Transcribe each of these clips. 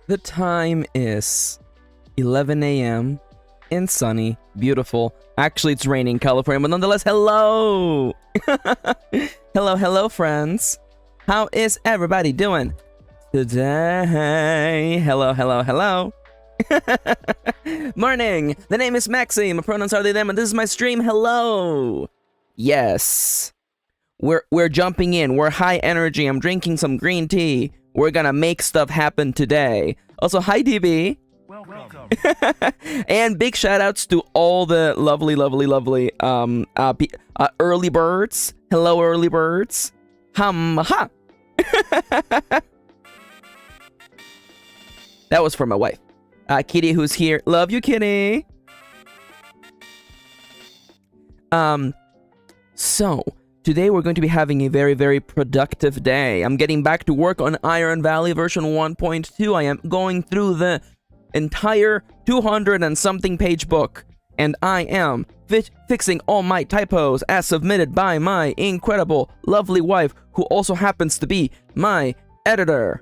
The time is 11 a.m. and sunny, beautiful. Actually, it's raining in California, but nonetheless, hello! Hello, friends. How is everybody doing today? Hello. Morning! The name is Maxi, my pronouns are they, them, and this is my stream. Hello! Yes. We're jumping in. We're high energy. I'm drinking some green tea. We're gonna make stuff happen today. Also, hi DB. Welcome. And big shout outs to all the lovely early birds. Hello, early birds. Ha. That was for my wife. Kitty, who's here. Love you, Kitty. So today we're going to be having a very productive day. I'm getting back to work on ironvalley version 1.2. I am going through the entire 200 and something page book, and I am fixing all my typos as submitted by my incredible, lovely wife, who also happens to be my editor.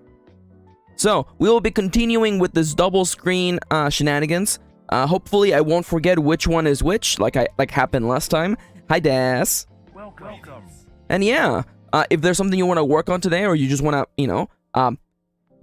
So we will be continuing with this double screen shenanigans. Hopefully I won't forget which one is which, like happened last time. Hi, Das. Welcome. And yeah, if there's something you want to work on today, or you just want to,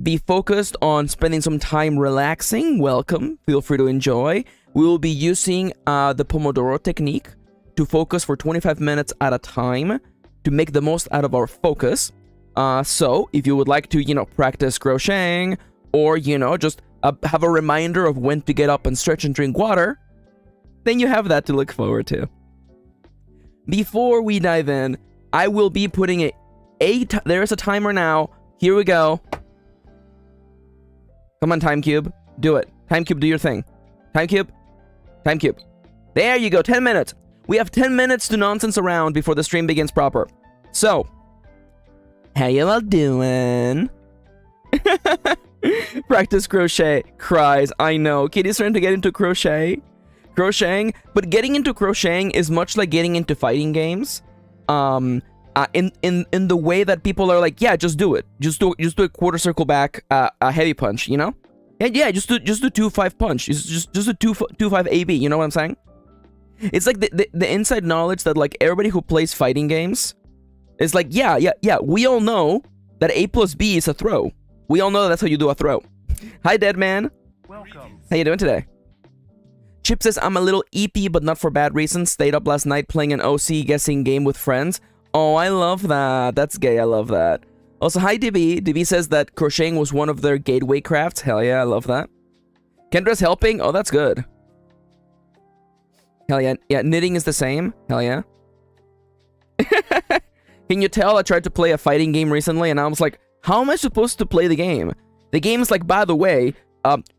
be focused on spending some time relaxing, welcome. Feel free to enjoy. We will be using the Pomodoro technique to focus for 25 minutes at a time to make the most out of our focus. So if you would like to, practice crocheting, or, just have a reminder of when to get up and stretch and drink water, then you have that to look forward to. Before we dive in, I will be putting there's a timer now. Here we go. Come on, Time Cube. Do it. Time Cube, do your thing. Time Cube. There you go, 10 minutes. We have 10 minutes to nonsense around before the stream begins proper. So, how you all doing? Practice crochet. Cries. I know. Kitty's trying to get into crocheting, but getting into crocheting is much like getting into fighting games. In the way that people are like, yeah, just do it. Just do a quarter circle back, a heavy punch, Yeah, just do 2-5 punch. Just a 2-5 AB. You know what I'm saying? It's like the inside knowledge that like everybody who plays fighting games is like, yeah. We all know that A plus B is a throw. We all know that's how you do a throw. Hi, Deadman. Welcome. How you doing today? Chip says, I'm a little EP, but not for bad reasons. Stayed up last night playing an OC guessing game with friends. Oh, I love that. That's gay. I love that. Also, hi, DB. DB says that crocheting was one of their gateway crafts. Hell yeah, I love that. Kendra's helping. Oh, that's good. Hell yeah. Yeah, knitting is the same. Hell yeah. Can you tell I tried to play a fighting game recently, and I was like, how am I supposed to play the game? The game is like, by the way,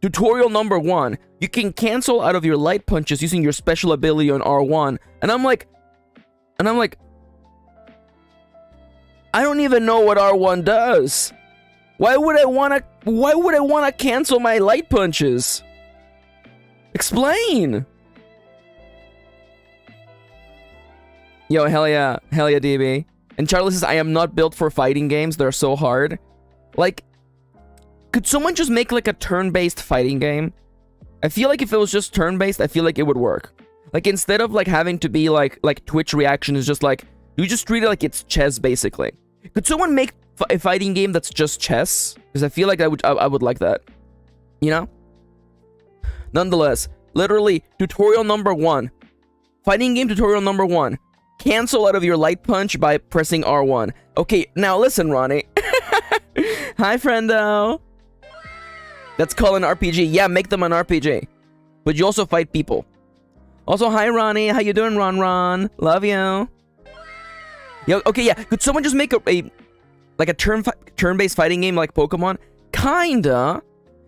tutorial number 1. You can cancel out of your light punches using your special ability on R1. And I'm like, I don't even know what R1 does. Why would I wanna cancel my light punches? Explain. Yo, hell yeah, DB. And Charlie says, I am not built for fighting games. They're so hard. Like, could someone just make like a turn-based fighting game? I feel like if it was just turn-based, I feel like it would work. Like, instead of like having to be like Twitch reaction is just like, you just treat it like it's chess, basically. Could someone make a fighting game that's just chess? Because I feel like I would like that. Nonetheless, literally, tutorial number 1. Fighting game tutorial number 1. Cancel out of your light punch by pressing R1. Okay, now listen, Ronnie. Hi, friendo. That's called an RPG. Yeah, make them an RPG. But you also fight people. Also, hi, Ronnie. How you doing, Ron? Love you. Yo, okay, yeah. Could someone just make a turn-based fighting game like Pokemon? Kinda.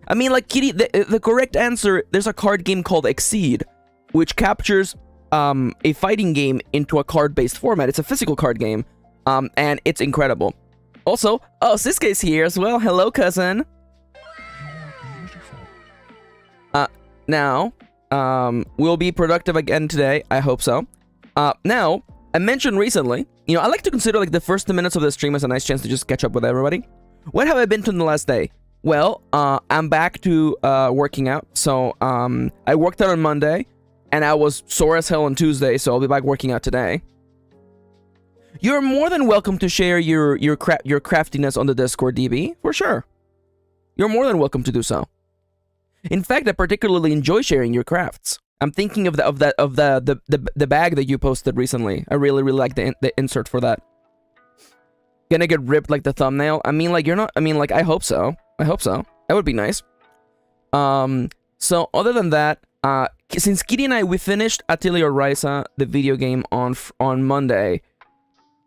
I mean, like, Kitty, the correct answer, there's a card game called Exceed, which captures a fighting game into a card-based format. It's a physical card game, and it's incredible. Also, oh, Sisuke's here as well. Hello, cousin. Now, we'll be productive again today. I hope so. Now, I mentioned recently, I like to consider like the first 2 minutes of the stream as a nice chance to just catch up with everybody. What have I been to in the last day? Well, I'm back to working out. So I worked out on Monday, and I was sore as hell on Tuesday, so I'll be back working out today. You're more than welcome to share your craftiness on the Discord, DB, for sure. You're more than welcome to do so. In fact, I particularly enjoy sharing your crafts. I'm thinking of the bag that you posted recently. I really like the insert for that. Gonna get ripped like the thumbnail. I mean, like, you're not. I mean, like, I hope so. I hope so. That would be nice. So other than that, since Kitty and we finished Atelier Ryza, the video game, on Monday.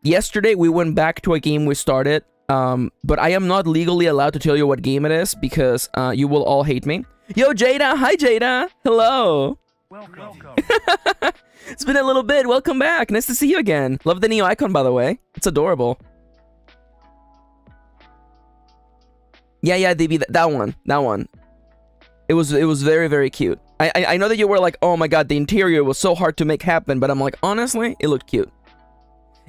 Yesterday we went back to a game we started. But I am not legally allowed to tell you what game it is because you will all hate me. Yo, Jada! Hi, Jada! Hello! Welcome. It's been a little bit. Welcome back. Nice to see you again. Love the new icon, by the way. It's adorable. Yeah, DB, that one. It was very, very cute. I know that you were like, oh my god, the interior was so hard to make happen, but I'm like, honestly, it looked cute.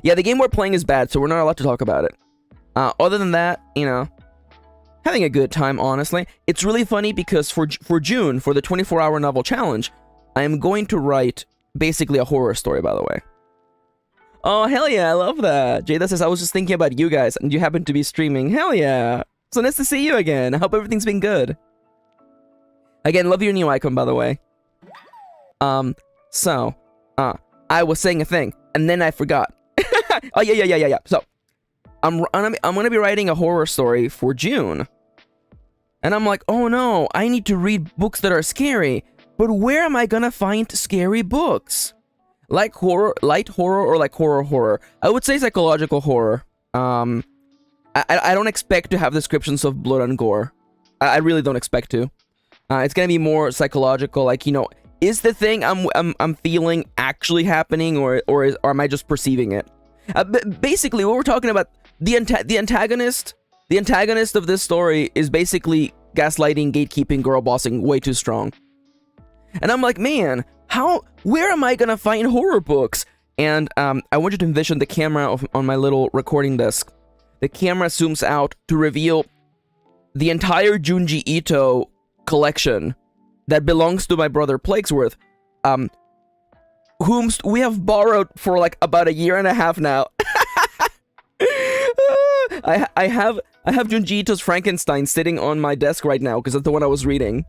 Yeah, the game we're playing is bad, so we're not allowed to talk about it. Other than that, you know, having a good time, honestly. It's really funny because for June, for the 24-hour novel challenge, I am going to write basically a horror story, by the way. Oh, hell yeah, I love that. Jada says, I was just thinking about you guys, and you happen to be streaming. Hell yeah. So nice to see you again. I hope everything's been good. Again, love your new icon, by the way. So, I was saying a thing, and then I forgot. Oh, yeah. So, I'm gonna be writing a horror story for June. And I'm like, oh no, I need to read books that are scary. But where am I gonna find scary books? Like horror, light horror, or like horror? I would say psychological horror. I don't expect to have descriptions of blood and gore. I really don't expect to. It's gonna be more psychological, like, you know, is the thing I'm feeling actually happening, or am I just perceiving it? Basically, what we're talking about, the antagonist of this story is basically gaslighting, gatekeeping, girl bossing way too strong. And I'm like, man, where am I gonna find horror books? And I want you to envision the camera on my little recording desk. The camera zooms out to reveal the entire Junji Ito collection that belongs to my brother Plaguesworth, whom we have borrowed for like about a year and a half now. I have Junji Ito's Frankenstein sitting on my desk right now because that's the one I was reading.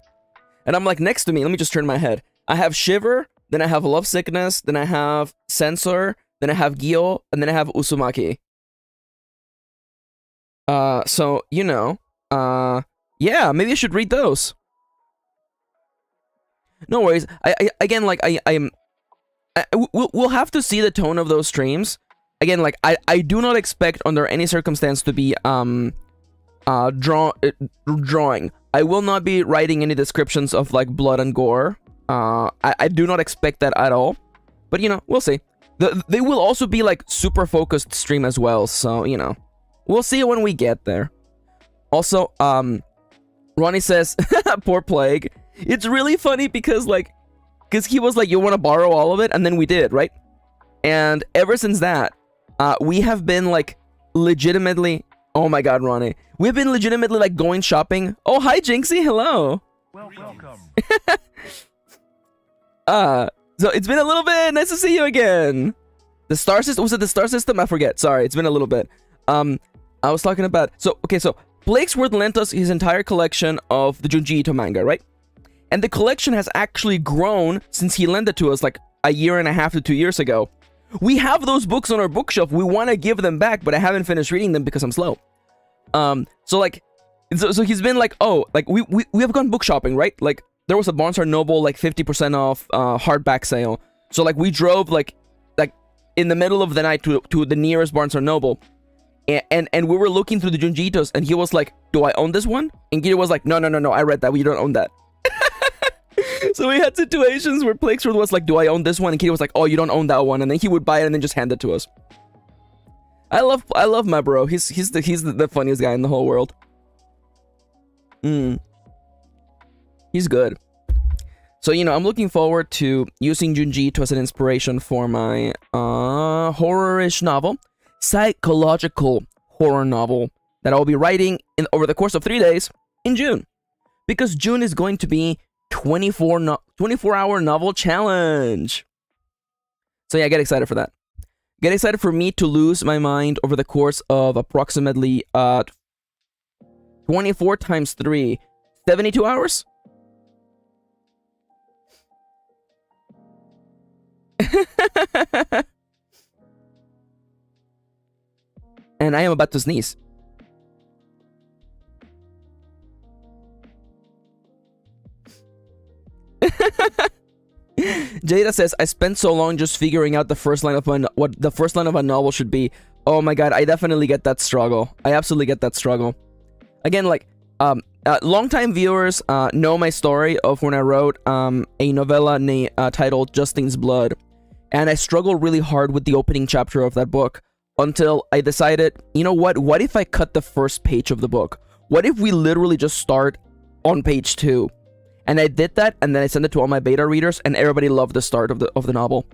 And I'm like, next to me, let me just turn my head. I have Shiver, then I have Love Sickness, then I have Censor, then I have Gyo, and then I have Uzumaki. So, you know, yeah, maybe I should read those. No worries. We'll have to see the tone of those streams. Again, like, I do not expect under any circumstance to be, drawing. I will not be writing any descriptions of, like, blood and gore. I do not expect that at all. But, you know, we'll see. They will also be, like, super focused stream as well, so, you know. We'll see when we get there. Also, Ronnie says, poor Plague. It's really funny because he was like, you want to borrow all of it? And then we did, right? And ever since that, we have been, like, legitimately... Oh my god, Ronnie. We've been legitimately, like, going shopping. Oh, hi, Jinxie. Hello. Welcome. So it's been a little bit. Nice to see you again. The star system... Was it the star system? I forget. Sorry, it's been a little bit. I was talking about... So, okay, so... Blakesworth lent us his entire collection of the Junji Ito manga, right? And the collection has actually grown since he lent it to us, like, a year and a half to 2 years ago. We have those books on our bookshelf. We want to give them back, but I haven't finished reading them because I'm slow. So he's been like, oh, like, we have gone book shopping, right? Like, there was a Barnes & Noble, like, 50% off hardback sale. So, like, we drove, like in the middle of the night to the nearest Barnes & Noble. And we were looking through the Junji Itos, and he was like, do I own this one? And Gita was like, no, I read that. We don't own that. So we had situations where Plaguesworth was like, do I own this one? And Kitty was like, oh, you don't own that one. And then he would buy it and then just hand it to us. I love my bro. He's the funniest guy in the whole world. He's good. So, you know, I'm looking forward to using Junji Ito as an inspiration for my horror-ish novel. Psychological horror novel that I'll be writing over the course of 3 days in June. Because June is going to be 24-hour novel challenge. So yeah, get excited for that. Get excited for me to lose my mind over the course of approximately 24 times 3, 72 hours? And I am about to sneeze. Jada says, I spent so long just figuring out the first line of what the first line of a novel should be. Oh my god, I definitely get that struggle. I absolutely get that struggle. Again, like, longtime viewers know my story of when I wrote a novella titled Justine's Blood. And I struggled really hard with the opening chapter of that book until I decided, you know what? What if I cut the first page of the book? What if we literally just start on page 2? And I did that, and then I sent it to all my beta readers, and everybody loved the start of the novel.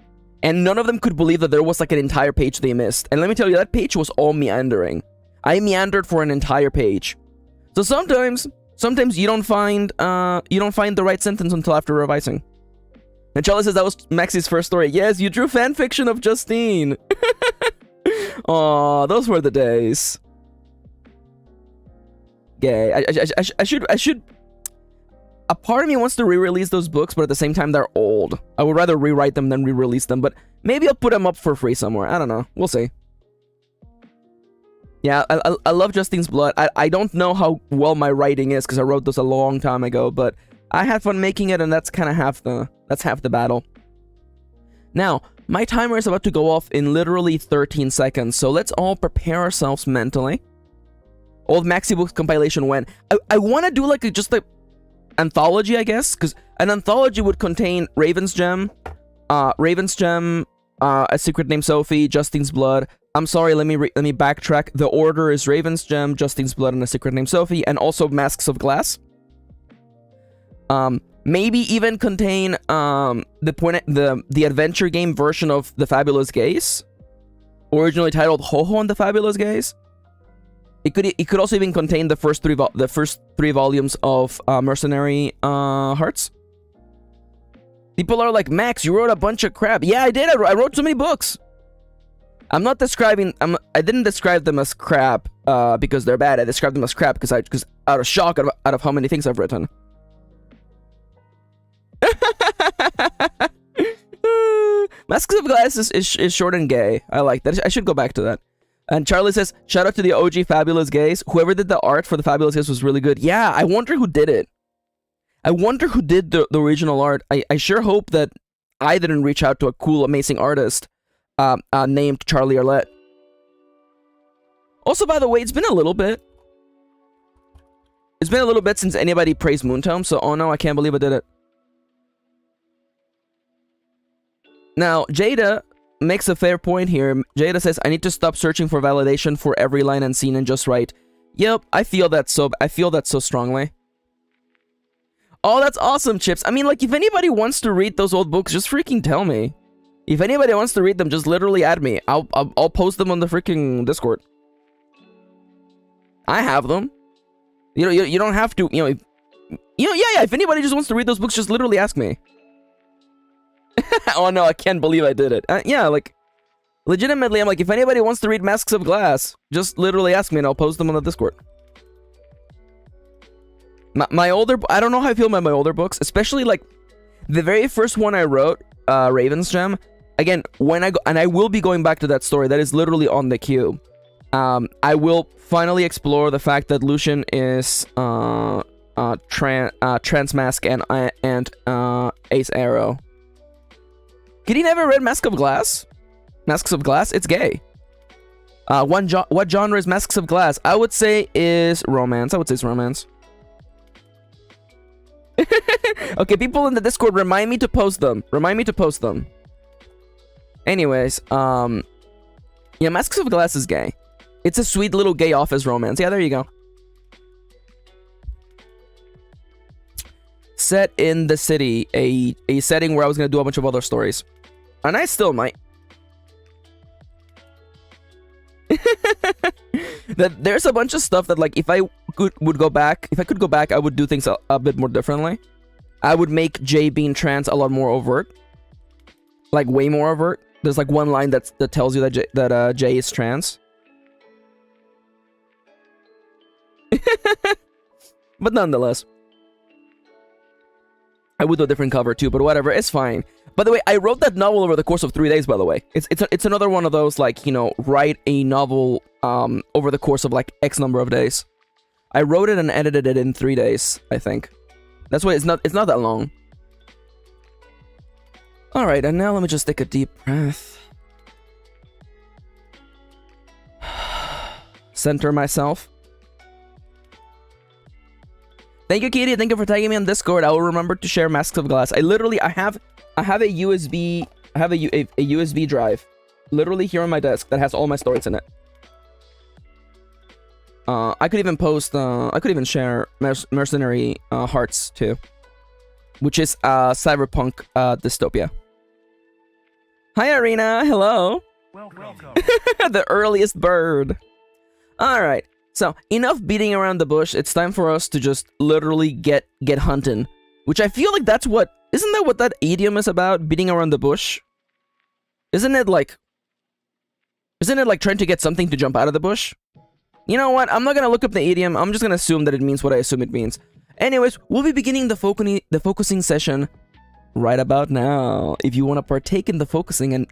And none of them could believe that there was like an entire page they missed. And let me tell you, that page was all meandering. I meandered for an entire page. So sometimes you don't find the right sentence until after revising. And Charlie says that was Maxi's first story. Yes, you drew fan fiction of Justine. Aw, those were the days. Gay. I should. A part of me wants to re-release those books, but at the same time, they're old. I would rather rewrite them than re-release them, but maybe I'll put them up for free somewhere. I don't know. We'll see. Yeah, I love Justine's Blood. I don't know how well my writing is, because I wrote this a long time ago, but I had fun making it, and that's kind of half the battle. Now, my timer is about to go off in literally 13 seconds, so let's all prepare ourselves mentally. Old Maxi Books compilation when. I want to do like just a anthology, I guess, because an anthology would contain Raven's Gem, A Secret Named Sophie, Justine's Blood. I'm sorry, let me backtrack. The order is Raven's Gem, Justine's Blood, and A Secret Named Sophie, and also Masks of Glass. Maybe even contain the adventure game version of The Fabulous Gays, originally titled Ho-Ho and the Fabulous Gays. It could also even contain the first three volumes of Mercenary Hearts. People are like, Max, you wrote a bunch of crap. Yeah, I did. I wrote so many books. I'm not describing. I didn't describe them as crap because they're bad. I described them as crap because out of shock out of how many things I've written. Masks of Glass is short and gay. I like that. I should go back to that. And Charlie says, shout out to the OG Fabulous Gays. Whoever did the art for the Fabulous Gays was really good. Yeah, I wonder who did it. I wonder who did the original art. I sure hope that I didn't reach out to a cool, amazing artist named Charlie Arlette. Also, by the way, it's been a little bit. It's been a little bit since anybody praised Moontome, so oh no, I can't believe I did it. Now, Jada makes a fair point here. Jada says, I need to stop searching for validation for every line and scene and just write. Yep, I feel that so strongly. Oh, that's awesome, Chips. I mean, like, if anybody wants to read those old books, just freaking tell me. If anybody wants to read them, just literally add me. I'll post them on the freaking Discord. I have them. You don't have to, yeah, if anybody just wants to read those books, just literally ask me. Oh no, I can't believe I did it. Yeah, like, legitimately, I'm like, if anybody wants to read Masks of Glass, just literally ask me and I'll post them on the Discord. My older, I don't know how I feel about my older books, especially like the very first one I wrote, Raven's Gem. Again, when I will be going back to that story. That is literally on the queue. I will finally explore the fact that Lucian is Transmask and Ace Arrow. Kirin never read Masks of Glass? Masks of Glass? It's gay. What genre is Masks of Glass? I would say is romance. I would say it's romance. Okay, people in the Discord, remind me to post them. Remind me to post them. Anyways, yeah, Masks of Glass is gay. It's a sweet little gay office romance. Yeah, there you go. Set in the city, a setting where I was gonna do a bunch of other stories. And I still might. That there's a bunch of stuff that, like, if I could go back, I would do things a bit more differently. I would make Jay being trans a lot more overt, like way more overt. There's like one line that tells you that Jay is trans. But nonetheless, I would do a different cover too. But whatever, it's fine. By the way, I wrote that novel over the course of 3 days. By the way, it's another one of those, like, you know, write a novel over the course of like X number of days. I wrote it and edited it in 3 days, I think. That's why it's not that long. All right, and now let me just take a deep breath. Center myself. Thank you, Kitty. Thank you for tagging me on Discord. I will remember to share Masks of Glass. I have a USB. I have a USB drive, literally here on my desk, that has all my stories in it. I could even post. I could even share Mercenary Hearts too, which is cyberpunk dystopia. Hi, Arena. Hello. Welcome. The earliest bird. All right. So, enough beating around the bush. It's time for us to just literally get hunting. Which I feel like that's what... Isn't that what that idiom is about? Beating around the bush? Isn't it like trying to get something to jump out of the bush? You know what? I'm not gonna look up the idiom. I'm just gonna assume that it means what I assume it means. Anyways, we'll be beginning the focusing session right about now. If you want to partake in the focusing and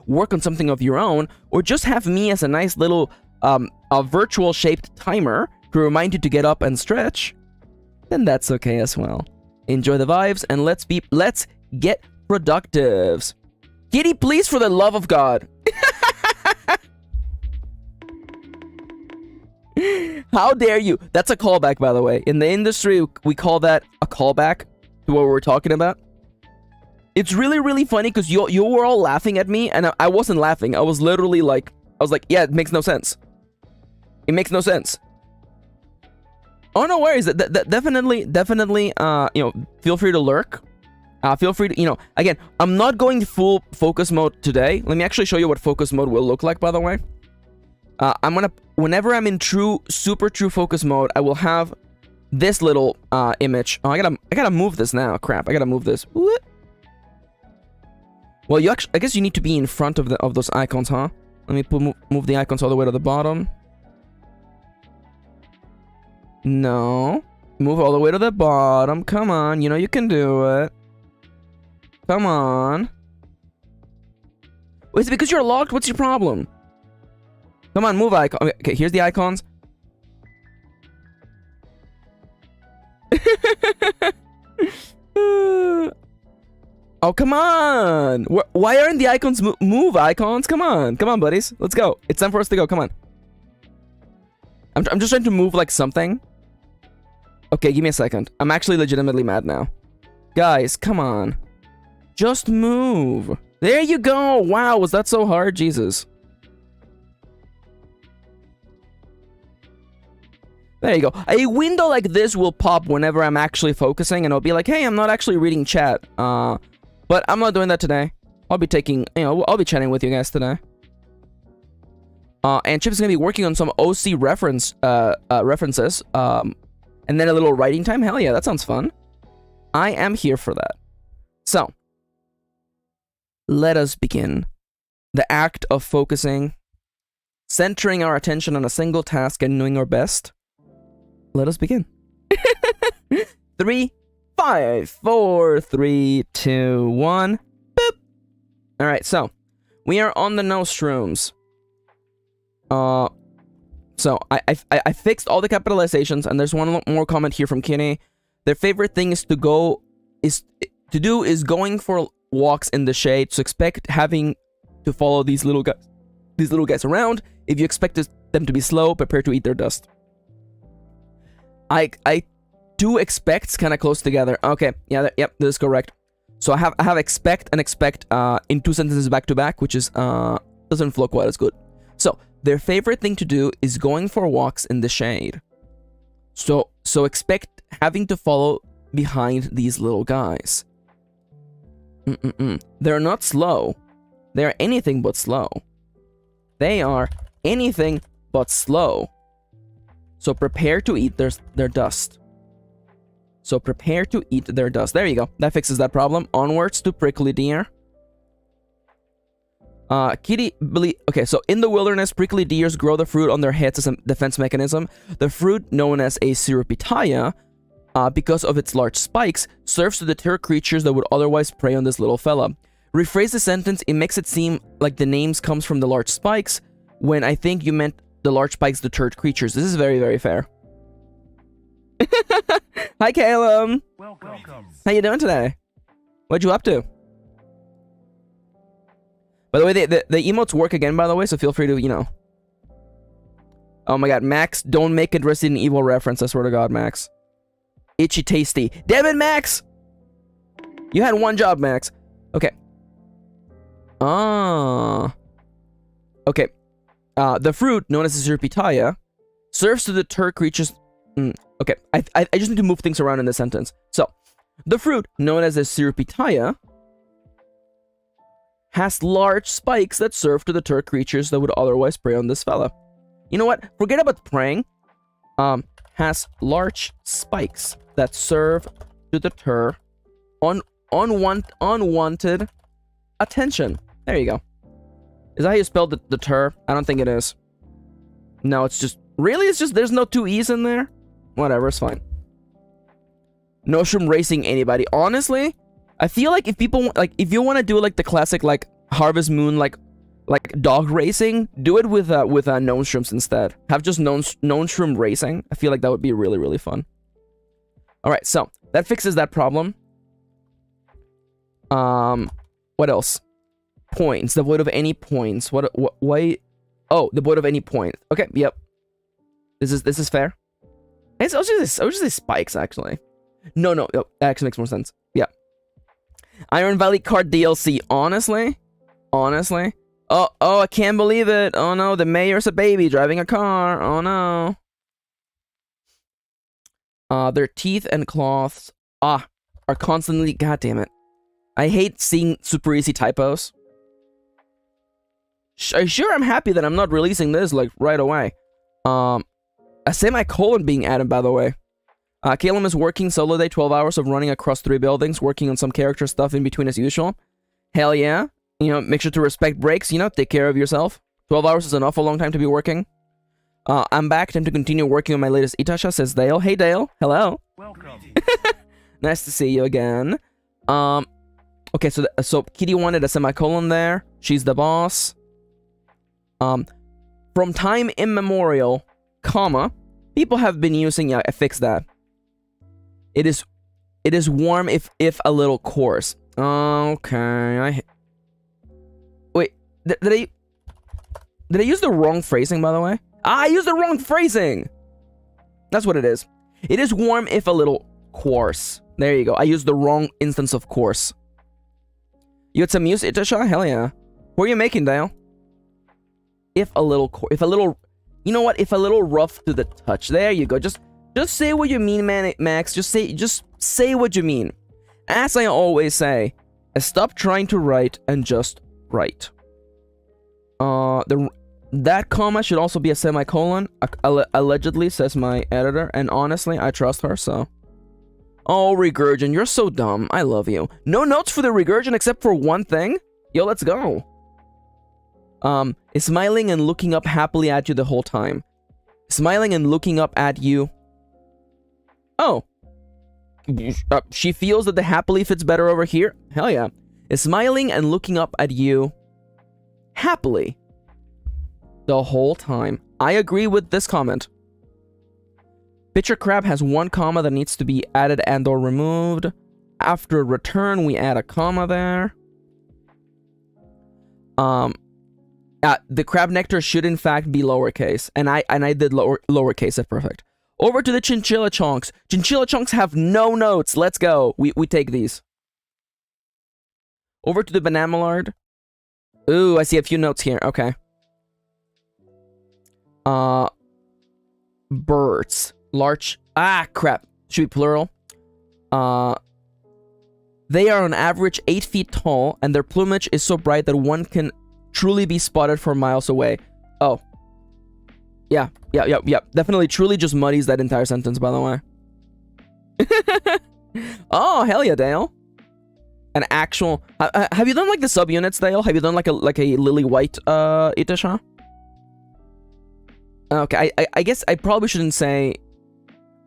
work on something of your own, or just have me as a nice little... a virtual shaped timer to remind you to get up and stretch, then that's okay as well. Enjoy the vibes and let's get productive. Kitty, please, for the love of God. How dare you? That's a callback, by the way. In the industry, we call that a callback to what we're talking about. It's really, really funny because you were all laughing at me and I wasn't laughing. I was literally like, yeah, it makes no sense. It makes no sense. Oh, no worries. Definitely, you know, feel free to lurk. Feel free to, you know, again, I'm not going full focus mode today. Let me actually show you what focus mode will look like, by the way. Whenever I'm in super true focus mode, I will have this little image. Oh, I gotta move this now. Crap, I gotta move this. What? Well, I guess you need to be in front of those icons, huh? Let me move the icons all the way to the bottom. No. Move all the way to the bottom. Come on. You know you can do it. Come on. Wait, is it because you're locked? What's your problem? Come on, move icon. Okay, here's the icons. Oh, come on. Why aren't the icons move icons? Come on. Come on, buddies. Let's go. It's time for us to go. Come on. I'm just trying to move like something. Okay, give me a second. I'm actually legitimately mad now. Guys, come on. Just move. There you go. Wow, was that so hard? Jesus. There you go. A window like this will pop whenever I'm actually focusing, and I'll be like, hey, I'm not actually reading chat. But I'm not doing that today. I'll be taking, you know, I'll be chatting with you guys today. And Chip's gonna be working on some OC references. And then a little writing time. Hell yeah, that sounds fun. I am here for that. So, let us begin the act of focusing, centering our attention on a single task and doing our best. Let us begin. 3, 5, 4, 3, 2, 1. Boop. All right, so we are on the nostrums. So I fixed all the capitalizations, and there's one more comment here from Kirin. Their favorite thing is going for walks in the shade. So expect having to follow these little guys around. If you expect them to be slow, prepare to eat their dust. I do expects kind of close together. Okay, yeah, yep, this is correct. So I have expect and expect in 2 sentences back to back, which is doesn't flow quite as good. So their favorite thing to do is going for walks in the shade. So expect having to follow behind these little guys. They're not slow. They're anything but slow. They are anything but slow. So prepare to eat their dust. So prepare to eat their dust. There you go. That fixes that problem. Onwards to prickly deer. Okay, so in the wilderness, prickly deers grow the fruit on their heads as a defense mechanism. The fruit, known as a syrupitaya, because of its large spikes, serves to deter creatures that would otherwise prey on this little fella. Rephrase the sentence, it makes it seem like the names comes from the large spikes, when I think you meant the large spikes deterred creatures. This is very, very fair. Hi, Caleb. Welcome. How you doing today? What you up to? By the way, the emotes work again, by the way, so feel free to, you know. Oh my god, Max, don't make it Resident Evil reference, I swear to god, Max. Itchy tasty. Damn it, Max! You had one job, Max. Okay. Okay. The fruit, known as a syrupitaya, serves to deter creatures... Okay, I just need to move things around in this sentence. So, the fruit, known as a syrupitaya, has large spikes that serve to deter creatures that would otherwise prey on this fella. You know what? Forget about preying. Has large spikes that serve to deter unwanted attention. There you go. Is that how you spell deter? I don't think it is. No, it's just... Really? It's just... There's no two E's in there? Whatever, it's fine. No shroom racing anybody. Honestly, I feel like if people... Like, if you want to do, like, the classic, like, Harvest Moon, like dog racing, do it with known shrooms instead. Have just known shroom racing. I feel like that would be really, really fun. Alright, so, that fixes that problem. What else? Points. Devoid of any points. Why? Oh, devoid of any point. Okay, yep. This is fair. I was just say spikes, actually. No, that actually makes more sense. Yeah. Iron Valley card DLC. Honestly? Oh, I can't believe it. Oh no, the mayor's a baby driving a car. Oh no. Their teeth and claws are constantly... God damn it. I hate seeing super easy typos. Sure, I'm happy that I'm not releasing this, like, right away. A semicolon being added, by the way. Caleb is working solo day, 12 hours of running across 3 buildings, working on some character stuff in between as usual. Hell yeah. You know, make sure to respect breaks, you know, take care of yourself. 12 hours is an awful long time to be working. I'm back, time to continue working on my latest Itasha, says Dale. Hey, Dale. Hello. Welcome. Nice to see you again. Okay, so Kitty wanted a semicolon there. She's the boss. From time immemorial, comma, people have been using... Yeah, I fixed that. It is warm if a little coarse. Okay, wait, did I use the wrong phrasing, by the way? I used the wrong phrasing! That's what it is. It is warm if a little coarse. There you go. I used the wrong instance of coarse. You had some use, Itasha? Hell yeah. What are you making, Dale? If a little... You know what? If a little rough to the touch. There you go. Just say what you mean, man, Max. Just say what you mean. As I always say, stop trying to write and just write. That comma should also be a semicolon. Allegedly, says my editor, and honestly, I trust her, so... Oh, Regurgin, you're so dumb. I love you. No notes for the Regurgin except for one thing? Yo, let's go. Is smiling and looking up happily at you the whole time. Smiling and looking up at you. Oh. She feels that the happily fits better over here? Hell yeah. Is smiling and looking up at you happily the whole time. I agree with this comment. Pitcher Crab has one comma that needs to be added and or removed. After return, we add a comma there. The crab nectar should in fact be lowercase, and I did lowercase it perfect. Over to the chinchilla chunks. Chinchilla chunks have no notes. Let's go. We take these. Over to the banamallard. Ooh, I see a few notes here. Okay. Birds. Large. Ah, crap. Should be plural. They are on average 8 feet tall, and their plumage is so bright that one can truly be spotted from miles away. Oh. Yeah. Definitely, truly just muddies that entire sentence, by the way. Oh, hell yeah, Dale. An actual... have you done, like, the subunits, Dale? Have you done, like a Lily White, Itasha? Okay, I guess I probably shouldn't say...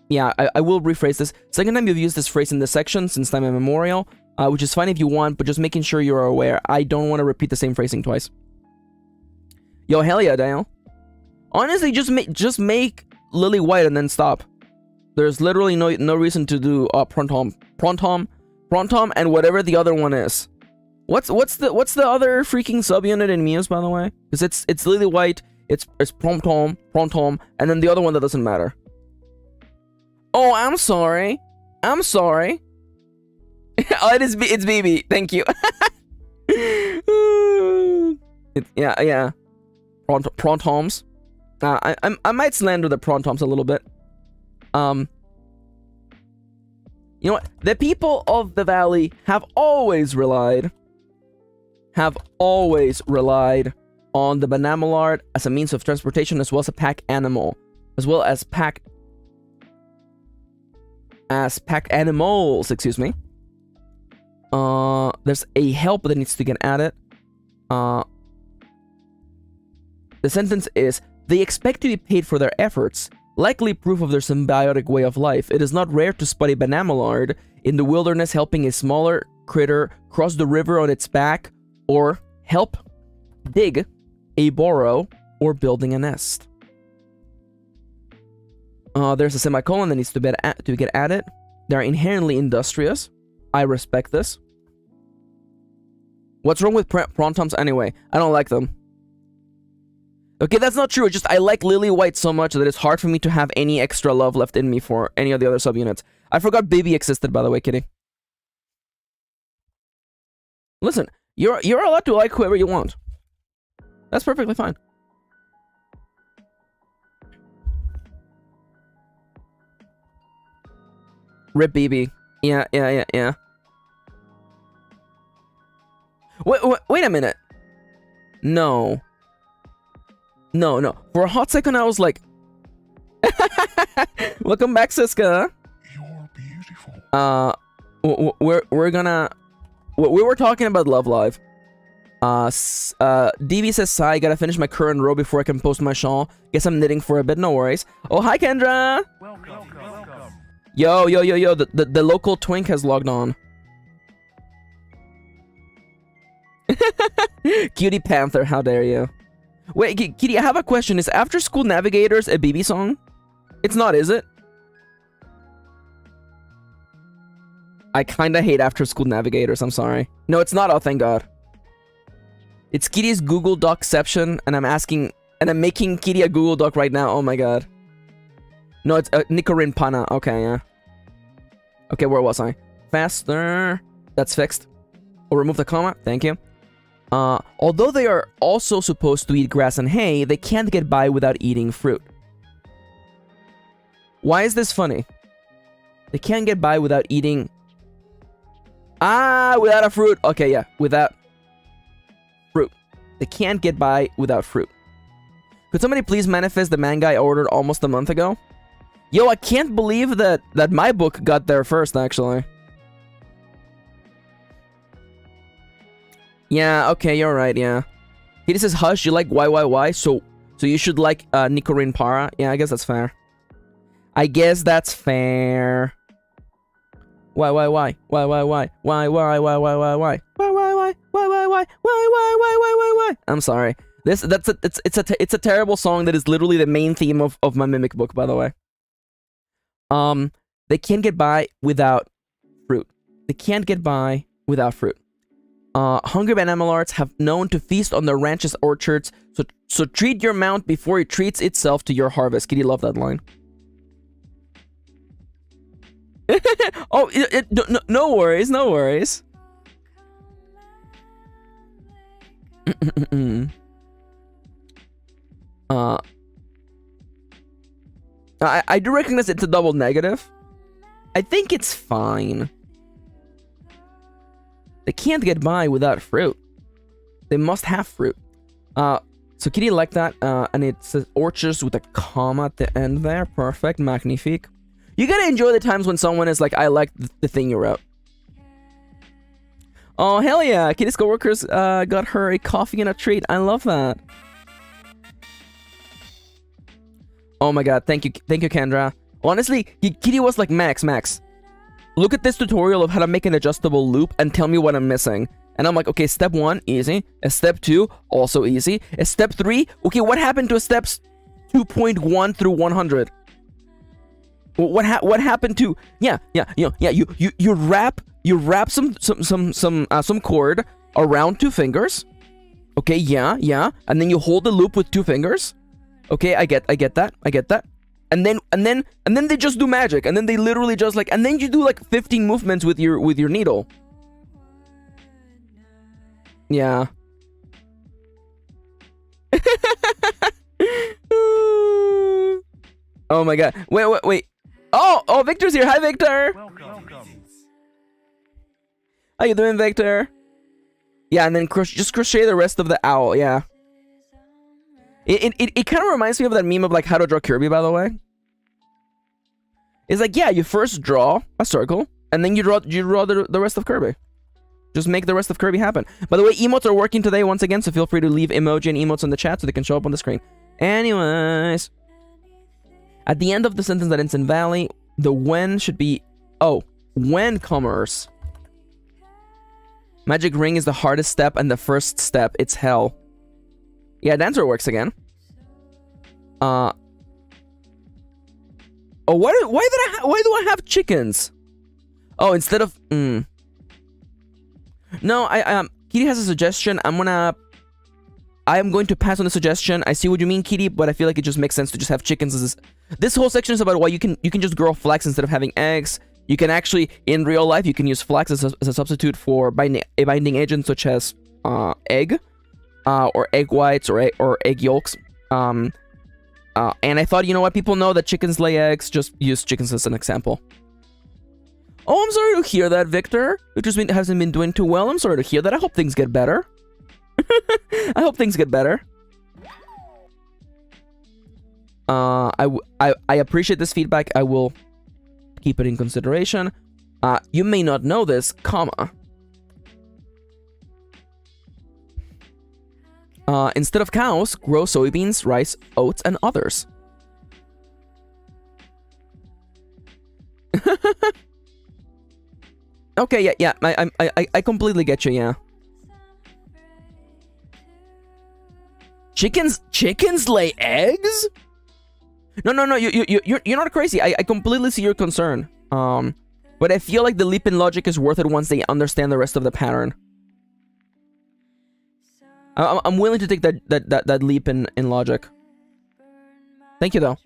Yeah, I will rephrase this. Second time you've used this phrase in this section since time immemorial, which is fine if you want, but just making sure you're aware. I don't want to repeat the same phrasing twice. Yo, hell yeah, Dale. Honestly, just make Lily White and then stop. There's literally no reason to do Prontom, and whatever the other one is. What's the other freaking subunit in Muse, by the way? Because it's Lily White, it's Prontom, and then the other one that doesn't matter. Oh, I'm sorry. I'm sorry. Oh, it's BB. Thank you. Yeah. Prontoms. I might slander the Prontoms a little bit. You know what? The people of the valley have always relied on the Banamallard as a means of transportation, as well as a pack animal, packed animals, excuse me. There's a help that needs to get added. The sentence is, they expect to be paid for their efforts, likely proof of their symbiotic way of life. It is not rare to spot a Banamallard in the wilderness helping a smaller critter cross the river on its back, or help dig a burrow, or building a nest. There's a semicolon that needs to get added. They're inherently industrious. I respect this. What's wrong with Prontoms anyway? I don't like them. Okay, that's not true. It's just I like Lily White so much that it's hard for me to have any extra love left in me for any of the other subunits. I forgot Baby existed, by the way, Kitty. Listen, you're allowed to like whoever you want. That's perfectly fine. Rip BB. Yeah. Wait a minute. No. For a hot second, I was like... Welcome back, Siska. You're beautiful. We're gonna... We were talking about Love Live. DB says, Sigh, gotta finish my current row before I can post my shawl. Guess I'm knitting for a bit, no worries. Oh, hi, Kendra! Welcome. Yo, the local twink has logged on. Cutie Panther, how dare you. Wait, Kitty, I have a question. Is After School Navigators a BB song? It's not, is it? I kinda hate After School Navigators, I'm sorry. No, it's not, oh thank God. It's Kitty's Google Docception, and I'm making Kitty a Google Doc right now, oh my God. No, it's Nicorin Pana, okay, yeah. Okay, where was I? Faster. That's fixed. I'll remove the comma, thank you. Although they are also supposed to eat grass and hay, they can't get by without eating fruit. Why is this funny? They can't get by without eating... without a fruit. Okay, yeah, without fruit. They can't get by without fruit. Could somebody please manifest the manga I ordered almost a month ago? Yo, I can't believe that my book got there first, actually. Yeah, okay, you're right, yeah. He says, Hush, you like YYY, so you should like Nicorin Para. Yeah, I guess that's fair. I guess that's fair. Why? I'm sorry. It's a terrible song that is literally the main theme of my Mimic book, by the way. They can't get by without fruit. They can't get by without fruit. Hungry Banamallards have known to feast on their ranch's orchards, so treat your mount before it treats itself to your harvest. Kitty, love that line. Oh, no worries, no worries. I do recognize it's a double negative. I think it's fine. They can't get by without fruit. They must have fruit. So Kitty liked that, and it says orchards with a comma at the end there. Perfect, magnifique. You gotta enjoy the times when someone is like, I like the thing you wrote. Oh, hell yeah. Kitty's coworkers got her a coffee and a treat. I love that. Oh my god, thank you, Kendra. Honestly, Kitty was like, Max, look at this tutorial of how to make an adjustable loop and tell me what I'm missing. And I'm like, okay, step 1, easy. Step 2, also easy. Step 3, okay, what happened to steps 2.1 through 100? What happened to... Yeah, you wrap some cord around 2 fingers. Okay, yeah. And then you hold the loop with 2 fingers. Okay, I get that. And then they just do magic. And then they literally just like... And then you do like 15 movements with your needle. Yeah. Oh my god. Wait. Oh, Victor's here. Hi, Victor. Welcome. How you doing, Victor? Yeah, and then just crochet the rest of the owl. Yeah. It kind of reminds me of that meme of like how to draw Kirby, by the way. It's like, yeah, you first draw a circle, and then you draw the rest of Kirby. Just make the rest of Kirby happen. By the way, emotes are working today once again, so feel free to leave emoji and emotes in the chat so they can show up on the screen. Anyways. At the end of the sentence that ends in valley, the when should be... Oh, when commerce. Magic ring is the hardest step and the first step. It's hell. Yeah, dancer works again. Oh, why do I have chickens? Oh, instead of... No, Kitty has a suggestion. I am going to pass on the suggestion. I see what you mean, Kitty, but I feel like it just makes sense to just have chickens as this whole section is about why you can just grow flax instead of having eggs. You can actually, in real life, you can use flax as a substitute for a binding agent such as egg, or egg whites, or egg yolks. And I thought, you know what, people know that chickens lay eggs, just use chickens as an example. Oh, I'm sorry to hear that, Victor. It just hasn't been doing too well. I'm sorry to hear that. I hope things get better. I hope things get better. I appreciate this feedback. I will keep it in consideration. You may not know this, comma. Instead of cows, grow soybeans, rice, oats, and others. Okay, yeah. I completely get you. Yeah. Chickens lay eggs? No. You're not crazy. I completely see your concern. But I feel like the leap in logic is worth it once they understand the rest of the pattern. I'm willing to take that leap in logic. Thank you, though.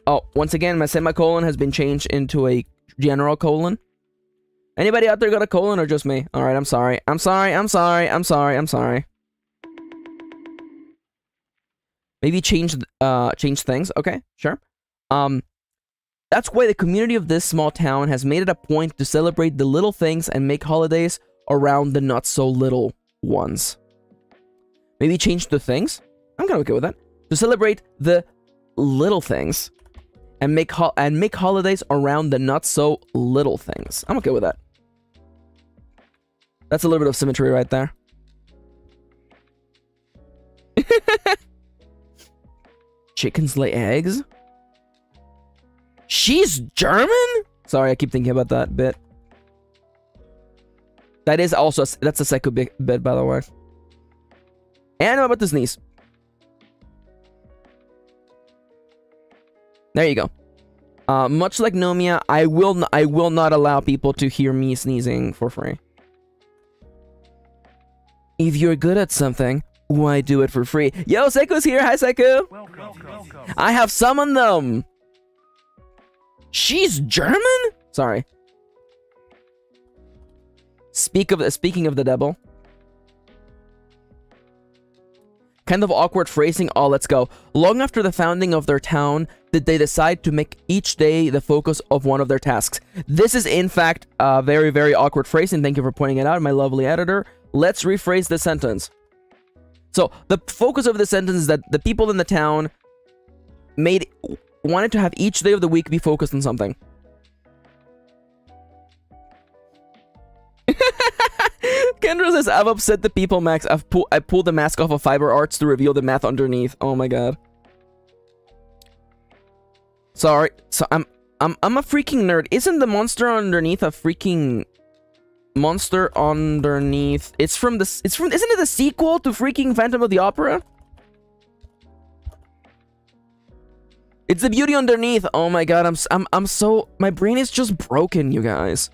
Oh, once again, my semicolon has been changed into a general colon. Anybody out there got a colon or just me? Alright, I'm sorry. I'm sorry. Maybe change things. Okay, sure. That's why the community of this small town has made it a point to celebrate the little things and make holidays around the not so little ones. Maybe change the things. I'm kind of okay with that. To celebrate the little things and make holidays around the not so little things. I'm okay with that. That's a little bit of symmetry right there. Chickens lay eggs? She's German? Sorry, I keep thinking about that bit. That is also that's a psycho bit, by the way. And I'm about to sneeze. There you go. Much like Nomia, I will not allow people to hear me sneezing for free. If you're good at something, why do it for free? Yo, Seiko's here. Hi, Seiko. Welcome. I have summoned them. She's German? Sorry. Speaking of the devil. Kind of awkward phrasing. Oh, let's go. Long after the founding of their town, did they decide to make each day the focus of one of their tasks. This is, in fact, very, very awkward phrasing. Thank you for pointing it out, my lovely editor. let's rephrase the sentence. So the focus of the sentence is that the people in the town wanted to have each day of the week be focused on something. Kendra says, I've upset the people, Max. I pulled the mask off of Fiber Arts to reveal the math underneath. Oh my god. Sorry. So I'm a freaking nerd. Isn't the monster underneath a freaking monster underneath? Isn't it the sequel to freaking Phantom of the Opera? It's the beauty underneath. Oh my god, I'm so, my brain is just broken, you guys.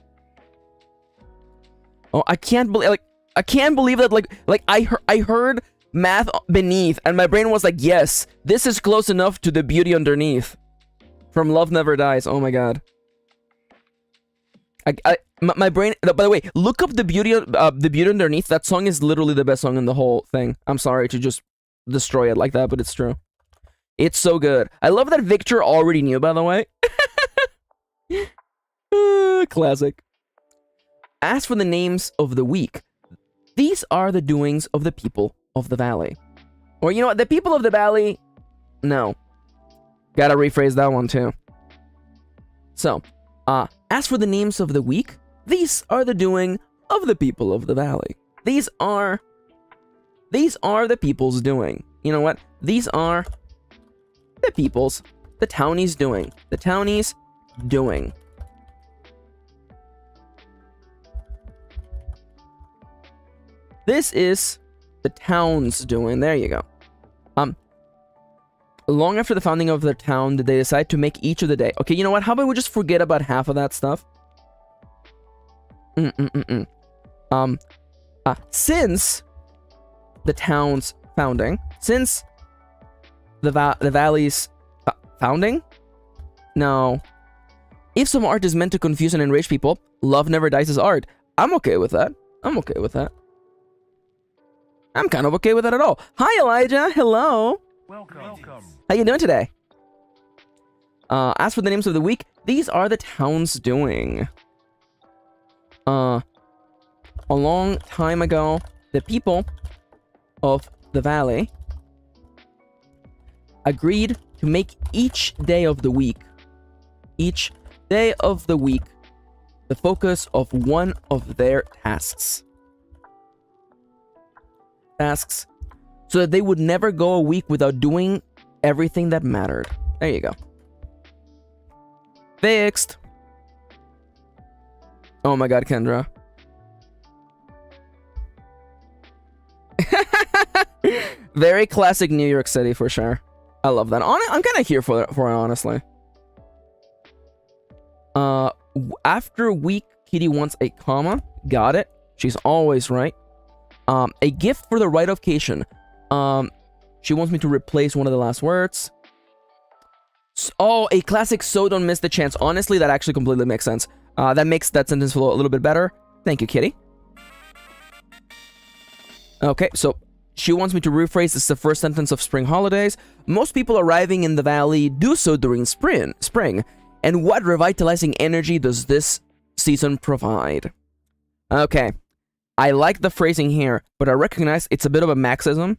Oh, I can't believe that I heard math beneath and my brain was like, yes, this is close enough to the beauty underneath from Love Never Dies. Oh my god. My brain, by the way, look up the beauty underneath. That song is literally the best song in the whole thing. I'm sorry to just destroy it like that, but it's true. It's so good. I love that Victor already knew, by the way. Classic. As for the names of the week, these are the doings of the people of the valley. Or, you know what? The people of the valley... No. Gotta rephrase that one, too. So, as for the names of the week, these are the doing of the people of the valley. These are the people's doing. You know what? These are the people's, the townies doing. The townies doing. This is the town's doing. There you go. Long after the founding of their town, did they decide to make each of the day? Okay, you know what? How about we just forget about half of that stuff? Since the town's founding, since the valley's founding? No. If some art is meant to confuse and enrage people, Love Never Dies as art. I'm okay with that. I'm okay with that. I'm kind of okay with that at all. Hi, Elijah. Hello. Welcome. How you doing today? As for the names of the week, these are the town's doing. A long time ago, the people of the valley agreed to make each day of the week, the focus of one of their tasks, so that they would never go a week without doing everything that mattered. There you go. Fixed. Oh my god, Kendra. Very classic New York City for sure. I love that. I'm kind of here for it, honestly. After week, Kitty wants a comma. Got it. She's always right. A gift for the right occasion. She wants me to replace one of the last words. Oh, a classic so don't miss the chance. Honestly, that actually completely makes sense. That makes that sentence flow a little bit better. Thank you, Kitty. Okay, so she wants me to rephrase. This is the first sentence of Spring Holidays. Most people arriving in the valley do so during spring. And what revitalizing energy does this season provide? Okay. I like the phrasing here, but I recognize it's a bit of a Maxism,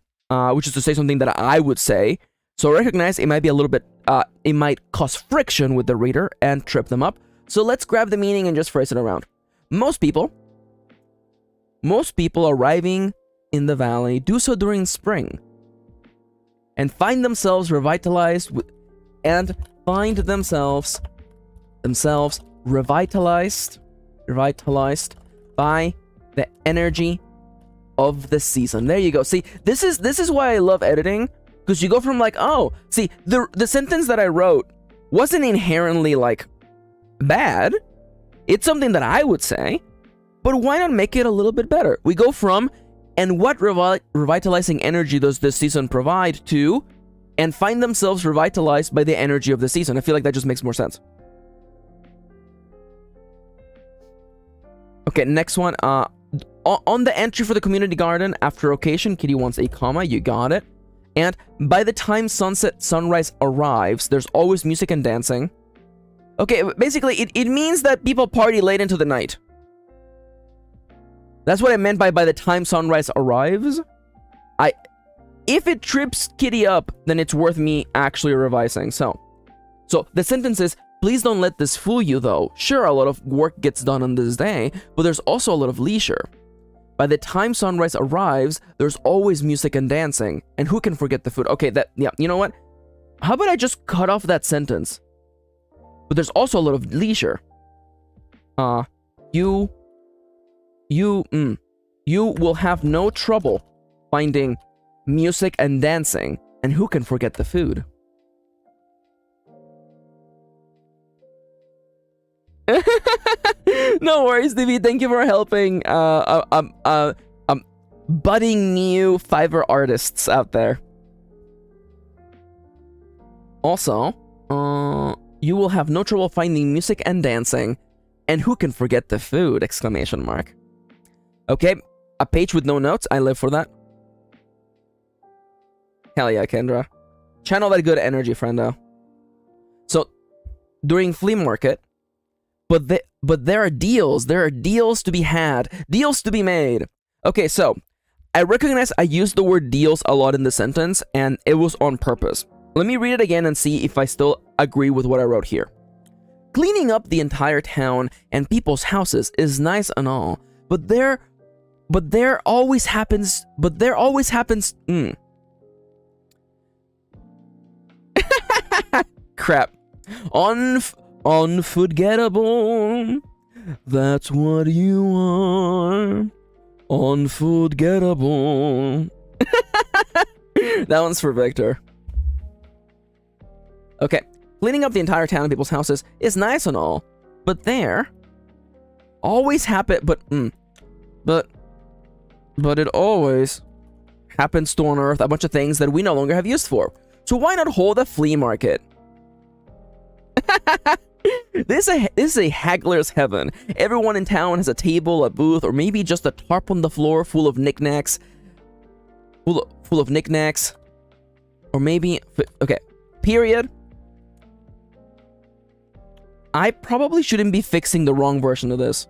which is to say something that I would say. So I recognize it might be a little bit, it might cause friction with the reader and trip them up. So let's grab the meaning and just phrase it around. Most people arriving in the valley do so during spring and find themselves revitalized revitalized by the energy of the season. There you go. See, this is why I love editing, because you go from like, oh, see, the sentence that I wrote wasn't inherently like bad. It's something that I would say, but why not make it a little bit better? We go from, and what revitalizing energy does this season provide, to, and find themselves revitalized by the energy of the season. I feel like that just makes more sense. Okay, next one. On the entry for the community garden, after occasion, Kitty wants a comma. You got it. And by the time sunrise arrives, there's always music and dancing. Okay, basically, it means that people party late into the night. That's what I meant by the time sunrise arrives. If it trips Kitty up, then it's worth me actually revising. So the sentence is, please don't let this fool you though. Sure, a lot of work gets done on this day, but there's also a lot of leisure. By the time sunrise arrives, there's always music and dancing. And who can forget the food? Okay, yeah, you know what? How about I just cut off that sentence? But there's also a lot of leisure. You will have no trouble finding music and dancing. And who can forget the food? No worries, DB. Thank you for helping budding new Fiverr artists out there. Also, you will have no trouble finding music and dancing. And who can forget the food? Exclamation mark. Okay, a page with no notes. I live for that. Hell yeah, Kendra. Channel that good energy, friendo. So, during flea market, but there are deals. There are deals to be had. Deals to be made. Okay, so, I recognize I used the word deals a lot in the sentence, and it was on purpose. Let me read it again and see if I still agree with what I wrote here. Cleaning up the entire town and people's houses is nice and all, but there always happens. Crap. Unforgettable. That's what you are. Unforgettable. That one's for Victor. Okay. Cleaning up the entire town and people's houses is nice and all, but there always happen. But it always happens to unearth a bunch of things that we no longer have use for. So why not hold a flea market? This is a haggler's heaven. Everyone in town has a table, a booth, or maybe just a tarp on the floor full of knickknacks. Full of knickknacks, or maybe okay. Period. I probably shouldn't be fixing the wrong version of this.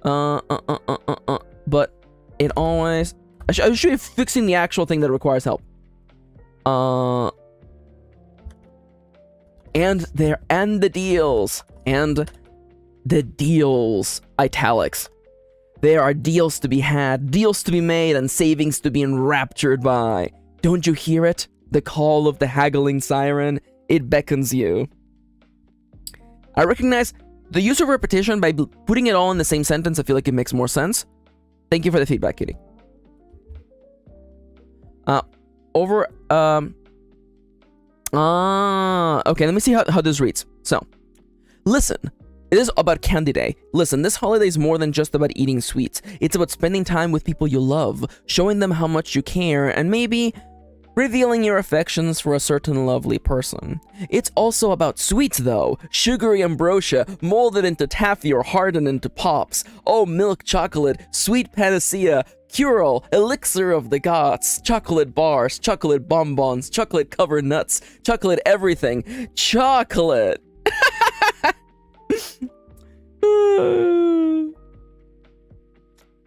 But it always... I should be fixing the actual thing that requires help. And the deals. And the deals. Italics. There are deals to be had, deals to be made, and savings to be enraptured by. Don't you hear it? The call of the haggling siren. It beckons you. I recognize the use of repetition by putting it all in the same sentence. I feel like it makes more sense. Thank you for the feedback, Kitty. Okay, let me see how this reads. So, listen, it is about Candy Day. Listen, this holiday is more than just about eating sweets. It's about spending time with people you love, showing them how much you care, and maybe revealing your affections for a certain lovely person. It's also about sweets, though. Sugary ambrosia, molded into taffy or hardened into pops. Oh, milk chocolate, sweet panacea, cure-all, elixir of the gods, chocolate bars, chocolate bonbons, chocolate-covered nuts, chocolate everything. Chocolate!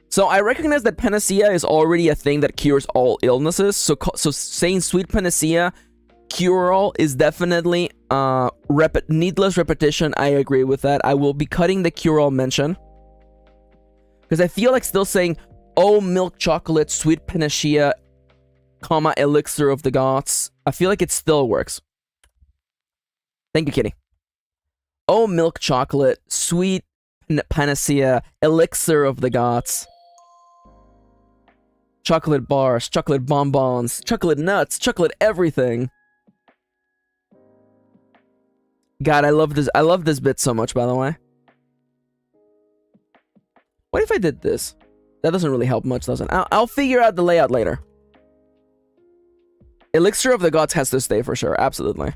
So I recognize that panacea is already a thing that cures all illnesses. So saying sweet panacea, cure-all is definitely needless repetition. I agree with that. I will be cutting the cure-all mention, because I feel like still saying, oh, milk chocolate, sweet panacea, comma, elixir of the gods. I feel like it still works. Thank you, Kitty. Oh, milk chocolate, sweet panacea, elixir of the gods. Chocolate bars, chocolate bonbons, chocolate nuts, chocolate everything. God, I love this bit so much, by the way. What if I did this? That doesn't really help much, does it? I'll figure out the layout later. Elixir of the gods has to stay for sure, absolutely.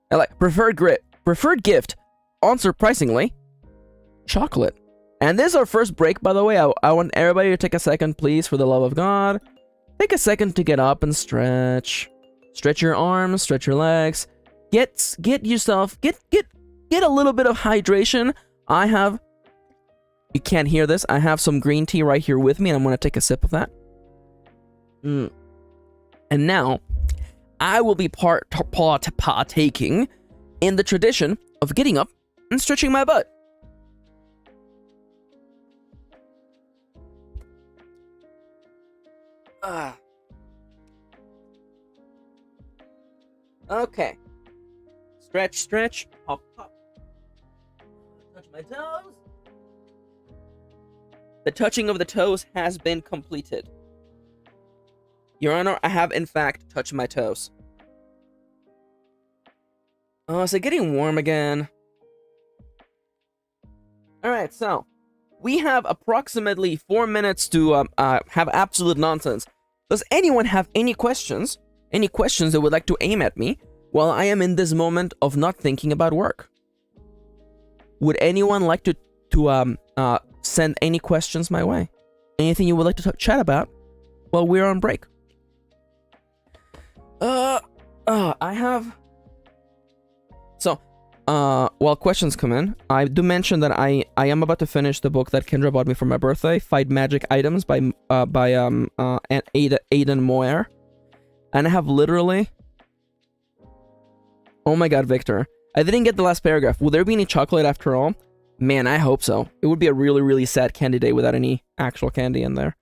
I like preferred gift, unsurprisingly, chocolate. And this is our first break, by the way. I want everybody to take a second, please, for the love of God. Take a second to get up and stretch. Stretch your arms, stretch your legs. Get yourself, get a little bit of hydration. I have you can't hear this, I have some green tea right here with me, and I'm going to take a sip of that. And now, I will be partaking in the tradition of getting up and stretching my butt. Okay. Stretch, stretch, hop, hop. Touch my toes. The touching of the toes has been completed. Your Honor, I have in fact touched my toes. Oh, is it getting warm again? Alright, so we have approximately 4 minutes to have absolute nonsense. Does anyone have any questions? Any questions they would like to aim at me while I am in this moment of not thinking about work? Would anyone like to send any questions my way? Anything you would like to chat about while we're on break? I have... So, while questions come in, I do mention that I am about to finish the book that Kendra bought me for my birthday, Fight Magic Items by Aidan Moyer. And I have literally... Oh my god, Victor. I didn't get the last paragraph. Will there be any chocolate after all? Man, I hope so. It would be a really, really sad candy day without any actual candy in there.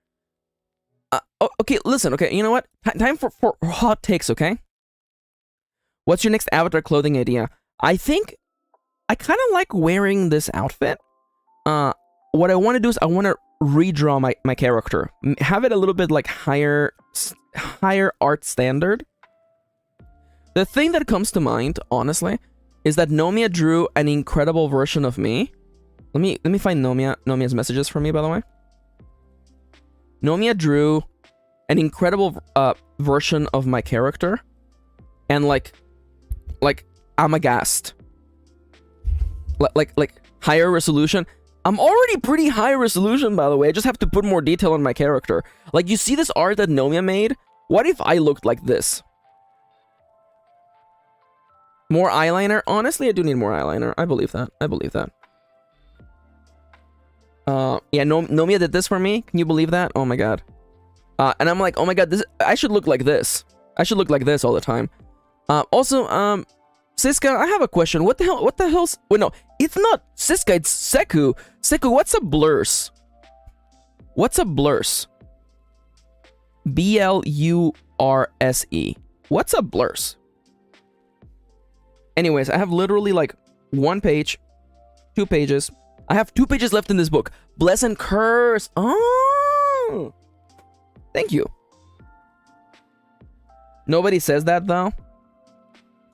Okay, listen, okay, you know what? Time for hot takes, okay? What's your next avatar clothing idea? I think I kind of like wearing this outfit. What I want to do is I want to redraw my character. Have it a little bit like higher art standard. The thing that comes to mind, honestly, is that Nomiya drew an incredible version of me. Let me find Nomiya's messages for me, by the way. Nomiya drew an incredible version of my character, and like I'm aghast. Like higher resolution. I'm already pretty high resolution, by the way. I just have to put more detail on my character. Like, you see this art that Nomiya made? What if I looked like this? More eyeliner? Honestly, I do need more eyeliner. I believe that. Yeah, Nomiya did this for me. Can you believe that? Oh my god. And I'm like, oh my god, I should look like this. I should look like this all the time. Also, Siska, I have a question. What the hell's... Wait, no. It's not Siska, it's Seku. Seku, what's a blurse? What's a blurse? B-L-U-R-S-E. What's a blurse? Anyways, I have literally like 1 page, 2 pages. I have 2 pages left in this book. Bless and curse. Oh! Thank you. Nobody says that, though?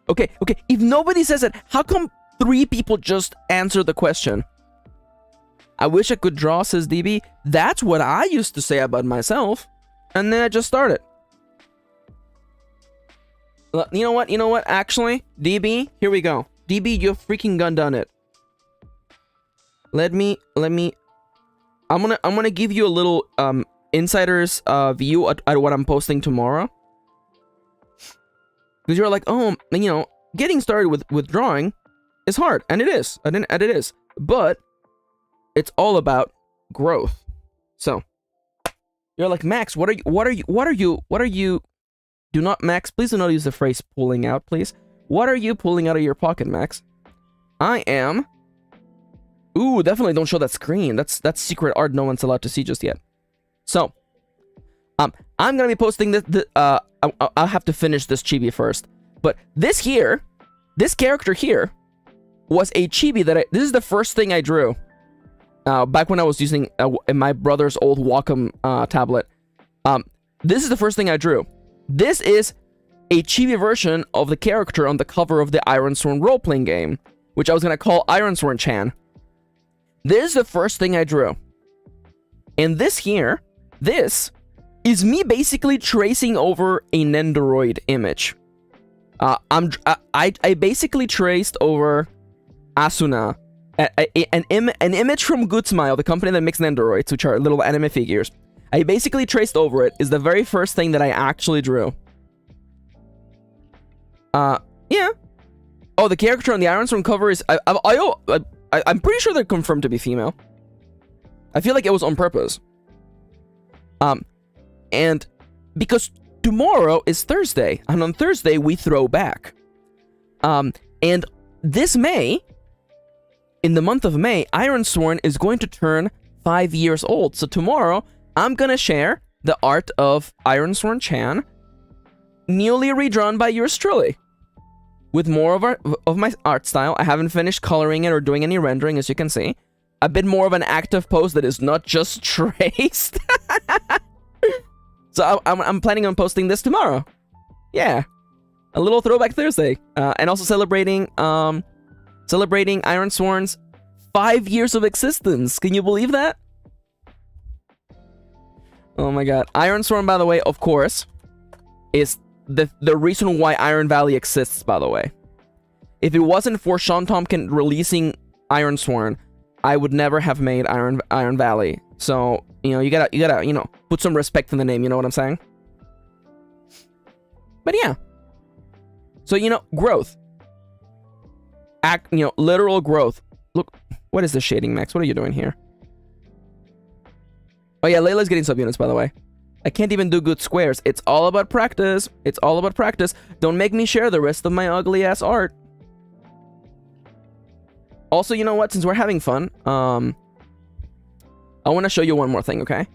Okay. If nobody says it, how come 3 people just answer the question? I wish I could draw, says DB. That's what I used to say about myself. And then I just started. You know what? Actually, DB, here we go. DB, you freaking done it. Let me. I'm gonna give you a little insider's view at what I'm posting tomorrow. Because you're like, oh, you know, getting started with drawing is hard, and it is, but it's all about growth. So you're like, Max, what are you? Do not, Max, please do not use the phrase pulling out, please. What are you pulling out of your pocket, Max? I am... Ooh, definitely don't show that screen. That's secret art no one's allowed to see just yet. So, I'm gonna be posting this... I'll have to finish this chibi first. But this character here, was a chibi that this is the first thing I drew. Back when I was using my brother's old Wacom tablet. This is the first thing I drew. This is a chibi version of the character on the cover of the Ironsworn role-playing game, which I was going to call Ironsworn-chan. This is the first thing I drew. And this is me basically tracing over a Nendoroid image. I basically traced over Asuna, an image from Good Smile, the company that makes Nendoroids, which are little anime figures. I basically traced over it. Is the very first thing that I actually drew. Yeah. Oh, the character on the Ironsworn cover is... I'm pretty sure they're confirmed to be female. I feel like it was on purpose. And because tomorrow is Thursday, and on Thursday we throw back. And this May, in the month of May, Ironsworn is going to turn 5 years old. So tomorrow, I'm gonna share the art of Ironsworn Chan, newly redrawn by yours truly, with more of my art style. I haven't finished coloring it or doing any rendering, as you can see. A bit more of an active post that is not just traced. So I'm planning on posting this tomorrow. Yeah, a little throwback Thursday, and also celebrating Ironsworn's 5 years of existence. Can you believe that? Oh my god. Ironsworn, by the way, of course, is the reason why Ironvalley exists, by the way. If it wasn't for Sean Tompkin releasing Ironsworn, I would never have made Ironvalley. So, you gotta, put some respect in the name, you know what I'm saying? But yeah. So, growth. Literal growth. Look, what is this shading, Max? What are you doing here? Oh yeah, Layla's getting subunits, by the way. I can't even do good squares. It's all about practice. It's all about practice. Don't make me share the rest of my ugly-ass art. Also, you know what? Since we're having fun, I want to show you one more thing, okay?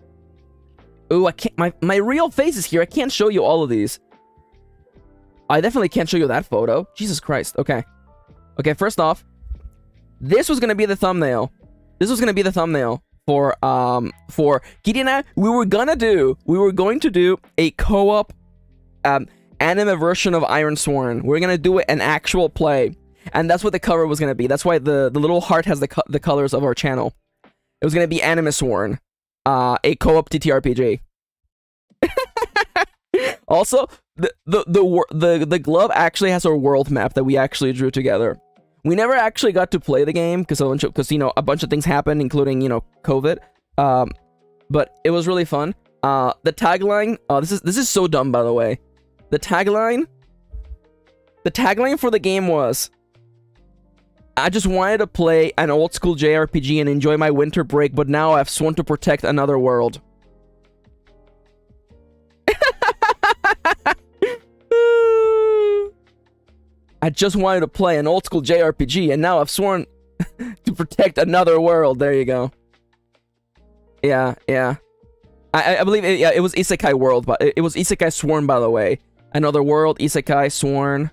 Ooh, I can't... My real face is here. I can't show you all of these. I definitely can't show you that photo. Jesus Christ. Okay. Okay, first off, this was gonna be the thumbnail. This was gonna be the thumbnail for Kirin and I. We were going to do a co-op anime version of Ironsworn. We're gonna do an actual play, and that's what the cover was gonna be. That's why the little heart has the colors of our channel. It was gonna be Animesworn, a co-op ttrpg. Also, the glove actually has our world map that we actually drew together. We never actually got to play the game because a bunch of things happened, including COVID. But it was really fun. The tagline. This is so dumb, by the way. The tagline for the game was, I just wanted to play an old school JRPG and enjoy my winter break, but now I've sworn to protect another world. I just wanted to play an old school JRPG, and now I've sworn to protect another world. There you go. Yeah. I believe it was Isekai World, but it was Isekai Sworn, by the way. Another world, Isekai Sworn.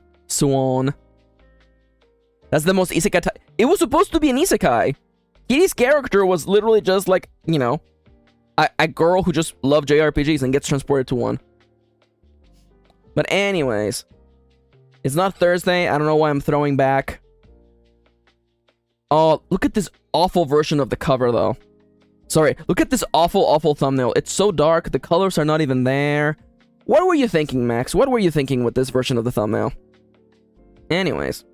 That's the most Isekai type. It was supposed to be an Isekai. Kiri's character was literally just like, a girl who just loved JRPGs and gets transported to one. But anyways, it's not Thursday. I don't know why I'm throwing back. Oh, look at this awful version of the cover, though. Sorry, look at this awful thumbnail. It's so dark. The colors are not even there. What were you thinking, Max? What were you thinking with this version of the thumbnail? Anyways.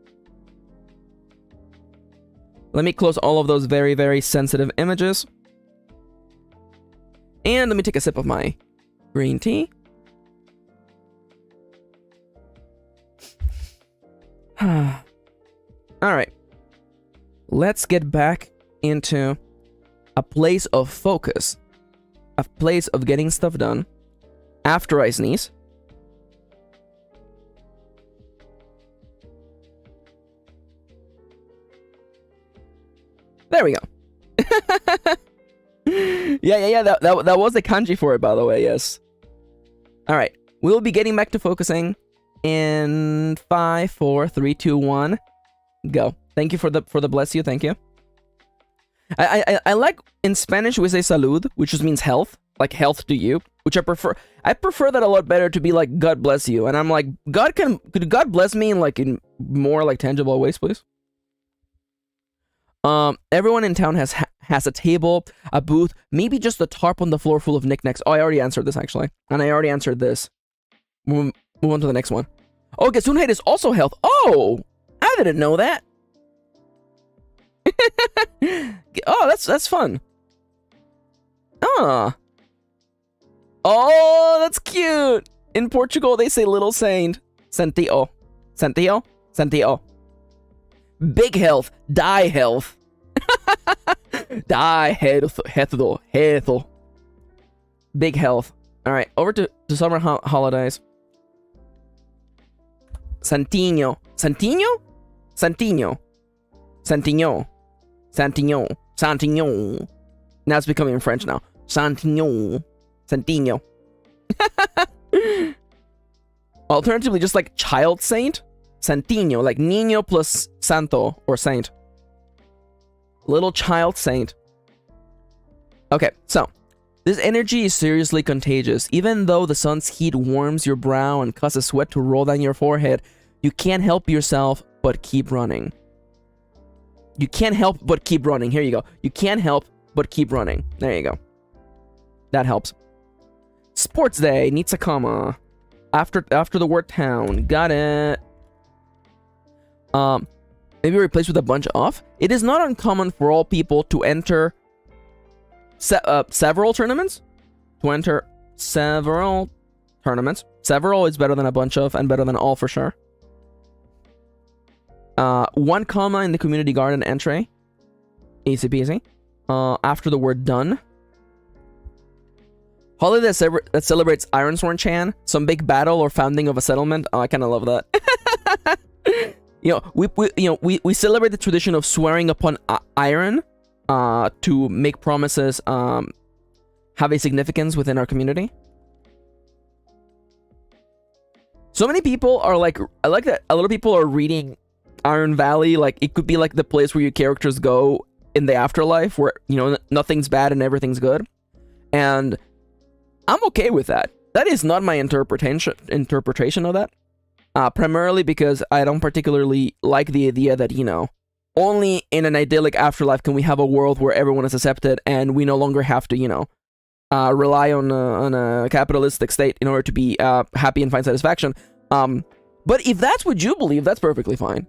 Let me close all of those very, very sensitive images. And let me take a sip of my green tea. Alright. Let's get back into a place of focus. A place of getting stuff done. After I sneeze. There we go. Yeah. That was the kanji for it, by the way. Yes. All right. We'll be getting back to focusing in 5, 4, 3, 2, 1. Go. Thank you for the bless you. Thank you. I like, in Spanish we say salud, which just means health, like health to you, which I prefer. I prefer that a lot better to be like God bless you, and I'm like, could God bless me in more like tangible ways, please? Everyone in town has a table, a booth, maybe just a tarp on the floor full of knickknacks. Oh, I already answered this, actually. And I already answered this. Move on to the next one. Oh, Gesundheit is also health. Oh! I didn't know that. Oh, that's fun. Oh, that's cute. In Portugal, they say little saint. Sentio. Big health. Die health. Die, health. Big health. All right, over to summer holidays. Santino. Now it's becoming French now. Santino. Alternatively, just like child saint. Santino, like niño plus santo or saint. Little child saint. Okay, so this energy is seriously contagious. Even though the sun's heat warms your brow and causes sweat to roll down your forehead, you can't help yourself but keep running. You can't help but keep running. Here you go. You can't help but keep running. There you go. That helps. Sports day needs a comma after the word town. Got it. Maybe replace with a bunch of. It is not uncommon for all people to enter several tournaments. Several is better than a bunch of and better than all for sure. One comma in the community garden entry. Easy peasy. After the word done. Holiday that celebrates Ironsworn Chan. Some big battle or founding of a settlement. Oh, I kind of love that. We celebrate the tradition of swearing upon iron to make promises have a significance within our community. So many people are like, I like that a lot of people are reading Ironvalley. Like, it could be like the place where your characters go in the afterlife, where, nothing's bad and everything's good. And I'm okay with that. That is not my interpretation of that. Primarily because I don't particularly like the idea that, only in an idyllic afterlife can we have a world where everyone is accepted and we no longer have to, rely on a capitalistic state in order to be happy and find satisfaction. But if that's what you believe, that's perfectly fine.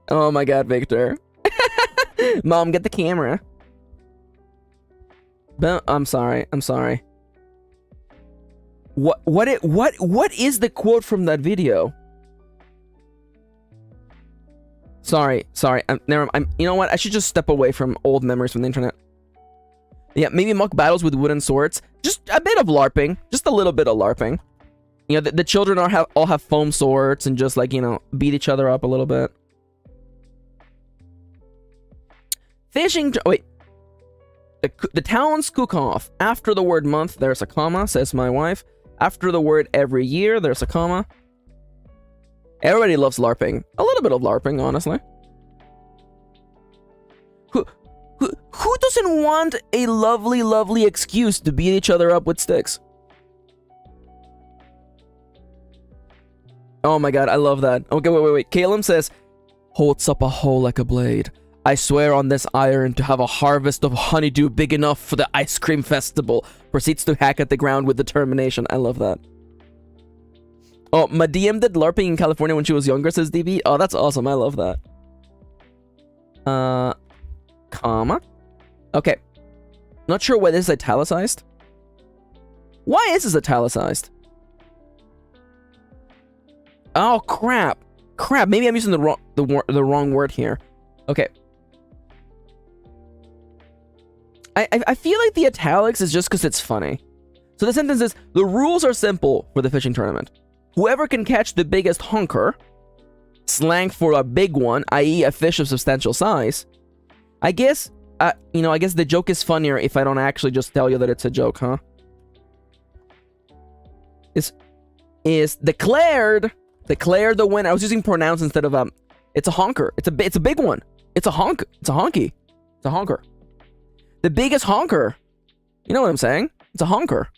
Oh my god, Victor. Mom, get the camera. I'm sorry. What is the quote from that video? Sorry. Never mind. You know what? I should just step away from old memories from the internet. Yeah, maybe mock battles with wooden swords. Just a bit of LARPing. Just a little bit of LARPing. The children all have foam swords and just, like, beat each other up a little bit. Fishing... wait. The town's cook-off. After the word month, there's a comma, says my wife. After the word every year, there's a comma. Everybody loves LARPing. A little bit of LARPing, honestly. Who doesn't want a lovely, lovely excuse to beat each other up with sticks? Oh my god, I love that. Okay, wait. Caleb says, holds up a hole like a blade. I swear on this iron to have a harvest of honeydew big enough for the ice cream festival. Proceeds to hack at the ground with determination. I love that. Oh, my DM did LARPing in California when she was younger, says DB. Oh, that's awesome. I love that. Comma. Okay. Not sure why this is italicized. Why is this italicized? Oh, crap. Maybe I'm using the wrong word here. Okay. I feel like the italics is just because it's funny. So the sentence is, the rules are simple for the fishing tournament. Whoever can catch the biggest hunker, slang for a big one, i.e. a fish of substantial size. I guess, I guess the joke is funnier if I don't actually just tell you that it's a joke, huh? Is declared the winner. I was using pronouns instead of, it's a honker. It's a big one. It's a honky. It's a honker. The biggest honker. You know what I'm saying? It's a honker.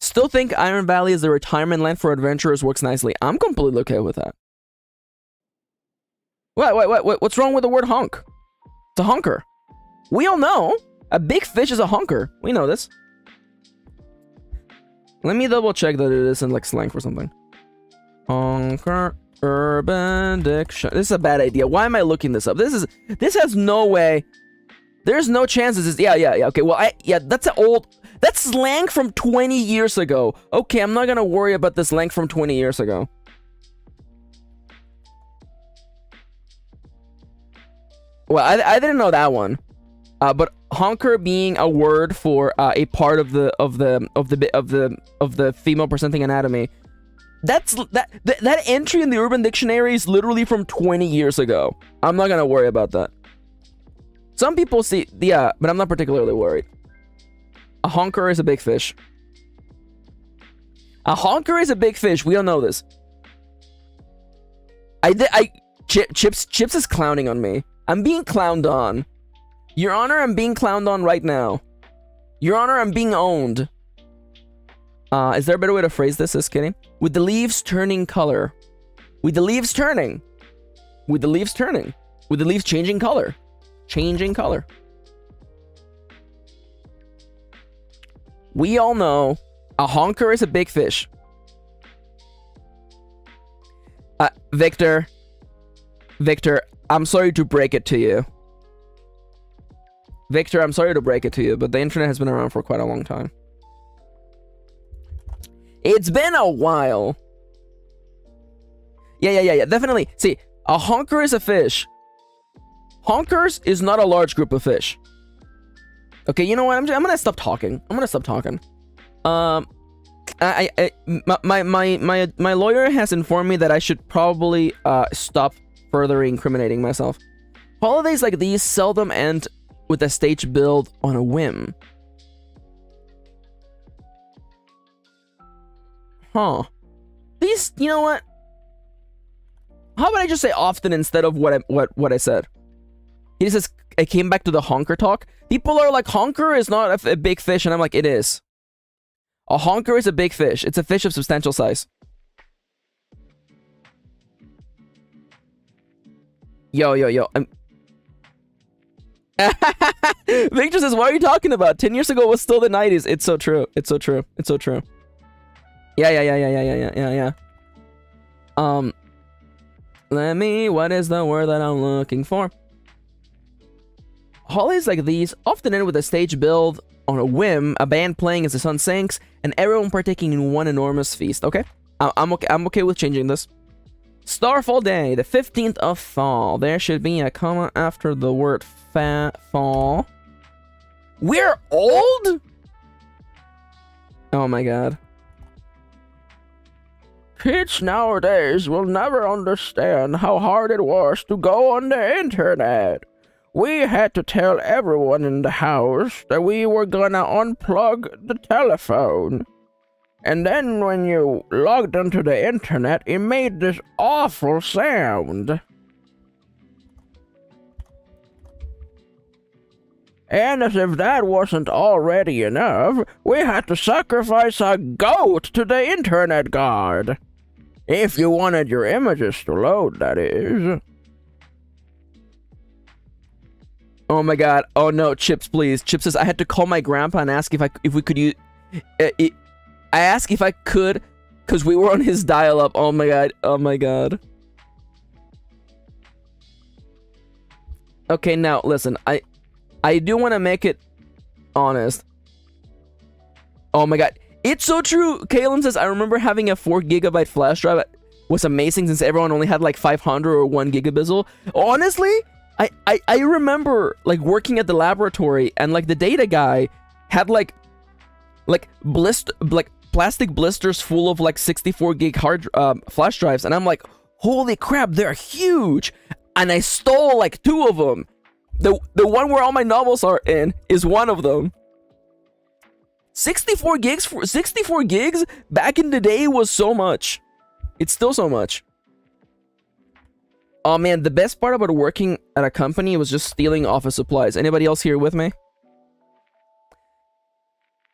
Still think Iron Valley is the retirement land for adventurers works nicely. I'm completely okay with that. What's wrong with the word honk? It's a honker. We all know a big fish is a honker. We know this. Let me double check that it isn't like slang for something. Honker. Urban Dictionary. This is a bad idea. Why am I looking this up? This has no way. There's no chance this is... Yeah. Okay, well, that's slang from 20 years ago. Okay, I'm not gonna worry about the slang from 20 years ago. Well, I didn't know that one. But honker being a word for a part of the female presenting anatomy. That entry in the Urban Dictionary is literally from 20 years ago. I'm not gonna worry about that. Some people see, yeah, but I'm not particularly worried. A honker is a big fish. A honker is a big fish. We all know this. Chips is clowning on me. I'm being clowned on. Your Honor, I'm being clowned on right now. Your Honor, I'm being owned. Is there a better way to phrase this? Just kidding. With the leaves turning color. With the leaves turning. With the leaves turning. With the leaves changing color. Changing color. We all know a honker is a big fish. Victor, I'm sorry to break it to you. Victor, I'm sorry to break it to you, but the internet has been around for quite a long time. It's been a while. Yeah, definitely. See, a honker is a fish. Honkers is not a large group of fish. Okay, you know what? I'm gonna stop talking. My lawyer has informed me that I should probably stop further incriminating myself. Holidays like these seldom end with a stage build on a whim. Huh. These, you know what? How about I just say often instead of what I said? He says, I came back to the honker talk. People are like, honker is not a big fish, and I'm like, it is. A honker is a big fish. It's a fish of substantial size. Yo. Victor says, what are you talking about? 10 years ago was still the 90s. It's so true. Yeah. What is the word that I'm looking for? Holidays like these often end with a stage build on a whim, a band playing as the sun sinks, and everyone partaking in one enormous feast. Okay? I'm okay with changing this. Starfall Day, the 15th of fall. There should be a comma after the word fall. We're old? Oh my god. Kids nowadays will never understand how hard it was to go on the internet. We had to tell everyone in the house that we were gonna unplug the telephone. And then when you logged onto the internet, it made this awful sound. And as if that wasn't already enough, we had to sacrifice a goat to the internet god. If you wanted your images to load, that is. Oh my god. Oh no, Chips, please. Chips says, I had to call my grandpa and ask if we could use... I asked if I could, because we were on his dial-up. Oh my god. Okay, now, listen. I do want to make it honest. Oh my god. It's so true. Kalen says, I remember having a 4 GB flash drive. It was amazing since everyone only had like 500 or 1 gigabizzle. Honestly, I remember like working at the laboratory and like the data guy had like plastic blisters full of like 64 gig hard flash drives, and I'm like, holy crap, they're huge. And I stole like 2 of them. The one where all my novels are in is one of them. 64 gigs back in the day was so much. It's still so much. Oh man, the best part about working at a company was just stealing office supplies. Anybody else here with me?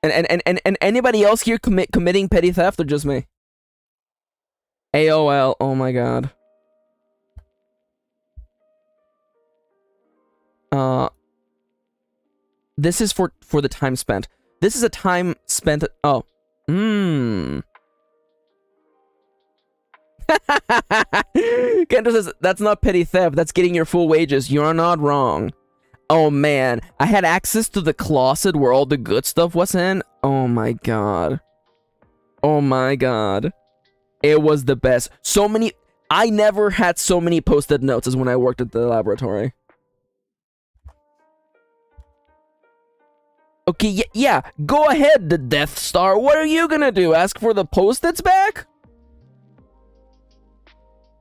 And anybody else here committing petty theft, or just me? AOL, oh my god. This is for the time spent. This is a time spent. Oh. Kento says, that's not petty theft. That's getting your full wages. You're not wrong. Oh man, I had access to the closet where all the good stuff was in. Oh my god. Oh my god. It was the best. I never had so many post-it notes as when I worked at the laboratory. Okay, yeah, go ahead, the Death Star. What are you gonna do? Ask for the Post-its back?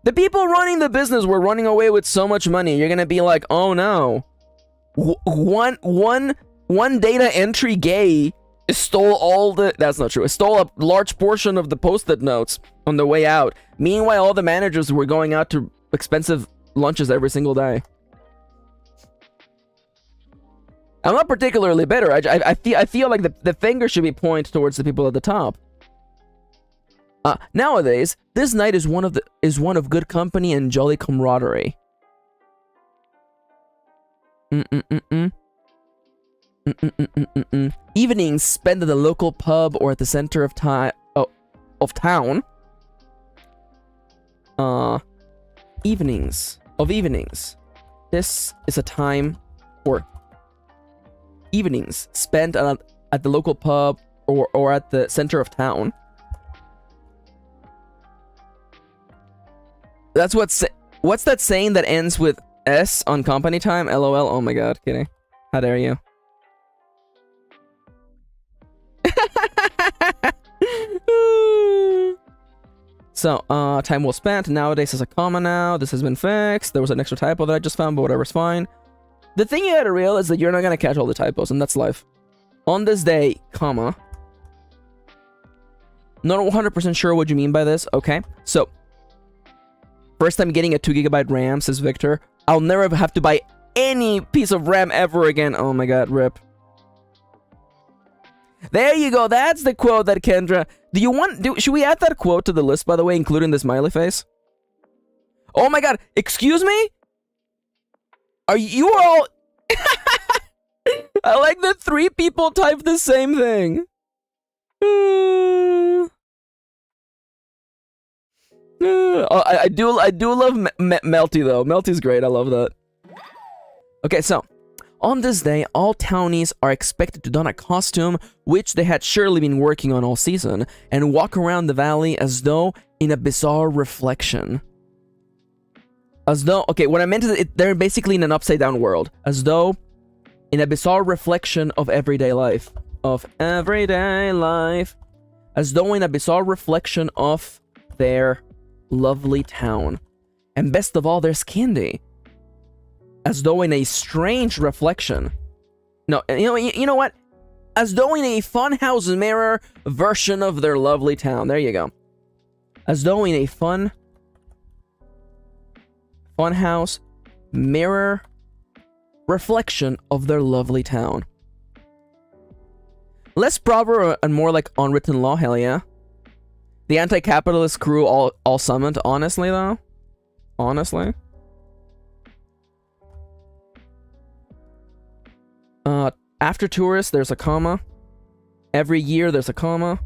The people running the business were running away with so much money. You're gonna be like, oh no. One data entry gay stole all the... That's not true. Stole a large portion of the Post-it notes on the way out. Meanwhile, all the managers were going out to expensive lunches every single day. I'm not particularly bitter. I feel like the finger should be pointed towards the people at the top. Nowadays, this night is one of good company and jolly camaraderie. Evenings spent at the local pub or at the center of town. Evenings. This is a time for evenings spent at the local pub or at the center of town. That's what's that saying that ends with S on company time? LOL. Oh my god, kidding. How dare you? So, time well spent. Nowadays is a comma now. This has been fixed. There was an extra typo that I just found, but whatever's fine. The thing you gotta realize is that you're not gonna catch all the typos, and that's life. On this day, comma. Not 100% sure what you mean by this. Okay, so first time getting a 2GB RAM, says Victor. I'll never have to buy any piece of RAM ever again. Oh my god, rip. There you go. That's the quote that Kendra... Should we add that quote to the list, by the way, including the smiley face? Oh my god, excuse me? Are you all... I like that 3 people typed the same thing. I do love Melty, though. Melty's great. I love that. Okay, so... On this day, all townies are expected to don a costume, which they had surely been working on all season, and walk around the valley as though in a bizarre reflection. As though... Okay, what I meant is they're basically in an upside-down world. As though in a bizarre reflection of everyday life. As though in a bizarre reflection of their lovely town. And best of all, there's candy. As though in a strange reflection. No, you know what? As though in a funhouse mirror version of their lovely town. There you go. As though in a funhouse mirror reflection of their lovely town. Less proper and more like unwritten law, hell yeah. The anti-capitalist crew all summoned, honestly though. Honestly. After tourists, there's a comma. Every year, there's a comma.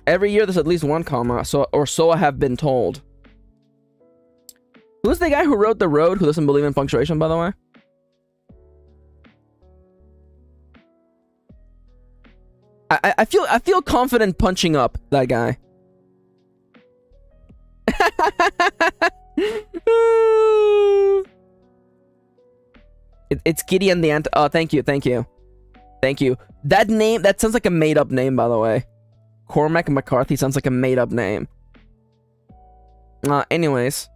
Every year, there's at least one comma, so I have been told. Who's the guy who wrote The Road who doesn't believe in punctuation, by the way? I feel confident punching up that guy. It's Gideon the Ant. Oh, thank you. That name, that sounds like a made-up name, by the way. Cormac McCarthy sounds like a made-up name. Anyways.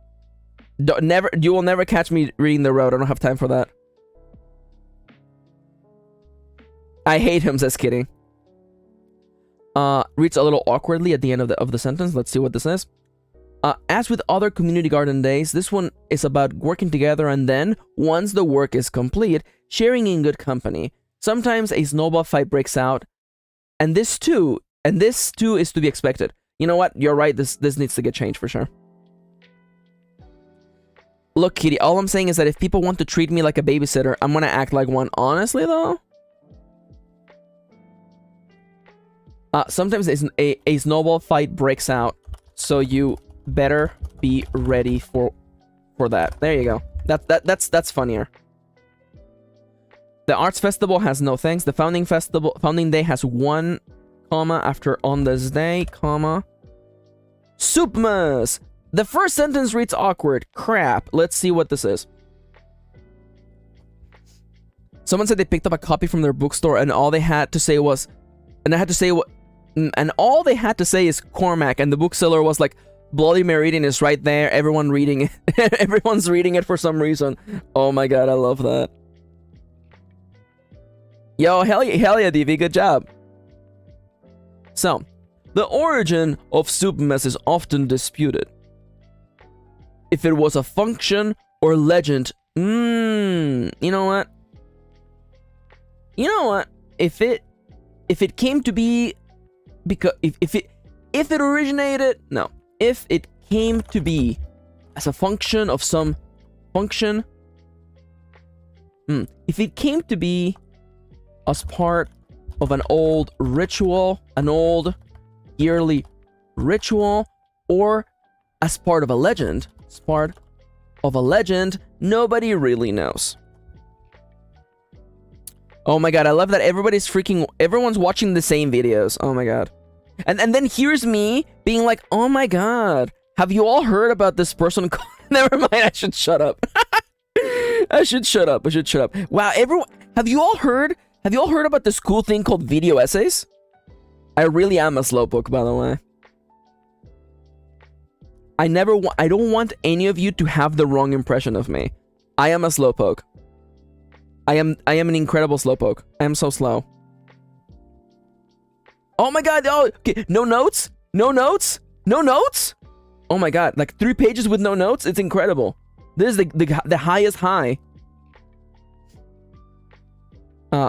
You will never catch me reading The Road. I don't have time for that. I hate him, says Kitty. Reads a little awkwardly at the end of the sentence. Let's see what this is. As with other community garden days, this one is about working together and then, once the work is complete, sharing in good company. Sometimes a snowball fight breaks out, and this too is to be expected. You know what? You're right. This needs to get changed for sure. Look, Kitty, all I'm saying is that if people want to treat me like a babysitter, I'm gonna act like one. Honestly, though, sometimes a snowball fight breaks out, so you better be ready for that. There you go. That's funnier. The Arts Festival has no thanks. The Founding Day has one comma after on this day, comma. Supmas! The first sentence reads awkward. Crap. Let's see what this is. Someone said they picked up a copy from their bookstore and all they had to say was, and all they had to say is Cormac, and the bookseller was like, Bloody Meridian is right there. Everyone reading it. Everyone's reading it for some reason. Oh my god, I love that. Yo, hell yeah, DV, good job. So, the origin of soup mess is often disputed. If it was a function or legend, you know what? You know what? If it came to be, because if it originated, no. If it came to be as a function of some function, if it came to be as part of an old ritual, an old yearly ritual, or as part of a legend, nobody really knows. Oh my god, I love that everyone's watching the same videos. Oh my god. And then here's me being like, oh my god, have you all heard about this person? Never mind, I should shut up. I should shut up. Wow, have you all heard about this cool thing called video essays? I really am a slowpoke, by the way. I don't want any of you to have the wrong impression of me. I am a slowpoke. I am an incredible slowpoke. I am so slow. Oh my god, oh, okay. No notes? No notes? No notes? Oh my god, like 3 pages with no notes? It's incredible. This is the highest high.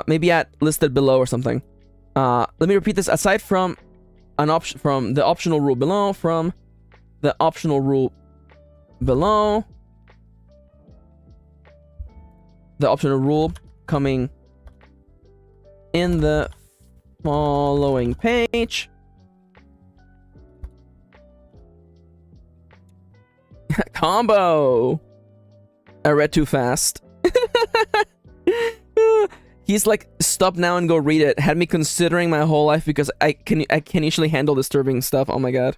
Maybe at listed below or something. Let me repeat this. Aside from the optional rule below, the optional rule coming in the following page. Combo. I read too fast. He's like, stop now and go read it. Had me considering my whole life because I can usually handle disturbing stuff. Oh my god.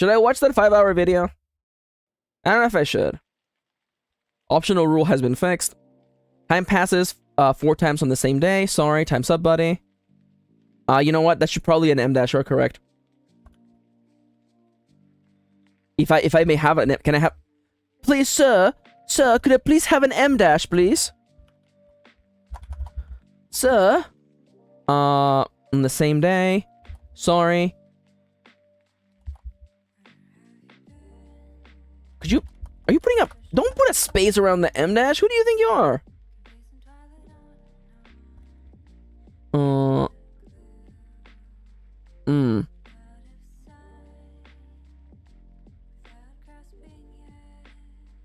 Should I watch that 5-hour video? I don't know if I should. Optional rule has been fixed. Time passes 4 times on the same day. Sorry, time's up, buddy. You know what? That should probably an M-dash or correct. If I may have an, can I have? Please, sir, could I please have an M-dash, please? Sir, on the same day. Sorry. Are you putting up? Don't put a space around the M-dash. Who do you think you are?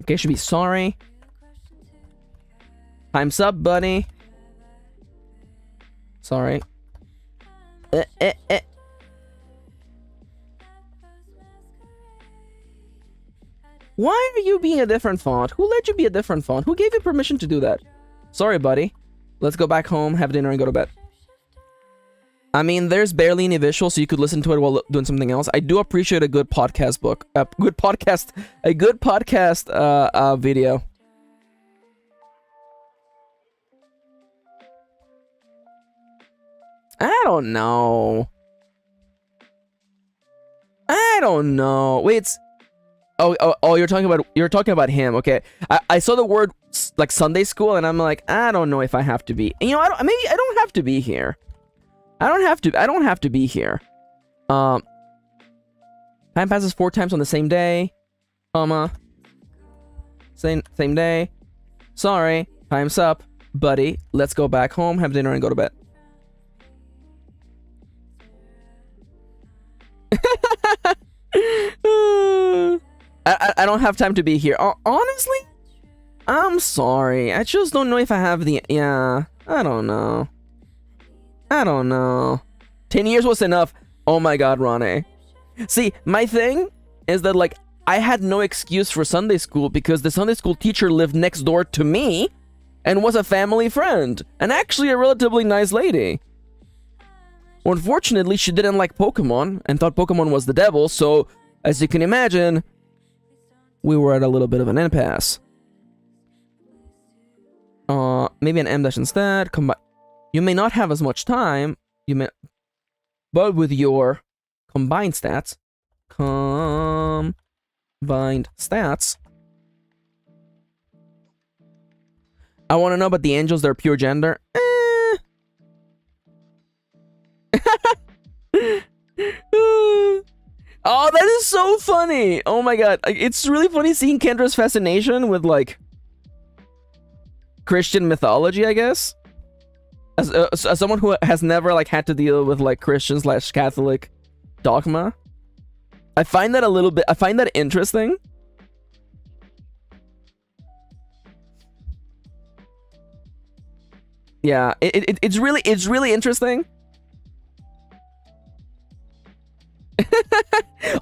Okay, should be sorry. Time's up, buddy. Sorry. Why are you being a different font? Who let you be a different font? Who gave you permission to do that? Sorry, buddy. Let's go back home, have dinner, and go to bed. I mean, there's barely any visual, so you could listen to it while doing something else. I do appreciate a good podcast book. A good podcast video. I don't know. Wait, it's... Oh, you're talking about him. Okay. I saw the word like Sunday school and I'm like, I don't know if I have to be. And, you know, maybe I don't have to be here. I don't have to be here. Time passes 4 times on the same day. Same day. Sorry. Time's up, buddy. Let's go back home, have dinner, and go to bed. I don't have time to be here. Honestly, I'm sorry. I just don't know if I have the... Yeah, I don't know. 10 years was enough. Oh my god, Ronnie. See, my thing is that, like, I had no excuse for Sunday school because the Sunday school teacher lived next door to me and was a family friend and actually a relatively nice lady. Unfortunately, she didn't like Pokemon and thought Pokemon was the devil, so, as you can imagine, we were at a little bit of an impasse. Maybe an M dash instead. Combine. You may not have as much time. You may, but with your combined stats, combined stats. I want to know about the angels. They're pure gender. Oh, that is so funny. Oh my god. It's really funny seeing Kendra's fascination with, like, Christian mythology, I guess. As someone who has never, like, had to deal with, like, Christian/Catholic dogma. I find that I find that interesting. Yeah, it's really interesting.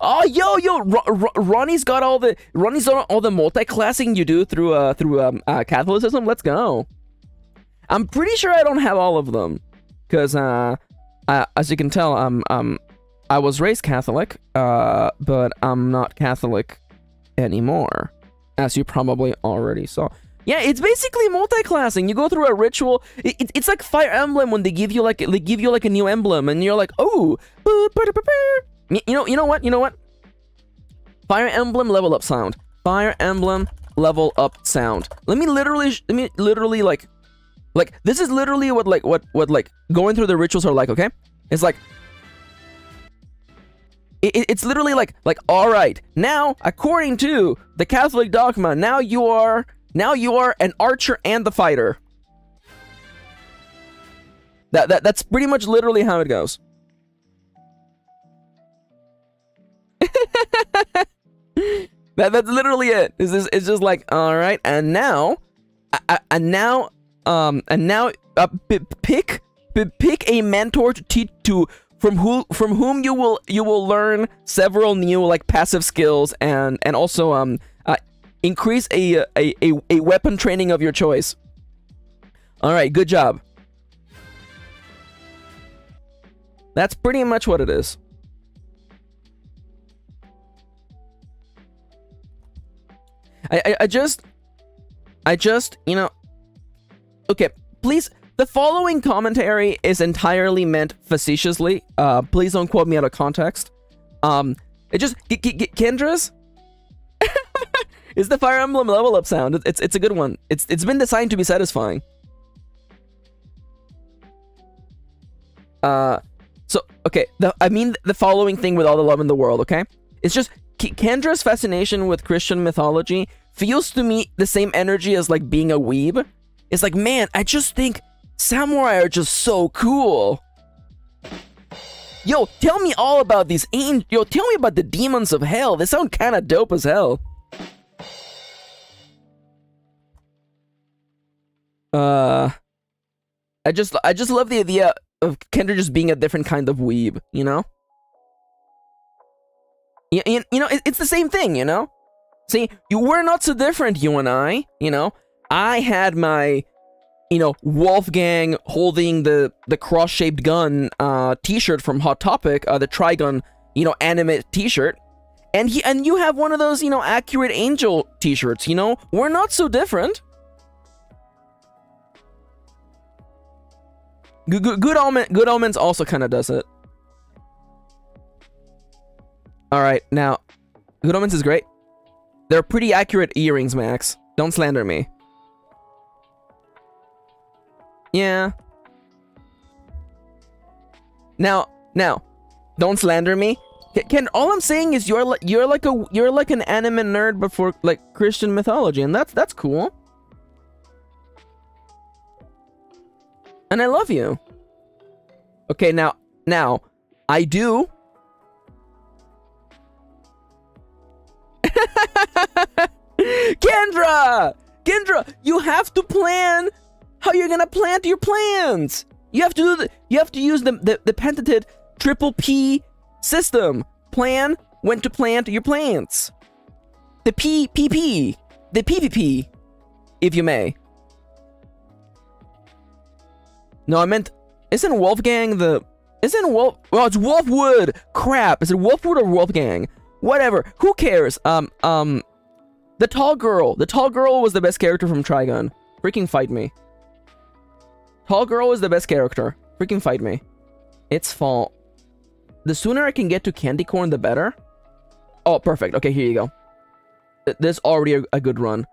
Oh, yo, Ronnie's got all the multi-classing you do through Catholicism. Let's go. I'm pretty sure I don't have all of them, because as you can tell, I was raised Catholic, but I'm not Catholic anymore, as you probably already saw. Yeah, it's basically multi-classing. You go through a ritual. It's like Fire Emblem when they give you like a new emblem, and you're like, oh, you know what? Fire Emblem level up sound. Fire Emblem level up sound. Let me literally like this is literally what going through the rituals are like. Okay, it's like. It's literally like all right, now according to the Catholic dogma, now you are an archer and the fighter. That's pretty much literally how it goes. That's literally it. It's just like, all right, and now pick a mentor to teach from whom you will learn several new, like, passive skills, and also increase a weapon training of your choice. All right, good job. That's pretty much what it is. I just, you know, okay, please, the following commentary is entirely meant facetiously. Please don't quote me out of context. It just, Kendra's is the Fire Emblem level up sound. It's a good one. It's been designed to be satisfying. So, okay, the following thing with all the love in the world, okay? It's just, Kendra's fascination with Christian mythology feels to me the same energy as, like, being a weeb. It's like, man, I just think samurai are just so cool. Yo, tell me all about these angels. Yo, tell me about the demons of hell. They sound kind of dope as hell. I just love the idea of Kendra just being a different kind of weeb, you know? You know, it's the same thing, you know? See, we're not so different, you and I, you know? I had my, you know, Wolfgang holding the cross-shaped gun t-shirt from Hot Topic, the Trigun, you know, anime t-shirt. And you have one of those, you know, accurate angel t-shirts, you know? We're not so different. Good Omens also kind of does it. Alright, now, Good Omens is great. They're pretty accurate earrings, Max. Don't slander me. Yeah. Now, don't slander me. Ken, all I'm saying is you're like an anime nerd before, like, Christian mythology, and that's cool. And I love you. Okay, now, I do. Kendra, you have to plan how you're gonna plant your plants. You have to use the patented triple P system. Plan when to plant your plants. The PPP, if you may. No, I meant, isn't Wolfgang the... Well, it's Wolfwood! Crap, is it Wolfwood or Wolfgang? Whatever, who cares? The tall girl was the best character from Trigun. Freaking fight me. Tall girl is the best character. Freaking fight me. It's fall. The sooner I can get to candy corn, the better. Oh, perfect. Okay, here you go. This is already a good run.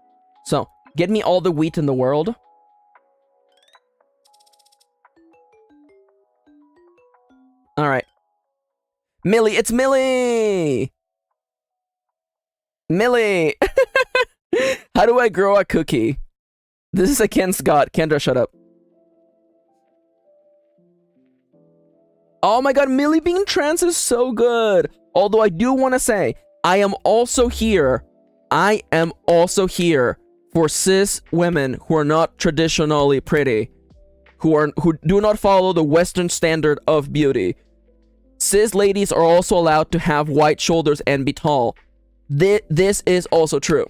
So, get me all the wheat in the world. Alright. Millie, it's Millie! Millie! How do I grow a cookie? This is a Ken Scott. Kendra, shut up. Oh my god, Millie being trans is so good. Although I do want to say, I am also here for cis women who are not traditionally pretty, who do not follow the Western standard of beauty. Cis ladies are also allowed to have white shoulders and be tall. This is also true.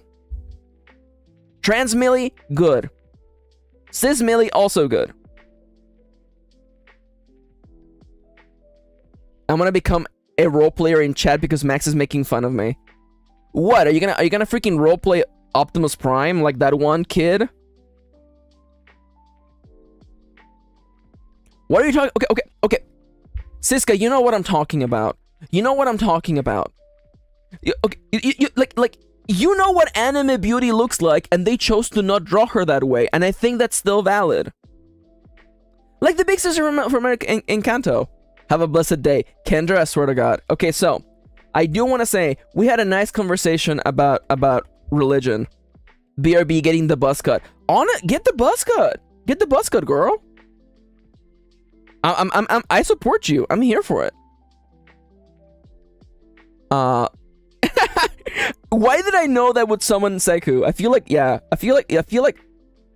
Trans Millie, good. Cis Millie, also good. I'm gonna become a role player in chat because Max is making fun of me. What? Are you gonna freaking roleplay Optimus Prime like that one kid? What are you talking? Okay. Siska, you know what I'm talking about. You know what I'm talking about. You know what anime beauty looks like, and they chose to not draw her that way, and I think that's still valid. Like the big sister from Encanto. Have a blessed day. Kendra, I swear to God. Okay, so, I do want to say, we had a nice conversation about religion. BRB getting the buzz cut. Get the buzz cut. Get the buzz cut, girl. I support you. I'm here for it. Why did I know that would summon Seku? I feel like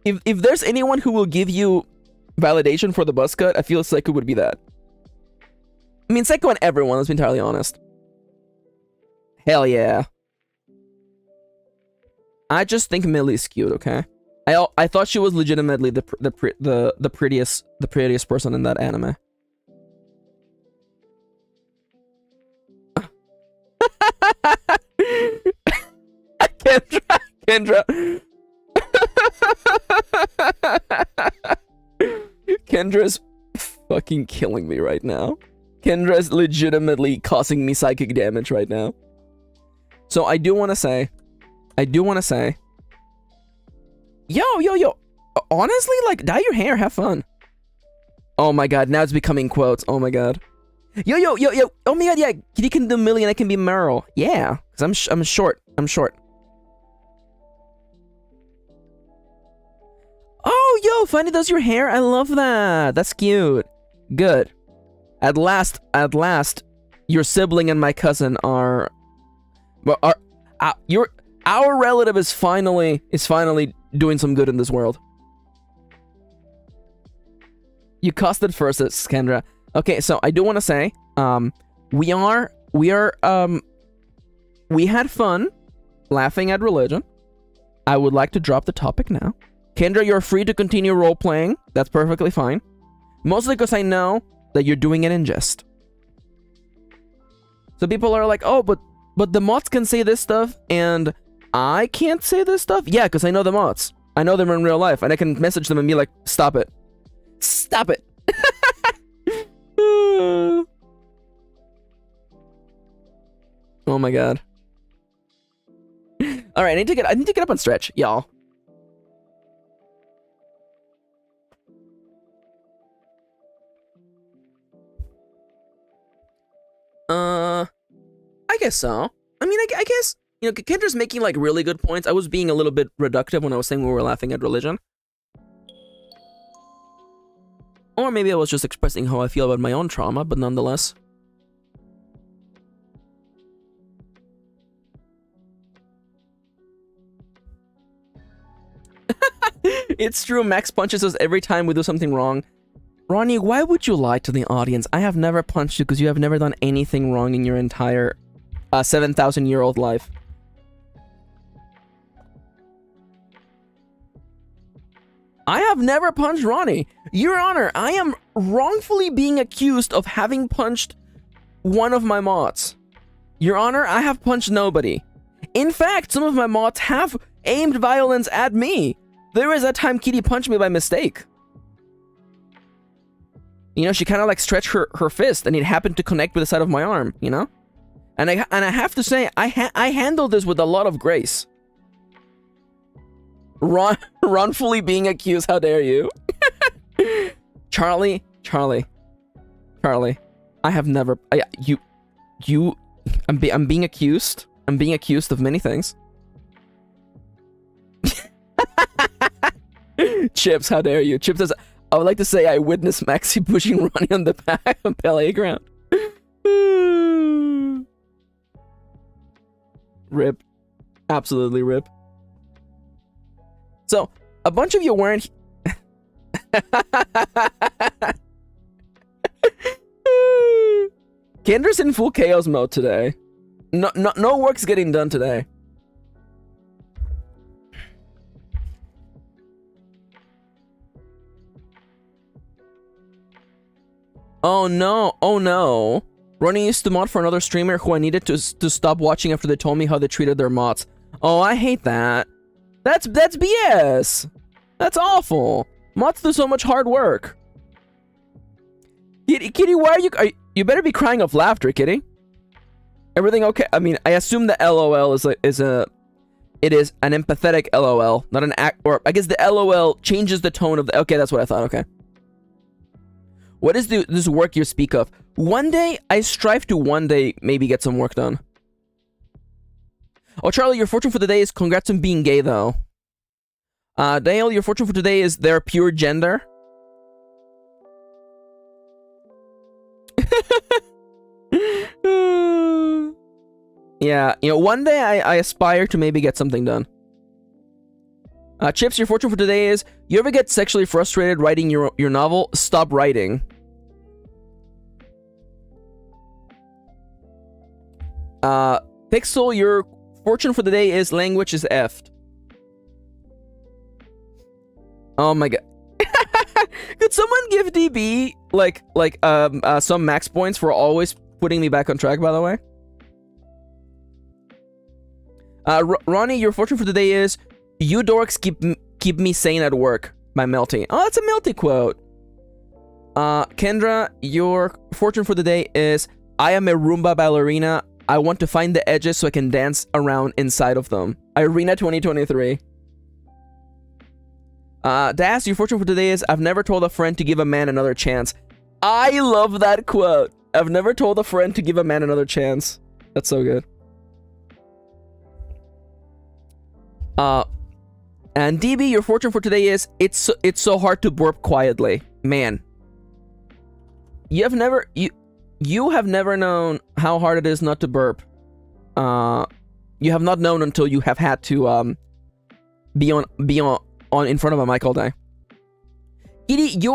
if there's anyone who will give you validation for the buzz cut, I feel Seku would be that. I mean, Seku and everyone, let's be entirely honest. Hell yeah. I just think Millie's cute, okay? I thought she was legitimately the prettiest person in that anime. Kendra. Kendra's fucking killing me right now. Kendra's legitimately causing me psychic damage right now. So I do want to say, yo, honestly, like, dye your hair, have fun. Oh my god, now it's becoming quotes. Oh my god. Yo, oh my god, yeah, you can do Millie and I can be Meryl. Yeah, because I'm short. Oh, yo, Funny does your hair? I love that. That's cute. Good. At last, your sibling and my cousin are... Well, our relative is finally doing some good in this world. You costed first, Kendra. Okay, so I do want to say, we had fun laughing at religion. I would like to drop the topic now. Kendra, you're free to continue role-playing. That's perfectly fine. Mostly because I know that you're doing it in jest. So people are like, oh, but the mods can say this stuff, and I can't say this stuff? Yeah, because I know the mods. I know them in real life, and I can message them and be like, stop it. Stop it. Oh my god. Alright, I need to get up on stretch, y'all. I guess so. I mean, I guess, you know, Kendra's making, like, really good points. I was being a little bit reductive when I was saying we were laughing at religion. Or maybe I was just expressing how I feel about my own trauma, but nonetheless. It's true, Max punches us every time we do something wrong. Ronnie, why would you lie to the audience? I have never punched you because you have never done anything wrong in your entire 7,000-year-old life. I have never punched Ronnie. Your Honor, I am wrongfully being accused of having punched one of my mods. Your Honor, I have punched nobody. In fact, some of my mods have aimed violence at me. There was that time Kitty punched me by mistake. You know, she kind of like stretched her fist, and it happened to connect with the side of my arm, you know? And I have to say, I handled this with a lot of grace. Wrongfully being accused, how dare you? Charlie, I have never, I'm being accused. I'm being accused of many things. Chips, how dare you? Chips says, I would like to say I witnessed Maxi pushing Ronnie on the back of ballet ground. Rip. Absolutely rip. So, a bunch of you weren't... Kendra's in full chaos mode today. No work's getting done today. Oh no, oh no. Ronnie used to mod for another streamer who I needed to stop watching after they told me how they treated their mods. Oh, I hate that. That's BS. That's awful. Mods do so much hard work. Kitty, why are you better be crying of laughter, Kitty. Everything okay? I mean, I assume the LOL it is an empathetic LOL, not an act, or I guess the LOL changes the tone of the, okay, that's what I thought, okay. What is this work you speak of? One day, I strive to one day maybe get some work done. Oh, Charlie, your fortune for the day is congrats on being gay, though. Dale, your fortune for today is their pure gender. Yeah, you know, one day I aspire to maybe get something done. Chips, your fortune for today is, you ever get sexually frustrated writing your novel? Stop writing. Pixel, your fortune for the day is language is effed. Oh my god. Could someone give DB some max points for always putting me back on track, by the way? Ronnie, your fortune for the day is, you dorks keep me sane at work by Melty. Oh, that's a Melty quote. Kendra, your fortune for the day is, I am a Roomba ballerina. I want to find the edges so I can dance around inside of them. Irina 2023. Das, your fortune for today is, I've never told a friend to give a man another chance. I love that quote. I've never told a friend to give a man another chance. That's so good. And DB, your fortune for today is, it's so hard to burp quietly. Man. You have never known how hard it is not to burp. You have not known until you have had to be on in front of a mic all day. Kitty,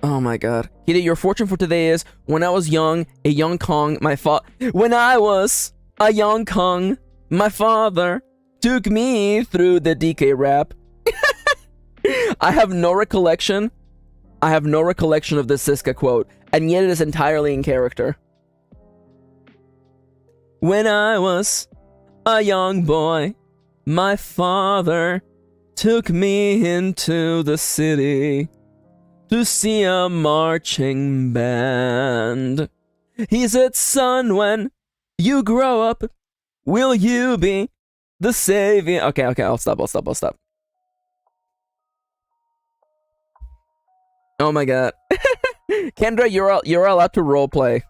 oh my god. Kitty, your fortune for today is, when I was young, a young Kong, when I was a young Kong, my father took me through the DK rap. I have no recollection of the Siska quote, and yet it is entirely in character. When I was a young boy, my father took me into the city to see a marching band. He said, son, when you grow up, will you be the savior? Okay, I'll stop. Oh my god. Kendra, you're allowed to roleplay.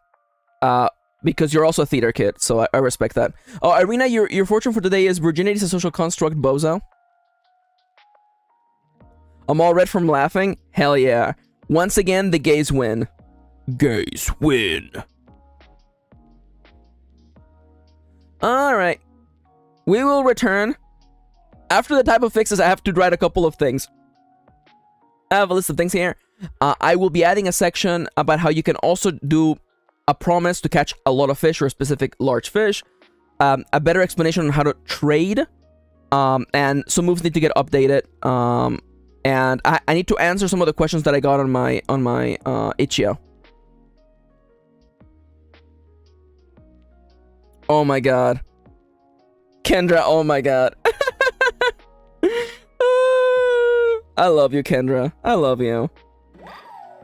Because you're also a theater kid, so I respect that. Oh, Irina, your fortune for today is, virginity is a social construct, bozo. I'm all red from laughing? Hell yeah. Once again, the gays win. Gays win. Alright. We will return. After the type of fixes, I have to write a couple of things. I have a list of things here. I will be adding a section about how you can also do a promise to catch a lot of fish or a specific large fish. A better explanation on how to trade. And some moves need to get updated. And I need to answer some of the questions that I got on my itch.io. Oh my god. Kendra, oh my god. I love you, Kendra. I love you.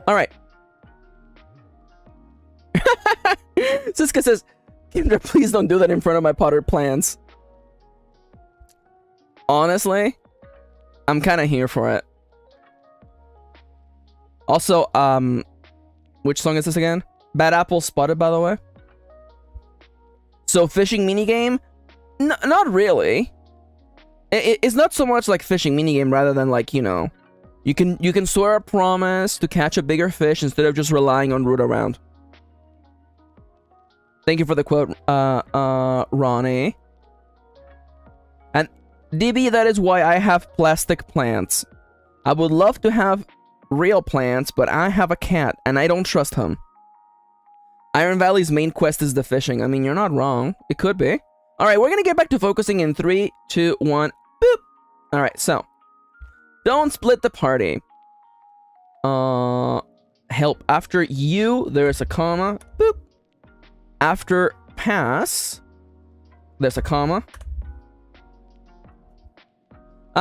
Alright. Siska says, Kendra, please don't do that in front of my potted plants. Honestly, I'm kind of here for it. Also, which song is this again? Bad Apple Spotted, by the way. So, fishing minigame? Not really. It's not so much like fishing minigame, rather than like, you know, you can swear a promise to catch a bigger fish instead of just relying on root around. Thank you for the quote, Ronnie. And DB, that is why I have plastic plants. I would love to have real plants, but I have a cat, and I don't trust him. Iron Valley's main quest is the fishing. I mean, you're not wrong. It could be. Alright, we're gonna get back to focusing in 3, 2, 1, boop! Alright, so. Don't split the party. Help. After you, there's a comma. Boop. After pass, there's a comma.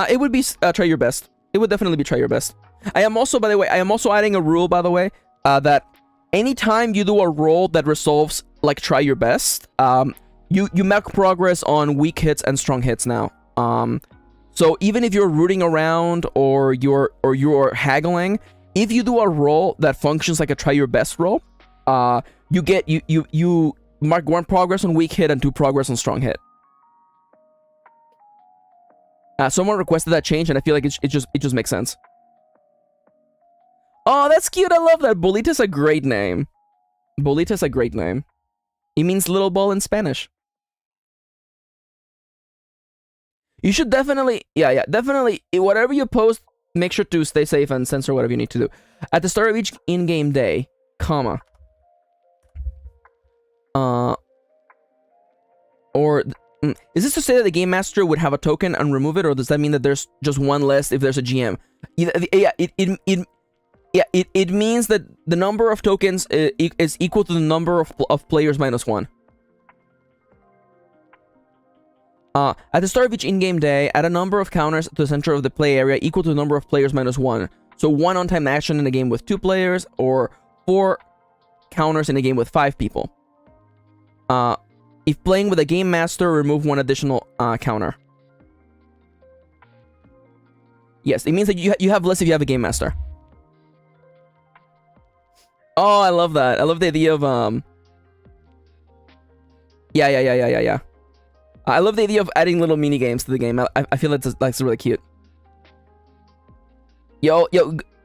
It would be try your best. It would definitely be try your best. I am also, by the way, adding a rule, by the way, that anytime you do a roll that resolves, like, try your best, you make progress on weak hits and strong hits now. So even if you're rooting around or you're haggling, if you do a roll that functions like a try your best roll, you mark 1 progress on weak hit and 2 progress on strong hit. Someone requested that change, and I feel like it just makes sense. Oh, that's cute. I love that. Bolita's a great name. Bolita's a great name. It means little ball in Spanish. You should definitely, definitely, whatever you post, make sure to stay safe and censor whatever you need to do. At the start of each in-game day, comma. Is this to say that the game master would have a token and remove it, or does that mean that there's just one less if there's a GM? It means that the number of tokens is equal to the number of players minus 1. At the start of each in-game day, add a number of counters to the center of the play area equal to the number of players minus 1. So 1 on-time action in a game with 2 players, or 4 counters in a game with 5 people. If playing with a game master, remove 1 additional counter. Yes, it means that you have less if you have a game master. Oh, I love that. I love the idea of Yeah. I love the idea of adding little mini games to the game. I feel that's really cute. Yo,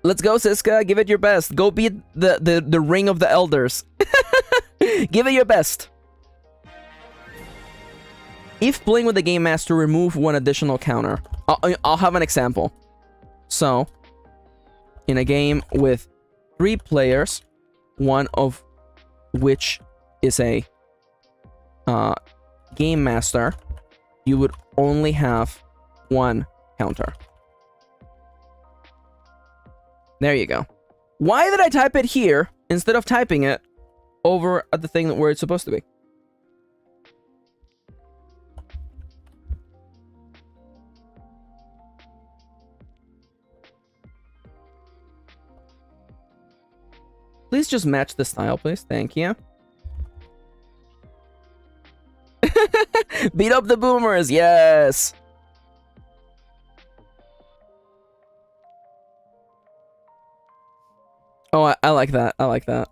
let's go, Siska. Give it your best. Go beat the Ring of the Elders. Give it your best. If playing with the game master, remove 1 additional counter. I'll have an example. So, in a game with 3 players, 1 of which is a game master, you would only have 1 counter. There you go. Why did I type it here instead of typing it over at the thing where it's supposed to be? Please just match the style, please. Thank you. Beat up the boomers, yes! Oh, I like that. I like that.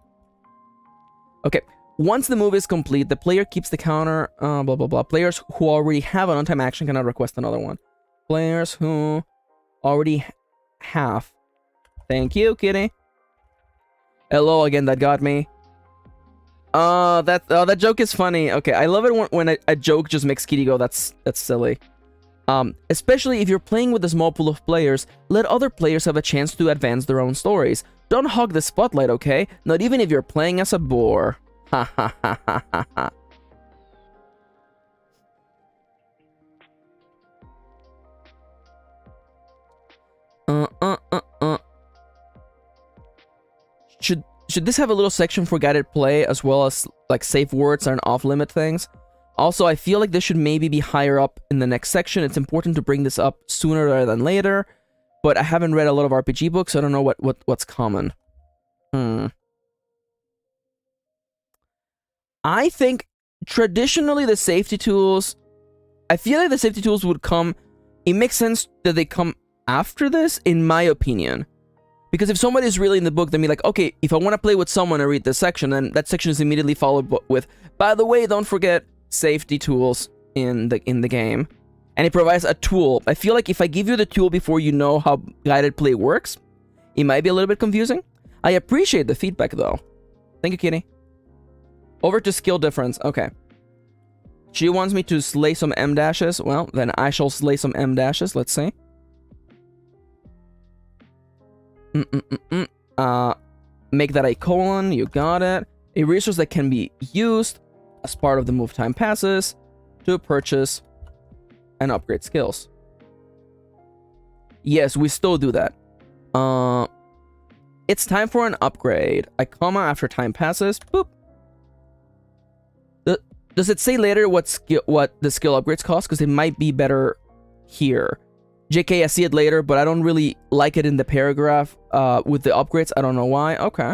Okay. Once the move is complete, the player keeps the counter, blah, blah, blah. Players who already have an on-time action cannot request another one. Players who already have. Thank you, kitty. Hello again, that got me. That joke is funny. Okay, I love it when a joke just makes Kitty go, that's silly. Especially if you're playing with a small pool of players, let other players have a chance to advance their own stories. Don't hog the spotlight, okay? Not even if you're playing as a boar. Ha ha ha ha ha ha. Should this have a little section for guided play as well as like safe words and off-limit things? Also, I feel like this should maybe be higher up in the next section. It's important to bring this up sooner rather than later, but I haven't read a lot of RPG books, so I don't know what's common. I think traditionally the safety tools, I feel like the safety tools would come, it makes sense that they come after this, in my opinion. Because if somebody's really in the book, then be like, okay, if I want to play with someone and read this section, then that section is immediately followed with, by the way, don't forget safety tools in the game. And it provides a tool. I feel like if I give you the tool before you know how guided play works, it might be a little bit confusing. I appreciate the feedback, though. Thank you, Kitty. Over to skill difference. Okay. She wants me to slay some M dashes. Well, then I shall slay some M dashes. Let's see. Make that a colon. You got it. A resource that can be used as part of the move time passes to purchase and upgrade skills. Yes, we still do that. It's time for an upgrade. A comma after time passes. Boop. Does it say later what the skill upgrades cost? Because it might be better here. JK, I see it later, but I don't really like it in the paragraph with the upgrades. I don't know why. Okay.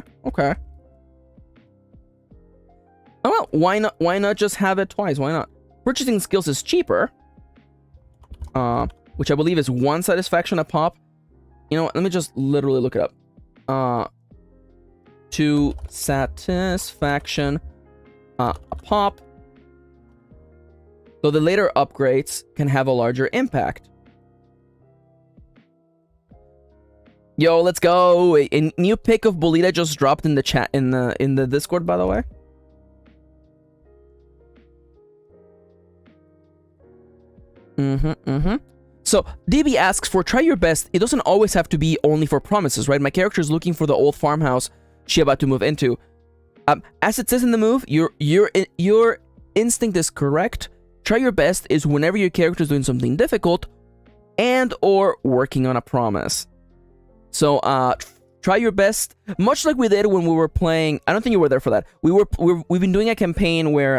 Oh well, why not just have it twice? Why not? Purchasing skills is cheaper. Which I believe is 1 satisfaction a pop. You know what? Let me just literally look it up. 2 satisfaction a pop. Though the later upgrades can have a larger impact. Yo, let's go! A new pic of Bolita just dropped in the chat in the Discord, by the way. So DB asks for try your best. It doesn't always have to be only for promises, right? My character is looking for the old farmhouse she about to move into. As it says in the move, your instinct is correct. Try your best is whenever your character is doing something difficult and or working on a promise. So try your best, much like we did when we were playing. I don't think you were there for that. We've been doing a campaign where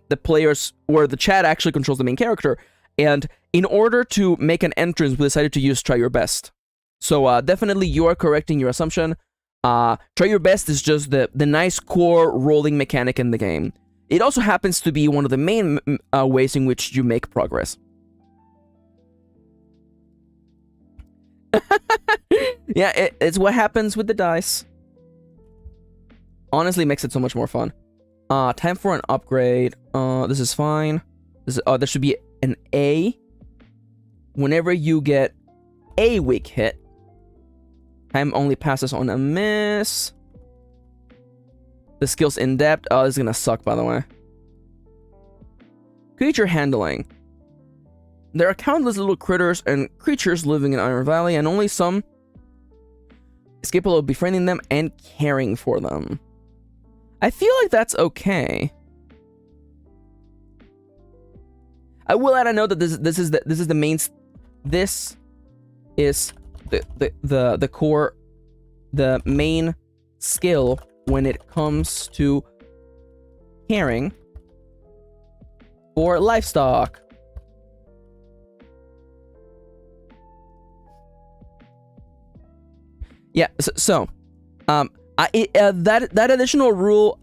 the chat actually controls the main character, and in order to make an entrance, we decided to use try your best. So definitely you are correct in your assumption. Try your best is just the nice core rolling mechanic in the game. It also happens to be one of the main ways in which you make progress. Yeah, it's what happens with the dice. Honestly, makes it so much more fun. Time for an upgrade. This is fine. There should be an A. Whenever you get a weak hit, time only passes on a miss. The skill's in depth. Oh, this is gonna suck, by the way. Creature handling. There are countless little critters and creatures living in Iron Valley, and only some is capable of befriending them and caring for them. I feel like that's okay. I will add a note that this is the main. This is the core, the main skill when it comes to caring for livestock. Yeah, that additional rule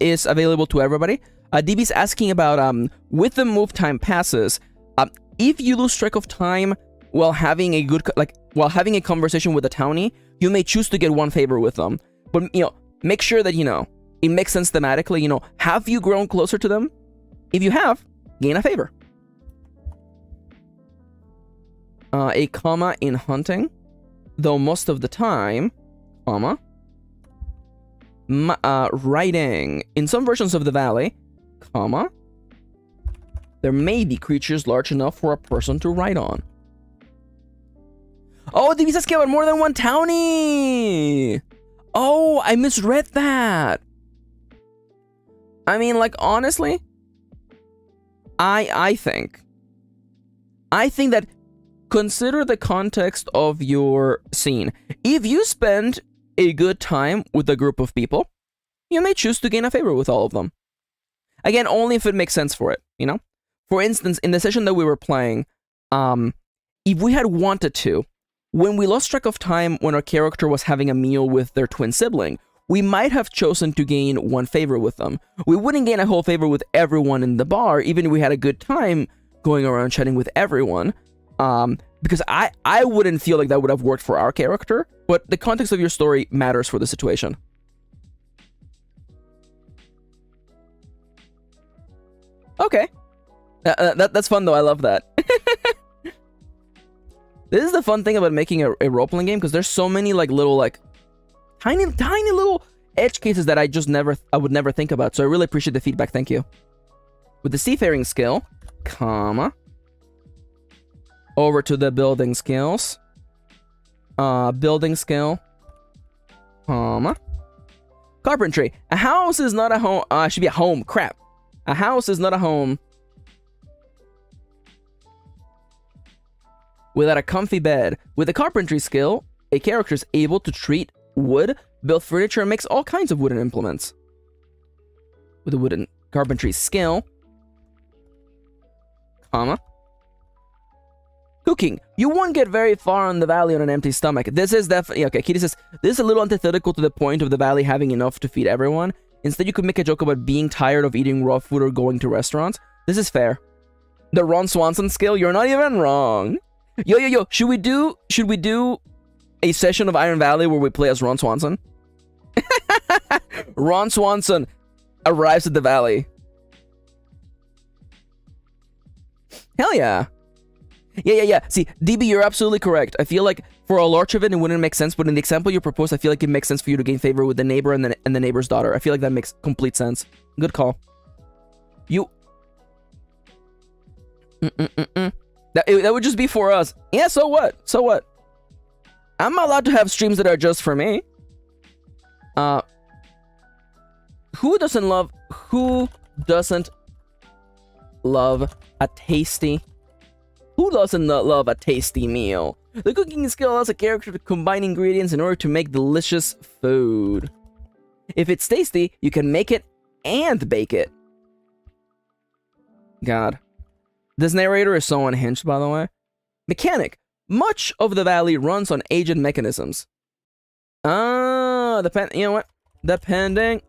is available to everybody. DB's asking about with the move time passes, if you lose track of time while having a conversation with a townie, you may choose to get one favor with them. But make sure that it makes sense thematically. Have you grown closer to them? If you have, gain a favor. A comma in hunting, though most of the time, comma. Riding. In some versions of the valley, comma. There may be creatures large enough for a person to ride on. Oh, DB says about more than one townie! Oh, I misread that! I mean, honestly, I think that consider the context of your scene. If you spend a good time with a group of people, you may choose to gain a favor with all of them. Again, only if it makes sense for it, For instance, in the session that we were playing, if we had wanted to, when we lost track of time when our character was having a meal with their twin sibling, we might have chosen to gain one favor with them. We wouldn't gain a whole favor with everyone in the bar, even if we had a good time going around chatting with everyone. Because I wouldn't feel like that would have worked for our character, but the context of your story matters for the situation. Okay. That's fun, though. I love that. This is the fun thing about making a role-playing game, because there's so many, like, little, like, tiny little edge cases that I would never think about. So I really appreciate the feedback. Thank you. With the seafaring skill, comma, over to the building skills, building skill, comma, carpentry. A house is not a home. Should be a home. Crap. A house is not a home without a comfy bed. With the carpentry skill, a character is able to treat wood, build furniture, and makes all kinds of wooden implements. With the wooden carpentry skill, comma, cooking. You won't get very far on the valley on an empty stomach. This is definitely... Okay, Kitty says, this is a little antithetical to the point of the valley having enough to feed everyone. Instead, you could make a joke about being tired of eating raw food or going to restaurants. This is fair. The Ron Swanson skill, you're not even wrong. Yo. Should we do a session of Iron Valley where we play as Ron Swanson? Ron Swanson arrives at the valley. Hell yeah. Yeah. See, DB, you're absolutely correct. I feel like for a large event, it wouldn't make sense, but in the example you proposed, I feel like it makes sense for you to gain favor with the neighbor and the neighbor's daughter. I feel like that makes complete sense. Good call. That would just be for us. Yeah, so what? So what? I'm allowed to have streams that are just for me. Who doesn't love a tasty... Who doesn't love a tasty meal? The cooking skill allows a character to combine ingredients in order to make delicious food. If it's tasty, you can make it and bake it. God. This narrator is so unhinged, by the way. Mechanic. Much of the valley runs on aged mechanisms. You know what? Depending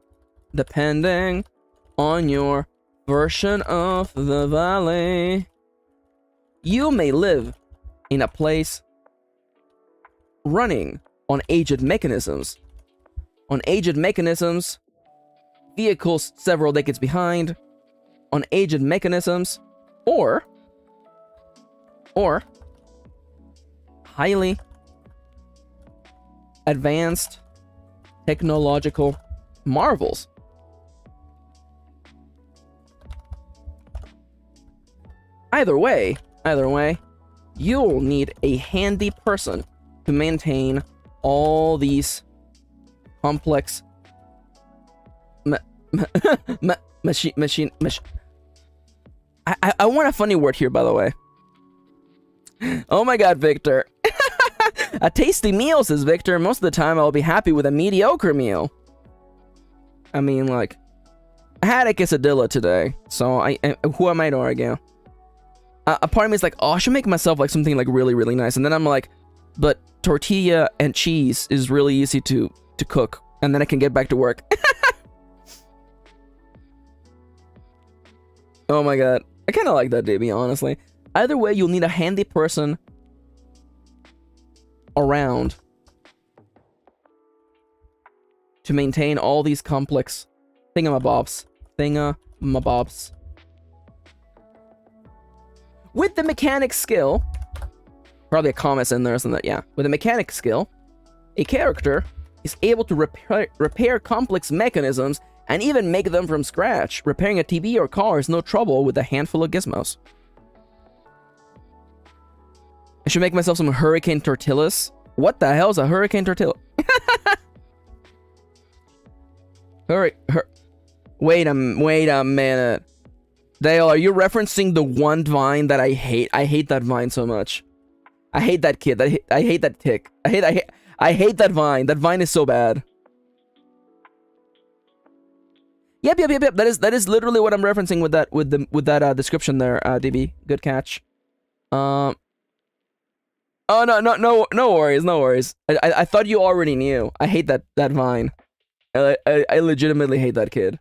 on your version of the valley, you may live in a place running on aged mechanisms. On aged mechanisms, vehicles several decades behind, on aged mechanisms, or highly advanced technological marvels. Either way, you'll need a handy person to maintain all these complex machine. I want a funny word here, by the way. Oh my god, Victor. A tasty meal, says Victor. Most of the time, I'll be happy with a mediocre meal. I mean, like, I had a quesadilla today, so who am I to argue? A part of me is like, oh, I should make myself like something like really, really nice. And then I'm like, but tortilla and cheese is really easy to cook, and then I can get back to work. Oh my god. I kind of like that, DB, honestly. Either way, you'll need a handy person around to maintain all these complex thingamabobs. With the mechanic skill, probably a comma's in there or something, yeah. With a mechanic skill, a character is able to repair complex mechanisms and even make them from scratch. Repairing a TV or car is no trouble with a handful of gizmos. I should make myself some hurricane tortillas. What the hell is a hurricane tortilla? Wait a minute. Dale, are you referencing the one vine that I hate? I hate that vine so much. I hate that kid. I hate that tick. I hate that vine. That vine is so bad. Yep. That is literally what I'm referencing with that description there, DB. Good catch. Oh no worries, no worries. I thought you already knew. I hate that Vine. I legitimately hate that kid.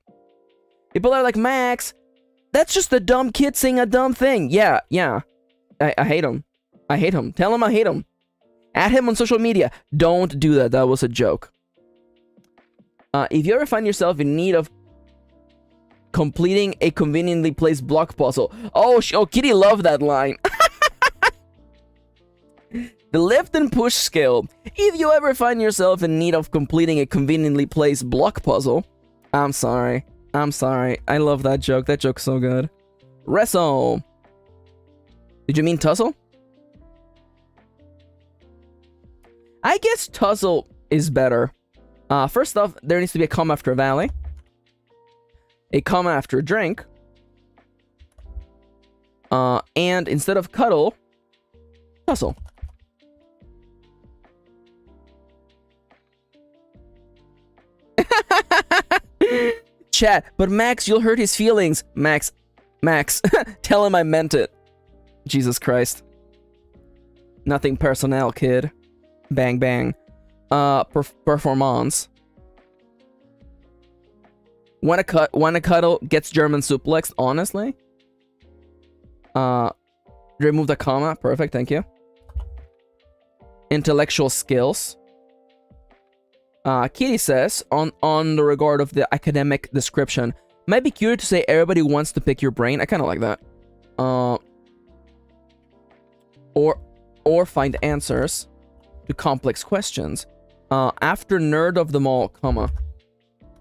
People are like, Max, that's just a dumb kid saying a dumb thing. Yeah. I hate him. I hate him. Tell him I hate him. Add him on social media. Don't do that. That was a joke. If you ever find yourself in need of completing a conveniently placed block puzzle. Oh, Kitty loved that line. The lift and push skill. If you ever find yourself in need of completing a conveniently placed block puzzle. I'm sorry. I love that joke. That joke's so good. Wrestle. Did you mean tussle? I guess tussle is better. First off, there needs to be a comma after valley. A comma after drink. And instead of cuddle, tussle. Chat, but Max, you'll hurt his feelings. Max, tell him I meant it. Jesus Christ. Nothing personnel, kid. Bang, bang. Performance. Wanna cuddle gets German suplexed, honestly. Remove the comma. Perfect, thank you. Intellectual skills. Kitty says, on the regard of the academic description, might be curious to say everybody wants to pick your brain. I kind of like that. Or find answers to complex questions. After nerd of them all, comma.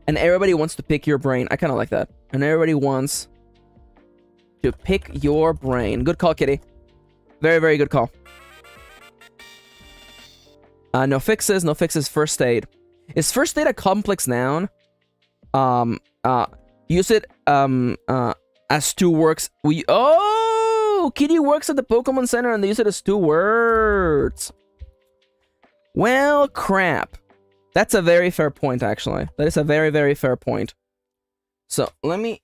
And everybody wants to pick your brain. I kind of like that. And everybody wants to pick your brain. Good call, Kitty. Very, very good call. No fixes. No fixes. First aid. Is first aid a complex noun? Use it as two works. Kitty works at the Pokemon Center and they use it as two words. Well, crap. That's a very fair point, actually. That is a very, very fair point. So let me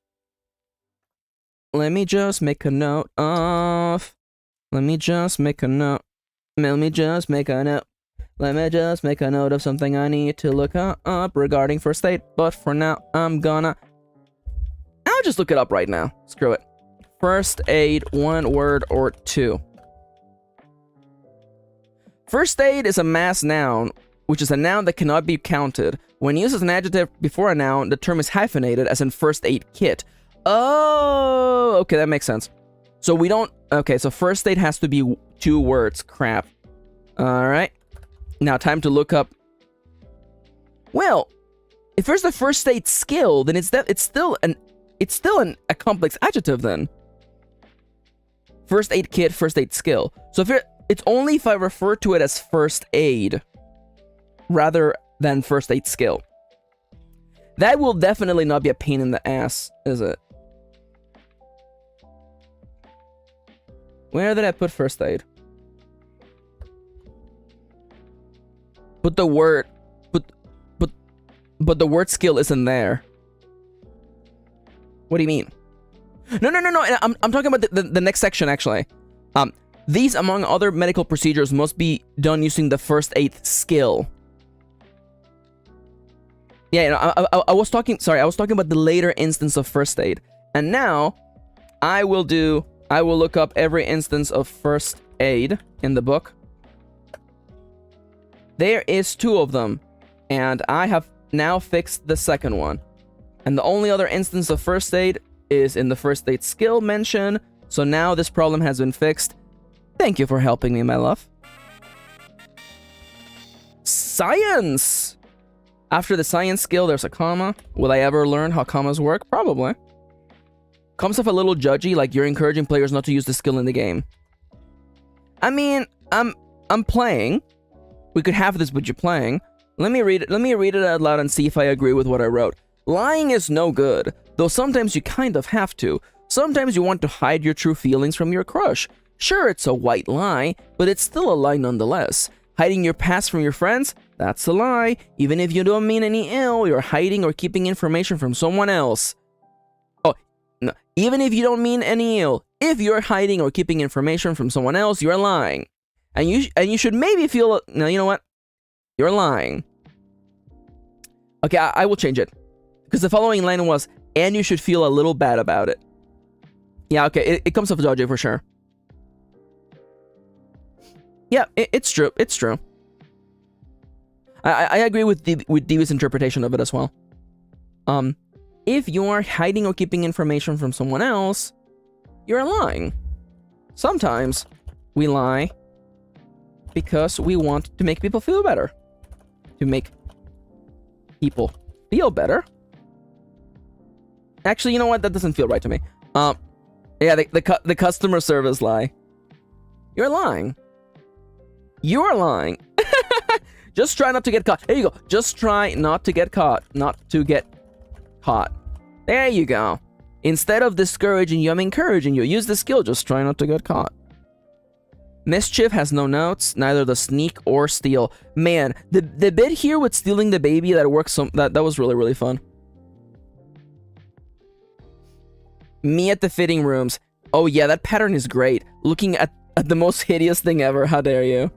just make a note of. Let me just make a note of something I need to look up regarding first aid. But for now, I'll just look it up right now. Screw it. First aid, one word or two. First aid is a mass noun, which is a noun that cannot be counted. When used as an adjective before a noun, the term is hyphenated, as in first aid kit. Oh, okay, that makes sense. So we don't... Okay, so first aid has to be two words. Crap. Alright. Now, time to look up... Well, if there's the first aid skill, then it's still a complex adjective then. First aid kit, first aid skill. So it's only if I refer to it as first aid rather than first aid skill. That will definitely not be a pain in the ass, is it? Where did I put first aid? But the word but the word skill isn't there. What do you mean? No. I'm talking about the next section, actually. These, among other medical procedures, must be done using the first aid skill. Yeah, I was talking about the later instance of first aid. And now, I will look up every instance of first aid in the book. There is two of them. And I have now fixed the second one. And the only other instance of first aid is in the first aid skill mention. So now this problem has been fixed. Thank you for helping me, my love. Science! After the science skill, there's a comma. Will I ever learn how commas work? Probably. Comes off a little judgy, like you're encouraging players not to use the skill in the game. I mean, I'm playing. We could have this, but you're playing. Let me read it out loud and see if I agree with what I wrote. Lying is no good, though sometimes you kind of have to. Sometimes you want to hide your true feelings from your crush. Sure, it's a white lie, but it's still a lie nonetheless. Hiding your past from your friends? That's a lie. Even if you don't mean any ill, you're hiding or keeping information from someone else. Oh, no. Even if you don't mean any ill, if you're hiding or keeping information from someone else, you're lying. And you should maybe feel... No, you know what? You're lying. Okay, I will change it. Because the following line was, and you should feel a little bad about it. Yeah, okay, it comes off dodgy for sure. Yeah, it's true. It's true. I agree with Divi's interpretation of it as well. If you are hiding or keeping information from someone else, you're lying. Sometimes we lie because we want to make people feel better. To make people feel better. Actually, you know what? That doesn't feel right to me. Yeah, the customer service lie. You're lying. You're lying. Just try not to get caught. There you go. Just try not to get caught. Not to get caught. There you go. Instead of discouraging you, I'm encouraging you. Use the skill. Just try not to get caught. Mischief has no notes. Neither the sneak or steal. Man, the bit here with stealing the baby that works. That was really, really fun. Me at the fitting rooms. Oh yeah, that pattern is great. Looking at the most hideous thing ever. How dare you?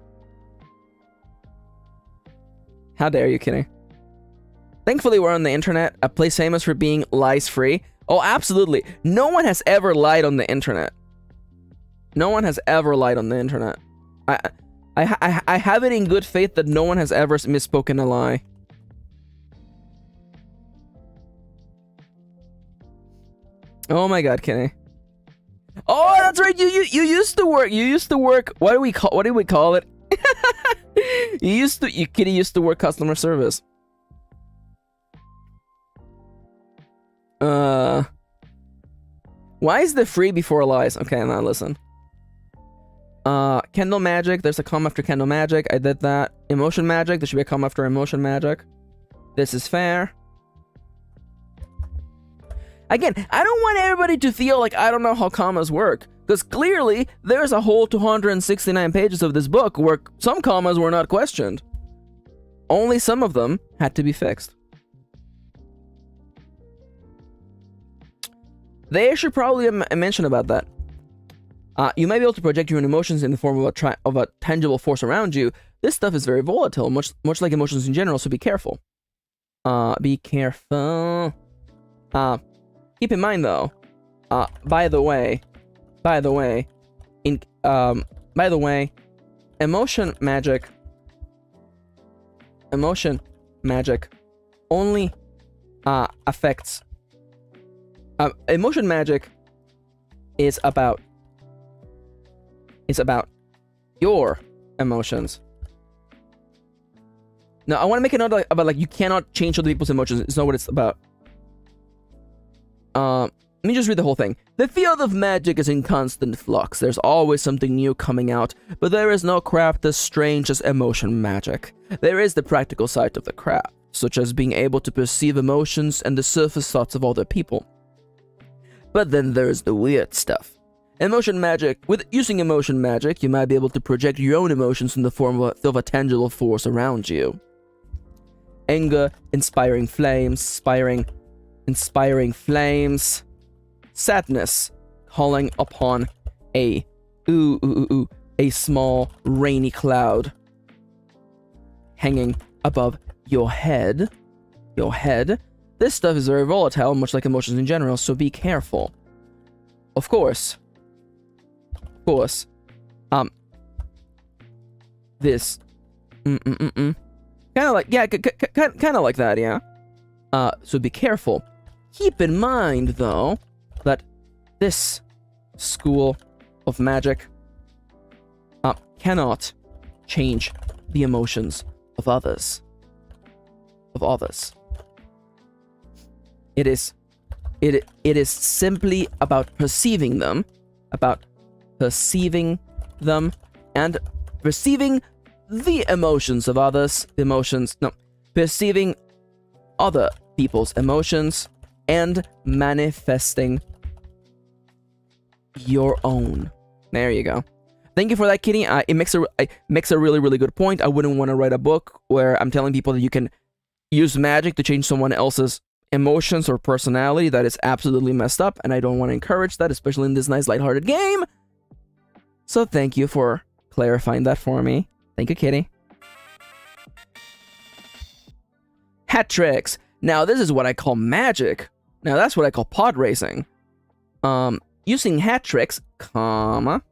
How dare you, Kirin? Thankfully, we're on the internet, a place famous for being lies-free. Oh, absolutely. No one has ever lied on the internet. No one has ever lied on the internet. I have it in good faith that no one has ever misspoken a lie. Oh my god, Kirin. Oh, that's right. You used to work. You used to work. What do we call it? Kitty used to work customer service. Why is the free before lies? Okay, now listen. Candle magic. There's a comma after candle magic. I did that. Emotion magic. There should be a comma after emotion magic. This is fair. Again, I don't want everybody to feel like I don't know how commas work. Because clearly, there's a whole 269 pages of this book where some commas were not questioned. Only some of them had to be fixed. They should probably mention about that. You might be able to project your own emotions in the form of a tangible force around you. This stuff is very volatile, much like emotions in general, so be careful. Be careful. Keep in mind though, by the way, emotion magic only affects. Emotion magic is about your emotions. Now, I want to make a note about you cannot change other people's emotions. It's not what it's about. Let me just read the whole thing. The field of magic is in constant flux. There's always something new coming out, but there is no craft as strange as emotion magic. There is the practical side of the craft, such as being able to perceive emotions and the surface thoughts of other people. But then there's the weird stuff. Emotion magic. With using emotion magic, you might be able to project your own emotions in the form of a tangible force around you. Anger, inspiring flames. Sadness, calling upon a small rainy cloud hanging above your head. This stuff is very volatile, much like emotions in general, so be careful. Of course. This. Kind of like, yeah, kind of like that, yeah. So be careful. Keep in mind, though, that this school of magic cannot change the emotions of others. It is simply about perceiving them, and perceiving the emotions of others. Perceiving other people's emotions and manifesting your own. There you go. Thank you for that, Kitty. It makes a really, really good point. I wouldn't want to write a book where I'm telling people that you can use magic to change someone else's emotions or personality. That is absolutely messed up, and I don't want to encourage that, especially in this nice lighthearted game. So thank you for clarifying that for me. Thank you, Kitty. Hat tricks. Now, this is what I call magic. Now, that's what I call pod racing. Using hat tricks, comma,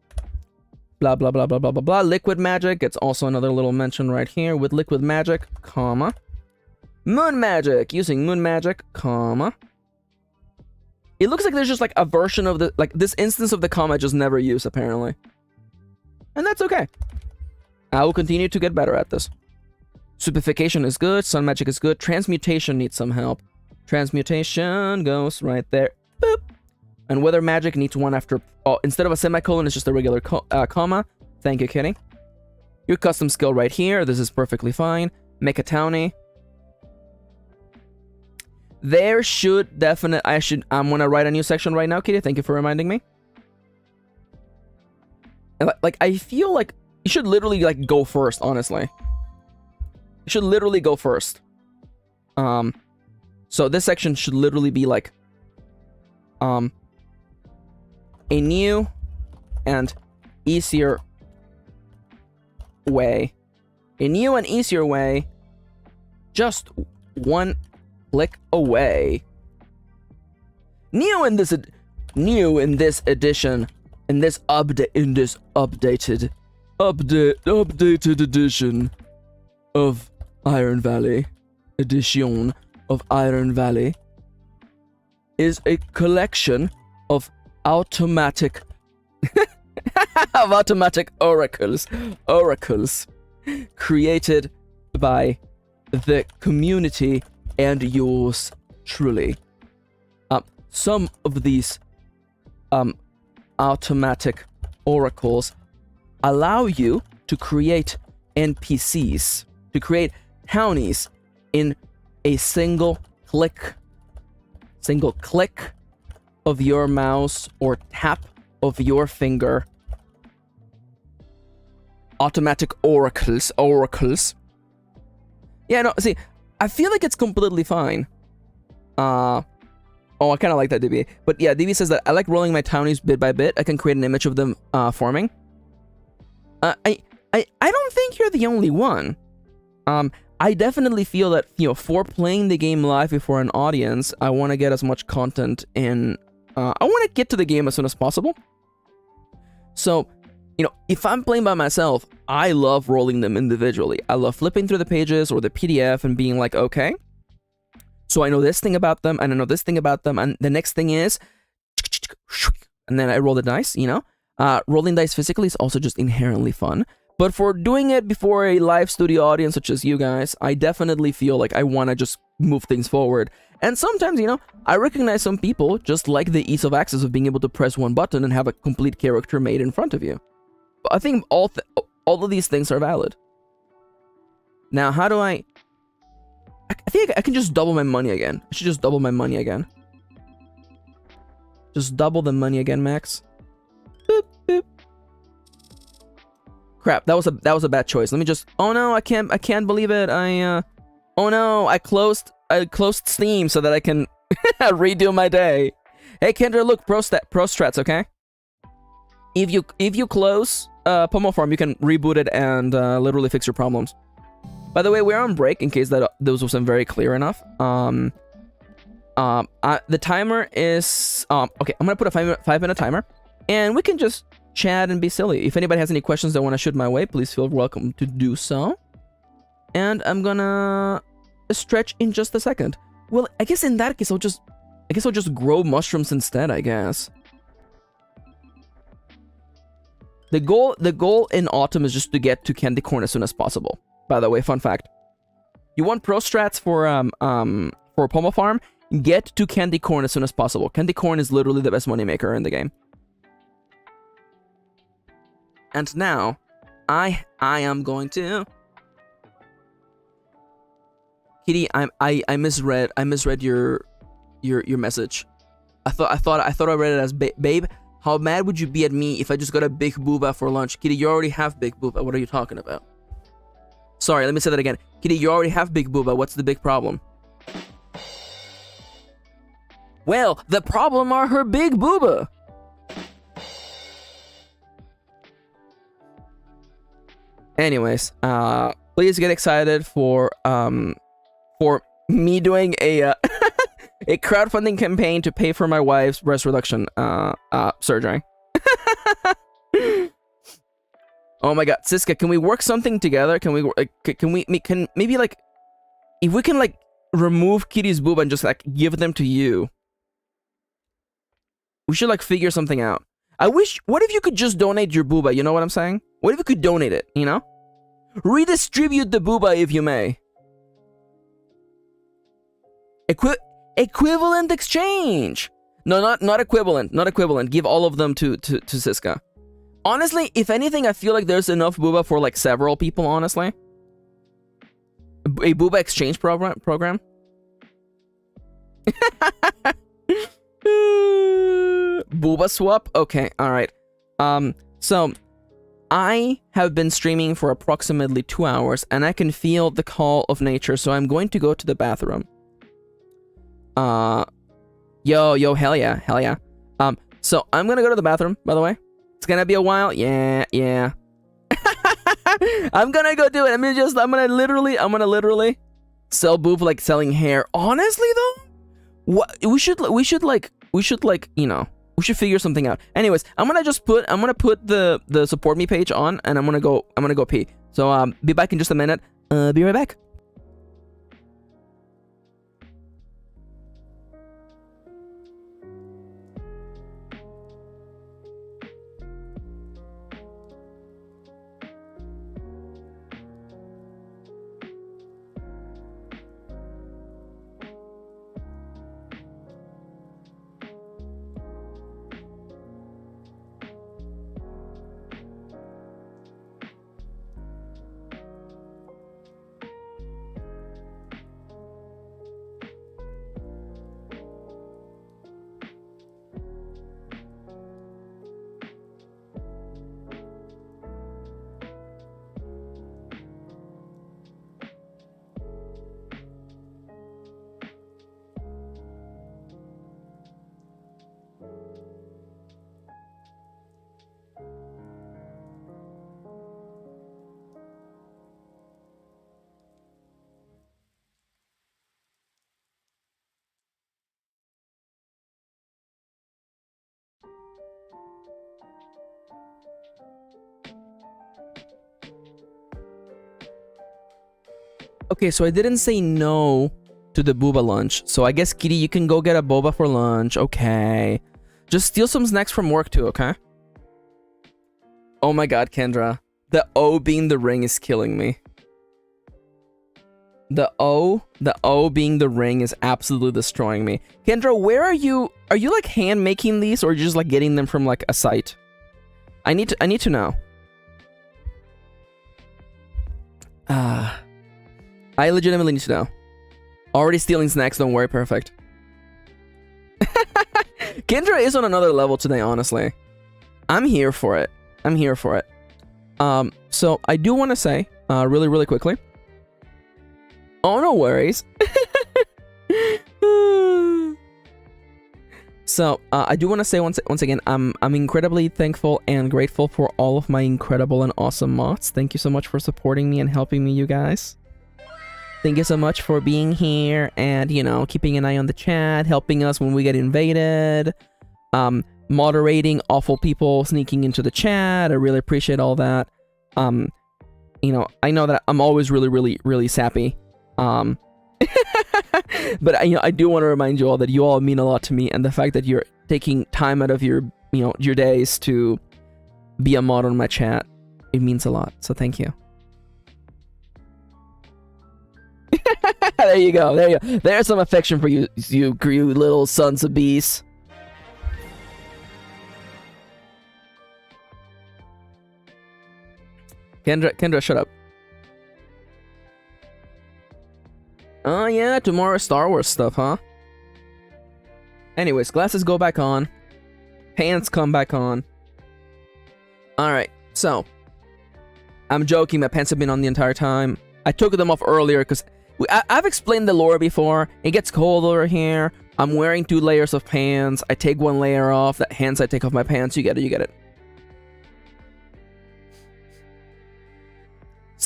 blah, blah, blah, blah, blah, blah, blah. Liquid magic gets also another little mention right here with liquid magic, comma. Moon magic, using moon magic, comma. It looks like there's just like a version of the, like this instance of the comma I just never use, apparently. And that's okay. I will continue to get better at this. Superfication is good, sun magic is good, transmutation needs some help. Transmutation goes right there. Boop. And weather magic needs one after, oh, instead of a semicolon, it's just a regular comma. Thank you, Kitty. Your custom skill right here, this is perfectly fine. Make a townie. There should I'm gonna write a new section right now, Kitty. Thank you for reminding me. And like, I feel like you should literally like go first, honestly. You should literally go first. So this section should literally be like, a new and easier way. A new and easier way. Just one click away. New in this edition, in this updated edition of Iron Valley, edition of Iron Valley, is a collection of automatic oracles created by the community and yours truly. Some of these automatic oracles allow you to create NPCs, to create townies in a single click of your mouse or tap of your finger. Automatic oracles. Yeah, no, see, I feel like it's completely fine. Oh, I kind of like that, DB. But yeah, DB says that I like rolling my townies bit by bit. I can create an image of them forming. I don't think you're the only one. I definitely feel that, you know, for playing the game live before an audience, I want to get as much content in. I want to get to the game as soon as possible. So, you know, if I'm playing by myself, I love rolling them individually. I love flipping through the pages or the PDF and being like, okay, so I know this thing about them, and I know this thing about them, and the next thing is, and then I roll the dice, you know? Rolling dice physically is also just inherently fun. But for doing it before a live studio audience such as you guys, I definitely feel like I want to just move things forward. And sometimes, you know, I recognize some people just like the ease of access of being able to press one button and have a complete character made in front of you. But I think all of these things are valid. Now, how do I think I can just double my money again. I should just double my money again. Just double the money again, Max. Boop, boop. Crap, that was a bad choice. Let me just, oh no, I can't believe it. Oh no, I closed Steam so that I can redo my day. Hey Kendra, look, pro strats, okay? If you close Pomo Farm, you can reboot it and literally fix your problems. By the way, we're on break in case that those wasn't very clear enough. The timer is okay. I'm gonna put a 5-minute timer, and we can just chat and be silly. If anybody has any questions they want to shoot my way, please feel welcome to do so. And I'm gonna stretch in just a second. Well, I guess in that case I'll just grow mushrooms instead, I guess. The goal in autumn is just to get to candy corn as soon as possible. By the way, fun fact. You want pro strats for Pomo Farm? Get to candy corn as soon as possible. Candy corn is literally the best moneymaker in the game. And now, I am going to... Kitty, I misread your message. I thought I read it as babe. How mad would you be at me if I just got a big booba for lunch? Kitty, you already have big booba. What are you talking about? Sorry, let me say that again. Kitty, you already have big booba. What's the big problem? Well, the problem are her big booba. Anyways, please get excited for me doing a a crowdfunding campaign to pay for my wife's breast reduction surgery. Oh my god, Siska, can we work something together? Can we can maybe like if we can like remove Kitty's boob and just like give them to you? We should like figure something out. I wish. What if you could just donate your booba? You know what I'm saying? What if you could donate it? You know, redistribute the booba if you may. Equivalent exchange. No, not equivalent. Not equivalent. Give all of them to Siska. Honestly, if anything, I feel like there's enough booba for like several people. Honestly, a booba exchange program. Booba swap. Okay, all right. So I have been streaming for approximately 2 hours, and I can feel the call of nature. So I'm going to go to the bathroom. Yo, hell yeah. So I'm gonna go to the bathroom, by the way. It's gonna be a while. Yeah. I'm gonna go do it. I'm gonna literally sell boob like selling hair. Honestly though, what we should you know, we should figure something out. Anyways, I'm gonna put the support me page on, and I'm gonna go pee. So be back in just a minute. Be right back. Okay, so I didn't say no to the booba lunch. So I guess, Kitty, you can go get a boba for lunch. Okay. Just steal some snacks from work too, okay? Oh my god, Kendra. The O being the ring is killing me. The O being the ring is absolutely destroying me. Kendra, where are you? Are you like hand making these, or just like getting them from like a site? I need to know. I legitimately need to know. Already stealing snacks, don't worry, perfect. Kendra is on another level today, honestly. I'm here for it. So I do want to say, really quickly. Oh, no worries. So, I do want to say once again, I'm incredibly thankful and grateful for all of my incredible and awesome mods. Thank you so much for supporting me and helping me, you guys. Thank you so much for being here and, you know, keeping an eye on the chat, helping us when we get invaded, moderating awful people sneaking into the chat. I really appreciate all that. You know, I know that I'm always really sappy. But I do want to remind you all that you all mean a lot to me, and the fact that you're taking time out of your days to be a mod on my chat, it means a lot. So thank you. There you go. There's some affection for you little sons of beasts. Kendra, shut up. Oh yeah, tomorrow Star Wars stuff, huh? Anyways, glasses go back on. Pants come back on. Alright, so. I'm joking, my pants have been on the entire time. I took them off earlier because I've explained the lore before. It gets cold over here. I'm wearing 2 layers of pants. I take 1 layer off. Hence, I take off my pants. You get it.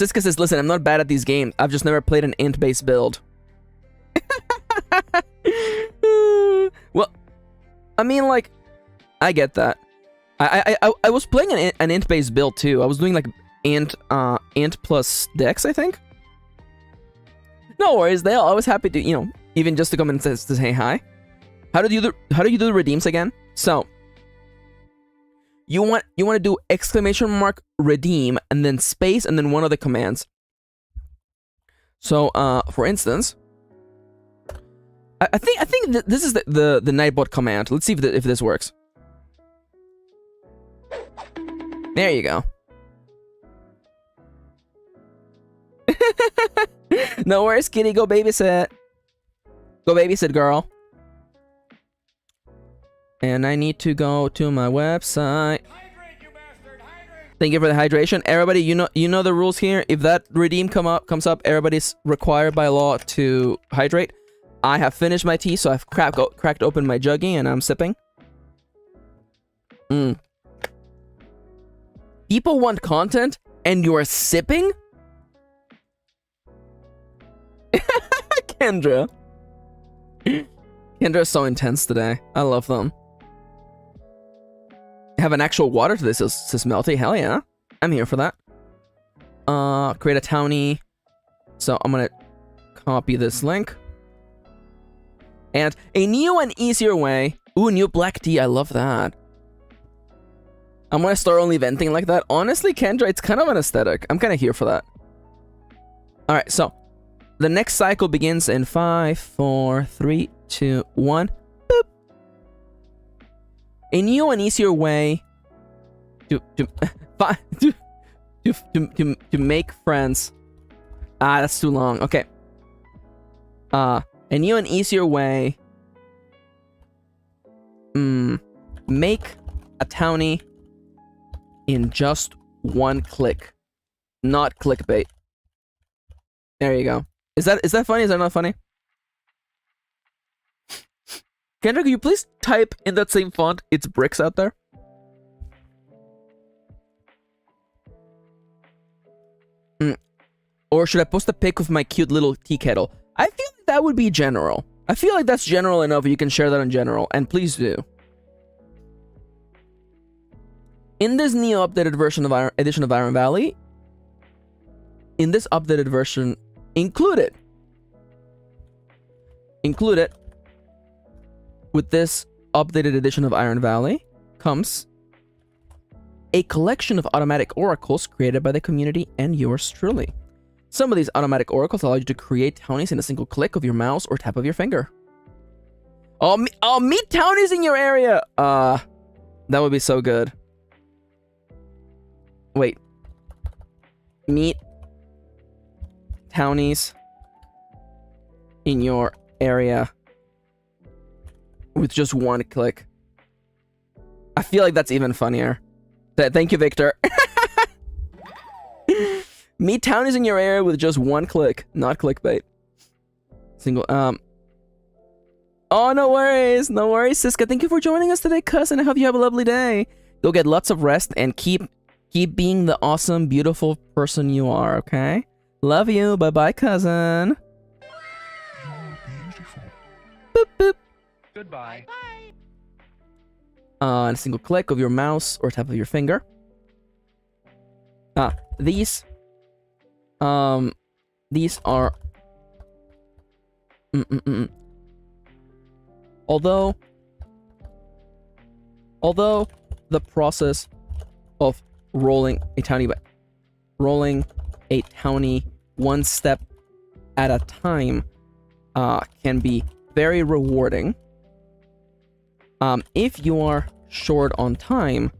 Siska says, listen, I'm not bad at these games. I've just never played an int-based build. Well, I mean, like, I get that. I was playing an int-based build too. I was doing like int plus dex, I think. No worries, they're always happy to, you know, even just to come and to say hi. How do you do the redeems again? So you want to do exclamation mark redeem and then space and then one of the commands. So for instance, I think this is the Nightbot command. Let's see if this works. There you go. No worries, kitty. Go babysit. Go babysit, girl. And I need to go to my website. Hydrate, you bastard! Hydrate! Thank you for the hydration. Everybody, you know the rules here. If that redeem comes up, everybody's required by law to hydrate. I have finished my tea, so I've cracked open my juggie and I'm sipping. People want content and you're sipping? Kendra. Kendra's so intense today. I love them. Have an actual water to this, says Melty. Hell yeah. I'm here for that. Create a townie. So I'm gonna copy this link. And a new and easier way. Ooh, new black tea. I love that. I'm gonna start only venting like that. Honestly, Kendra, it's kind of an aesthetic. I'm kind of here for that. Alright, so the next cycle begins in 5, 4, 3, 2, 1. Boop. A new and easier way to make friends. Ah, that's too long. Okay. A new and easier way. Make a townie in just one click. Not clickbait. There you go. Is that funny? Is that not funny? Kendra, could you please type in that same font, it's bricks out there? Or should I post a pic of my cute little tea kettle? I feel like that would be general. I feel like that's general enough. You can share that in general, and please do. In this new updated version of edition of Ironvalley, in this updated version, included with this updated edition of Ironvalley comes a collection of automatic oracles created by the community and yours truly. Some of these automatic oracles allow you to create townies in a single click of your mouse or tap of your finger. Oh, meet townies in your area! That would be so good. Wait. Meet townies in your area with just one click. I feel like that's even funnier. Thank you, Victor. Meet townies in your area with just one click, not clickbait. Single, Oh, no worries, Siska. Thank you for joining us today, cousin. I hope you have a lovely day. Go get lots of rest and keep being the awesome, beautiful person you are, okay? Love you. Bye-bye, cousin. Boop, boop. Goodbye. And a single click of your mouse or tap of your finger. These are although the process of rolling a townie one step at a time can be very rewarding. If you are short on time,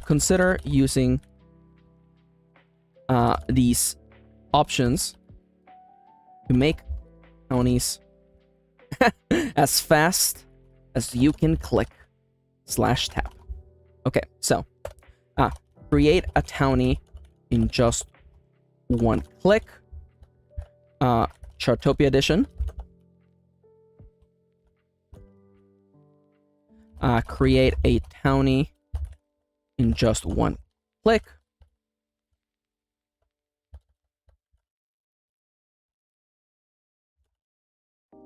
consider using these options to make townies as fast as you can click /tap. Okay, so create a townie in just one click. Chartopia edition. Create a townie in just one click.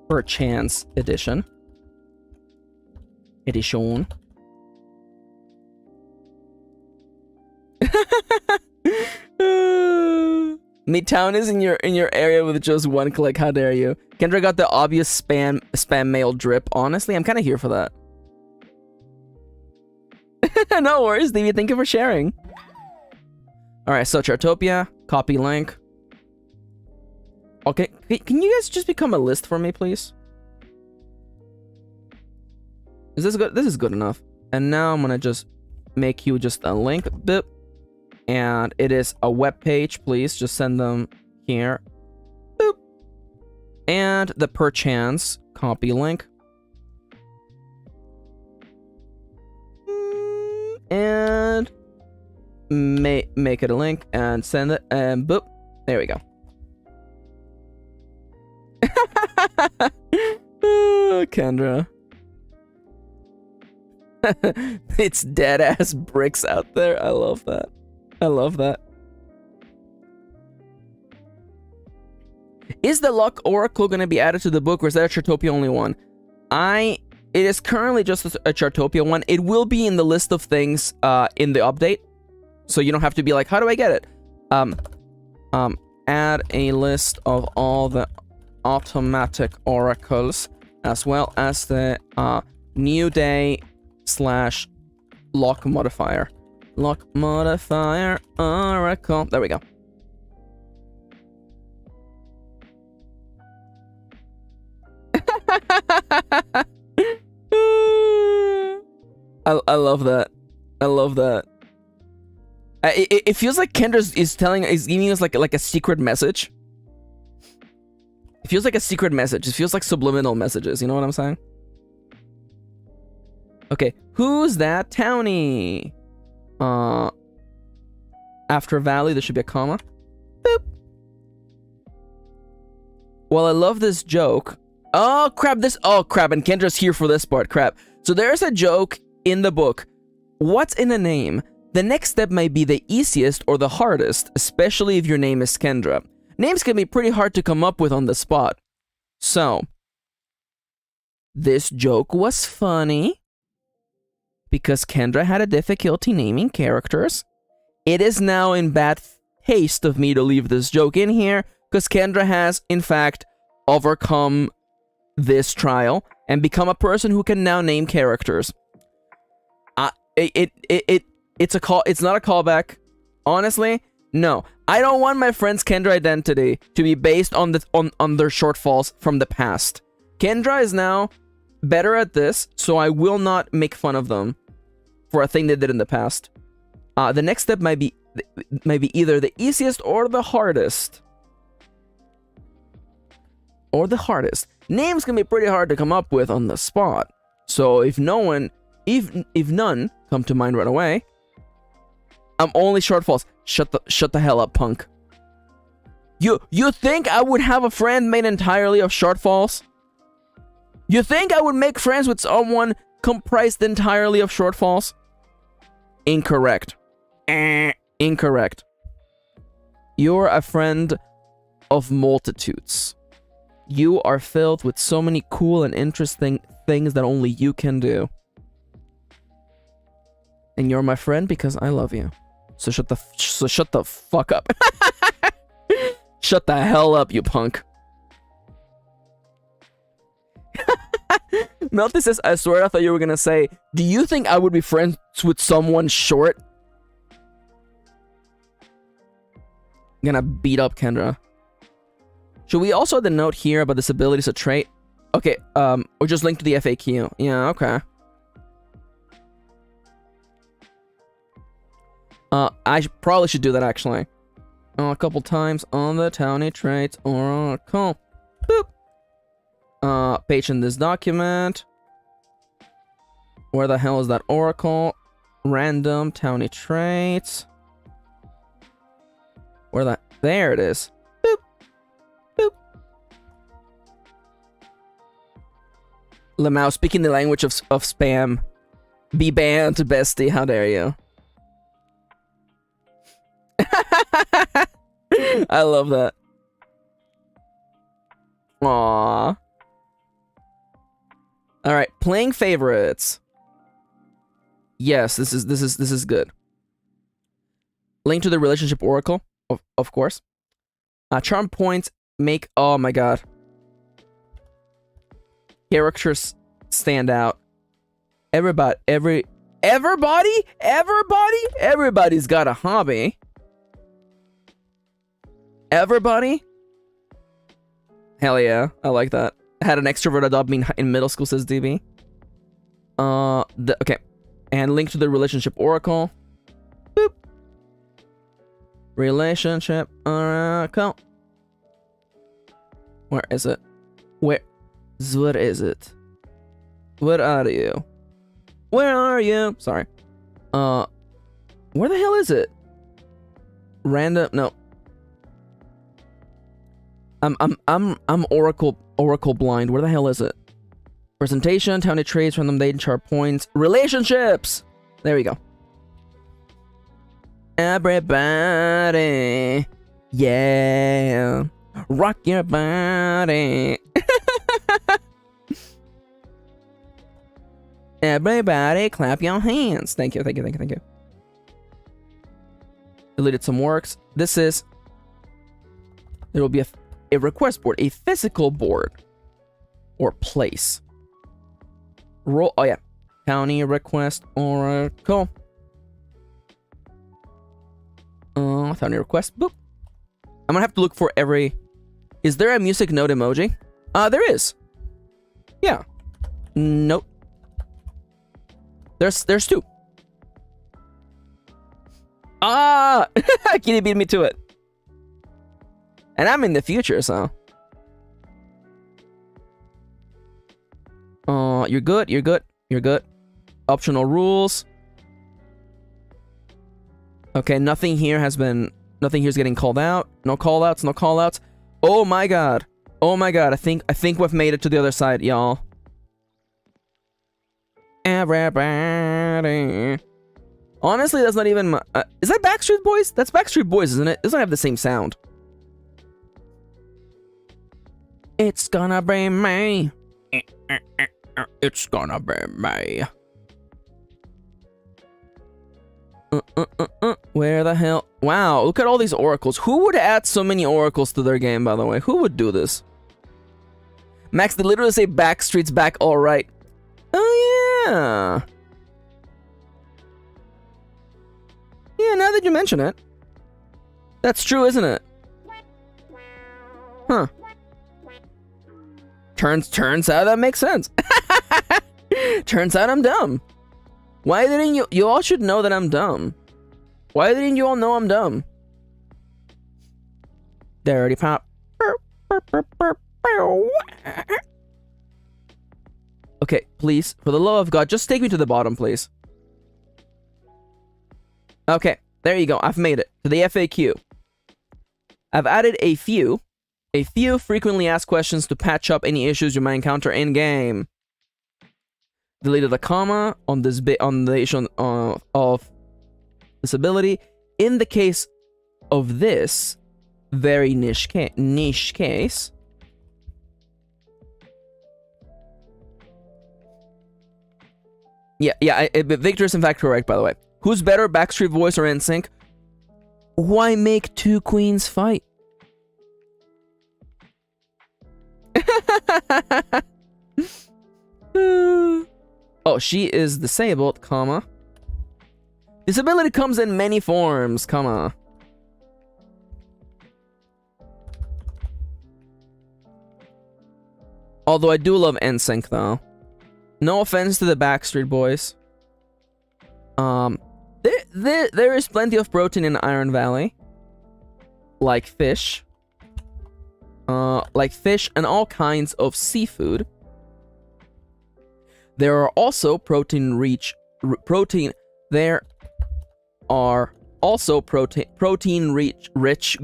Perchance edition. Edition. Midtown is in your area with just one click. How dare you? Kendra got the obvious spam mail drip. Honestly, I'm kind of here for that. No worries, Davey. Thank you for sharing. All right, so Chartopia, copy link. Okay, can you guys just become a list for me, please? Is this good? This is good enough. And now I'm gonna just make you just a link, bip, and it is a web page. Please just send them here, boop, and the perchance copy link, and make it a link and send it, and boop, there we go. Oh, Kendra. It's dead ass bricks out there. I love that. I love that. Is the luck oracle going to be added to the book, or is that a Chartopia only one? It is currently just a Chartopia one. It will be in the list of things in the update, so you don't have to be like, how do I get it? Add a list of all the automatic oracles, as well as the new day / lock modifier. Lock modifier oracle. There we go. I love that. I love that. It feels like Kendra is giving us like a secret message. It feels like a secret message. It feels like subliminal messages. You know what I'm saying? Okay, who's that townie? After valley, there should be a comma. Boop. Well, I love this joke. Oh crap! Oh crap! And Kendra's here for this part. Crap. So there's a joke in the book. What's in a name? The next step might be the easiest or the hardest, especially if your name is Kendra. Names can be pretty hard to come up with on the spot. So, this joke was funny because Kendra had a difficulty naming characters. It is now in bad taste of me to leave this joke in here because Kendra has, in fact, overcome this trial and become a person who can now name characters. It's not a callback. Honestly, no. I don't want my friend's Kendra identity to be based on their shortfalls from the past. Kendra is now better at this, so I will not make fun of them for a thing they did in the past. The next step might be either the easiest or the hardest. Or the hardest. Names can be pretty hard to come up with on the spot. So if none come to mind right away, I'm only shortfalls. Shut the hell up, punk. You think I would have a friend made entirely of shortfalls? You think I would make friends with someone comprised entirely of shortfalls? Incorrect. Incorrect. You're a friend of multitudes. You are filled with so many cool and interesting things that only you can do. And you're my friend because I love you. So shut the fuck up. Shut the hell up, you punk. Melty says, I swear I thought you were gonna say, do you think I would be friends with someone short? I'm gonna beat up Kendra. Should we also add the note here about this ability as a trait? Okay, or just link to the FAQ. Yeah, okay. I probably should do that actually. A couple times on the townie traits oracle. Boop. Page in this document. Where the hell is that oracle? Random townie traits. There it is. Boop. Boop. Lamau, speaking the language of spam. Be banned, bestie. How dare you? I love that. Aww. All right, playing favorites. Yes, this is good. Link to the relationship oracle, of course. Charm points make, oh my god, characters stand out. Everybody's got a hobby. Everybody? Hell yeah, I like that. I had an extrovert adopt me in middle school, says DB. Okay. And link to the relationship oracle. Boop. Relationship oracle. Where is it? What is it? What are you? Where are you? Sorry. Where the hell is it? Random, no. I'm oracle blind. Where the hell is it? Presentation, towny traits, random date, chart points, relationships. There we go. Everybody, yeah, rock your body. Everybody, clap your hands. Thank you. Deleted some works. This is. There will be a request board, a physical board, or place. Roll. Oh yeah, county request oracle. County request. Boop. I'm gonna have to look for every. Is there a music note emoji? There is. Yeah. Nope. There's two. Kitty beat me to it. And I'm in the future, so. You're good. Optional rules. Okay, nothing here's getting called out. No call outs. Oh my god. I think we've made it to the other side, y'all. Everybody. Honestly, that's not even my, is that Backstreet Boys? That's Backstreet Boys, isn't it? It doesn't have the same sound. It's gonna be me. It's gonna be me. Where the hell? Wow, look at all these oracles. Who would add so many oracles to their game, by the way? Who would do this? Max, they literally say Backstreet's back, alright. Oh, yeah. Yeah, now that you mention it. That's true, isn't it? Huh. Turns out that makes sense. Turns out I'm dumb. Why didn't you all should know that I'm dumb. Why didn't you all know I'm dumb? Dirty pop. Okay, please, for the love of God, just take me to the bottom, please. Okay, there you go. I've made it to the FAQ. I've added a few frequently asked questions to patch up any issues you might encounter in game. Deleted a comma on this bit on the issue of disability. In the case of this very niche case. Yeah. Victor is in fact correct, by the way. Who's better, Backstreet Boys or NSYNC? Why make two queens fight? Oh, she is disabled, comma. Disability comes in many forms, comma. Although I do love NSYNC, though. No offense to the Backstreet Boys. There is plenty of protein in Iron Valley. Like fish. And all kinds of seafood. There are also protein-rich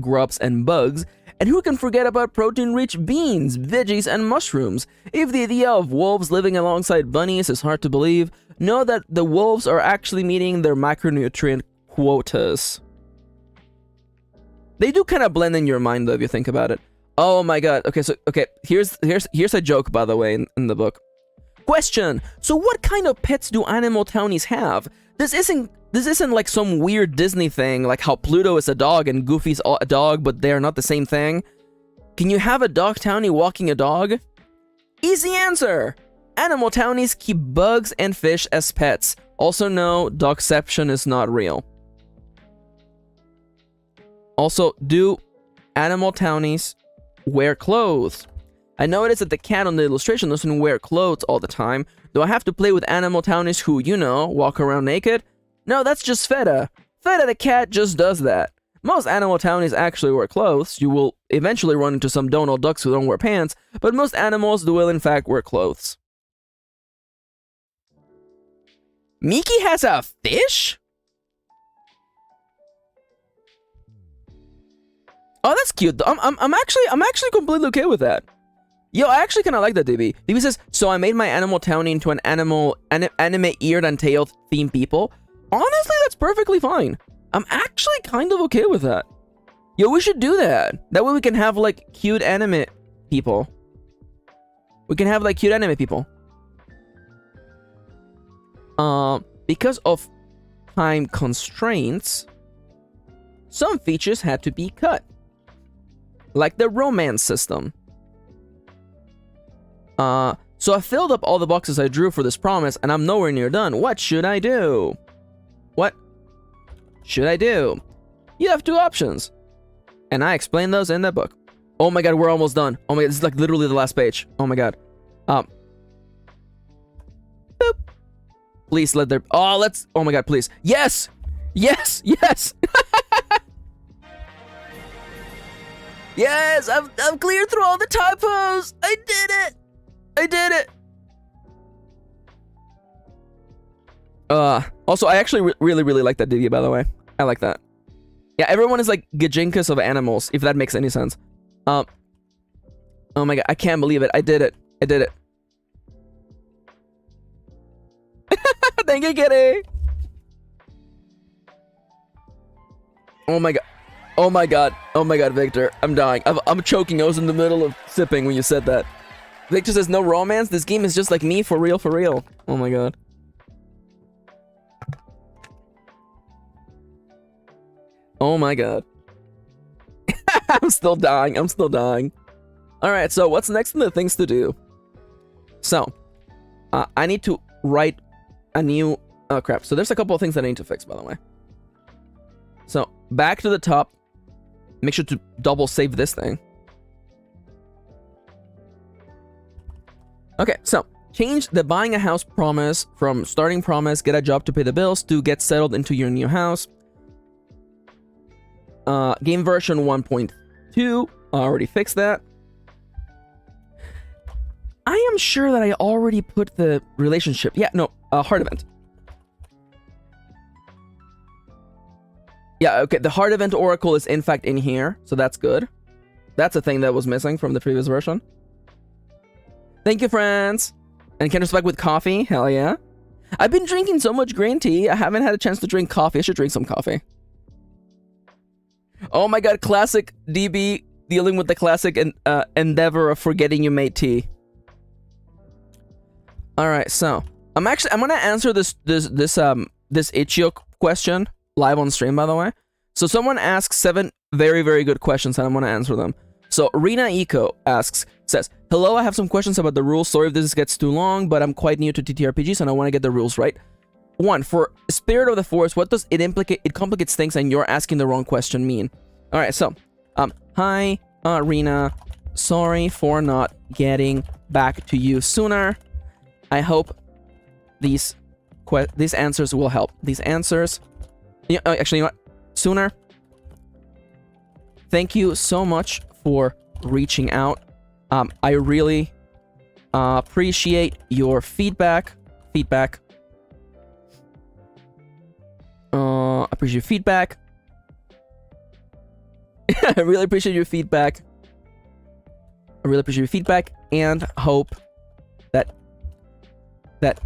grubs and bugs. And who can forget about protein-rich beans, veggies, and mushrooms? If the idea of wolves living alongside bunnies is hard to believe, know that the wolves are actually meeting their macronutrient quotas. They do kind of blend in your mind, though, if you think about it. Oh my god. Okay, here's a joke, by the way, in the book. Question. So what kind of pets do animal townies have? This isn't like some weird Disney thing, like how Pluto is a dog and Goofy's a dog, but they are not the same thing. Can you have a dog townie walking a dog? Easy answer! Animal townies keep bugs and fish as pets. Also, no, dogception is not real. Also, do animal townies wear clothes? I noticed that the cat on the illustration doesn't wear clothes all the time. Do I have to play with animal townies who, you know, walk around naked? No, that's just Feta. Feta the cat just does that. Most animal townies actually wear clothes. You will eventually run into some Donald Ducks who don't wear pants, but most animals will in fact wear clothes. Miki has a fish? Oh, that's cute. I'm actually completely okay with that. Yo, I actually kind of like that, DB. DB says, so I made my animal townie into an anime eared and tailed themed people. Honestly, that's perfectly fine. I'm actually kind of okay with that. Yo, we should do that. That way we can have like cute anime people. Because of time constraints, some features had to be cut. Like the romance system. So I filled up all the boxes I drew for this promise, and I'm nowhere near done. What should I do? What should I do? You have two options. And I explained those in the book. Oh my god, we're almost done. Oh my god, this is like literally the last page. Oh my god. Boop. Please let there... Oh, let's... Oh my god, please. Yes! Yes! Yes! Yes! I've cleared through all the typos! I did it! I did it! Also, I actually really like that Divya, by the way. I like that. Yeah, everyone is like Gajinkas of animals, if that makes any sense. Oh my god, I can't believe it. I did it. I did it. Thank you, Kitty! Oh my god. Oh my god. Oh my god, Victor. I'm dying. I'm choking. I was in the middle of sipping when you said that. Victor says, no romance? This game is just like me, for real, for real. Oh my god. Oh my god. I'm still dying. I'm still dying. Alright, so what's next in the things to do? So, I need to write a new... Oh crap. So there's a couple of things that I need to fix, by the way. So, back to the top. Make sure to double save this thing. Okay, so change the buying a house promise from starting promise, get a job to pay the bills, to get settled into your new house. Game version 1.2. I already fixed that. I am sure that I already put the relationship. Yeah, no, heart event. Yeah, okay, the heart event oracle is in fact in here, so that's good. That's a thing that was missing from the previous version. Thank you, friends. And can respect with coffee? Hell yeah. I've been drinking so much green tea, I haven't had a chance to drink coffee. I should drink some coffee. Oh my god, classic DB dealing with the classic endeavor of forgetting you made tea. Alright, so I'm gonna answer this Ichio question live on stream, by the way. So someone asks 7 very good questions and I'm gonna answer them. So Rina Eco says, hello, I have some questions about the rules. Sorry if this gets too long, but I'm quite new to TTRPGs and I want to get the rules right. 1, for Spirit of the Forest, what does it implicate? It complicates things and you're asking the wrong question mean. Alright, so, hi, Rina. Sorry for not getting back to you sooner. I hope these answers will help. These answers... actually, you know what? Sooner. Thank you so much for reaching out. I really appreciate your feedback. Appreciate feedback. I really appreciate your feedback. And hope that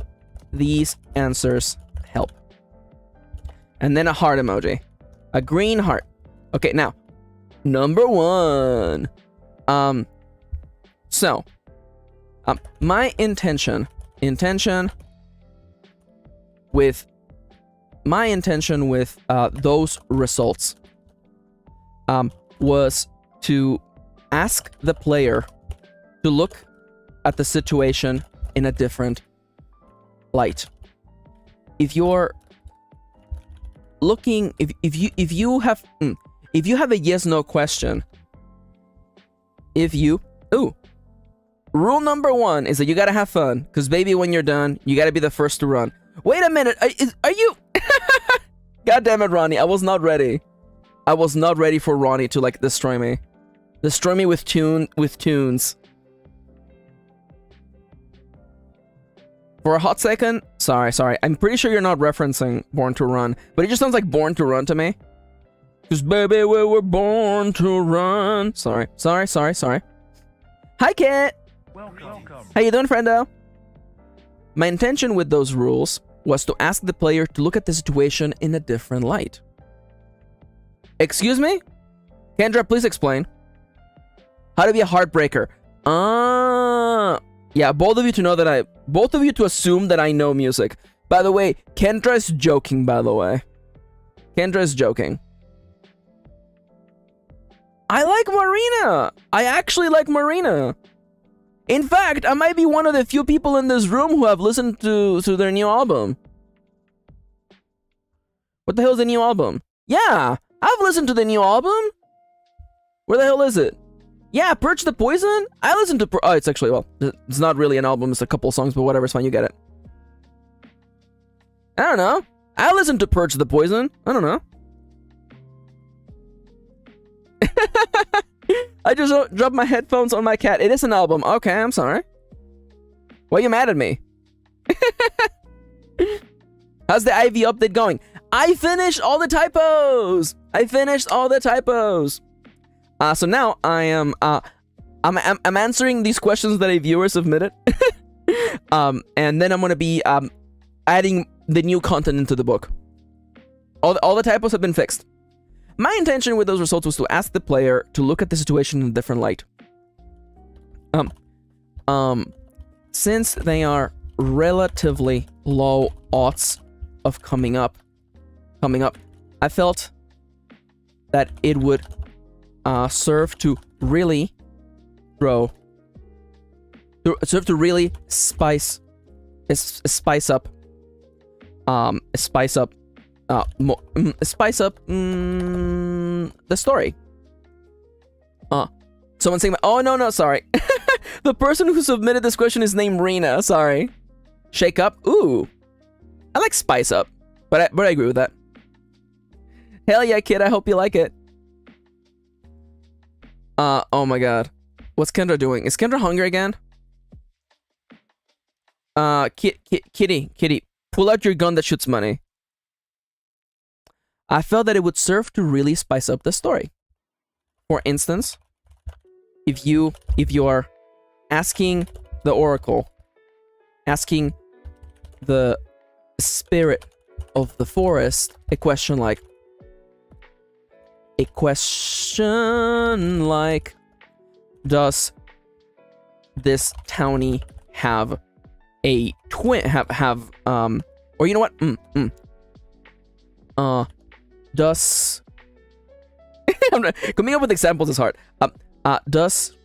these answers help. And then a heart emoji. A green heart. Okay, now, number 1. My intention intention with those results was to ask the player to look at the situation in a different light. If you're looking, if you have a yes/no question, rule number 1 is that you gotta have fun, because baby, when you're done, you gotta be the first to run. Wait a minute, are you? God damn it, Ronnie, I was not ready. I was not ready for Ronnie to like destroy me. Destroy me with tunes. For a hot second, sorry. I'm pretty sure you're not referencing Born to Run, but it just sounds like Born to Run to me. Cause baby, we were born to run. Sorry. Hi, Kit. Welcome. How you doing, friendo? My intention with those rules was to ask the player to look at the situation in a different light. Excuse me? Kendra, please explain. How to be a heartbreaker. Yeah, both of you to assume that I know music. By the way, Kendra's joking, by the way. Kendra's joking. I like Marina. I actually like Marina. In fact, I might be one of the few people in this room who have listened to their new album. What the hell is the new album? Yeah, I've listened to the new album. Where the hell is it? Yeah, Purge the Poison? I listened to... Oh, it's actually... Well, it's not really an album. It's a couple songs, but whatever. It's fine. You get it. I don't know. I listened to Purge the Poison. I don't know. I just dropped my headphones on my cat. It is an album. Okay, I'm sorry. Why are you mad at me? How's the IV update going? I finished all the typos. So now I am I'm answering these questions that a viewer submitted. And then I'm gonna be adding the new content into the book. All the typos have been fixed. My intention with those results was to ask the player to look at the situation in a different light. Since they are relatively low odds of coming up, I felt that it would serve to really spice up the story. Someone saying, oh no, sorry. The person who submitted this question is named Rena. Sorry. Shake up. Ooh, I like spice up, but I agree with that. Hell yeah, kid. I hope you like it. Oh my god, what's Kendra doing? Is Kendra hungry again? Kitty, pull out your gun that shoots money. I felt that it would serve to really spice up the story. For instance, if you are asking the oracle, asking the spirit of the forest a question like, does this townie have a twin? Or you know what? Does coming up with examples is hard. Does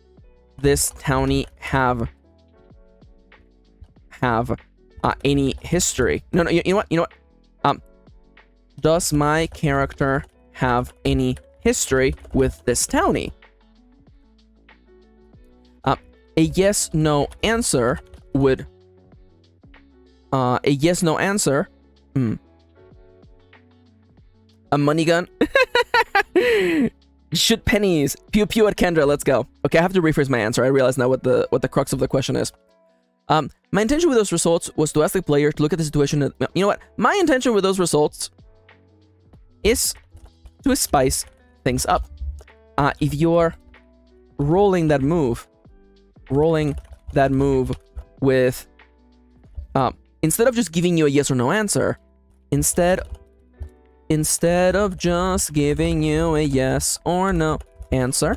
this townie have any history? No, you know what? Does my character have any history with this townie? A yes/no answer would a money gun. Shoot pennies. Pew pew at Kendra. Let's go. Okay, I have to rephrase my answer. I realize now what the crux of the question is. My intention with those results was to ask the player to look at the situation. You know what? My intention with those results is to spice things up. If you're rolling that move with instead of just giving you a yes or no answer, instead of just giving you a yes or no answer,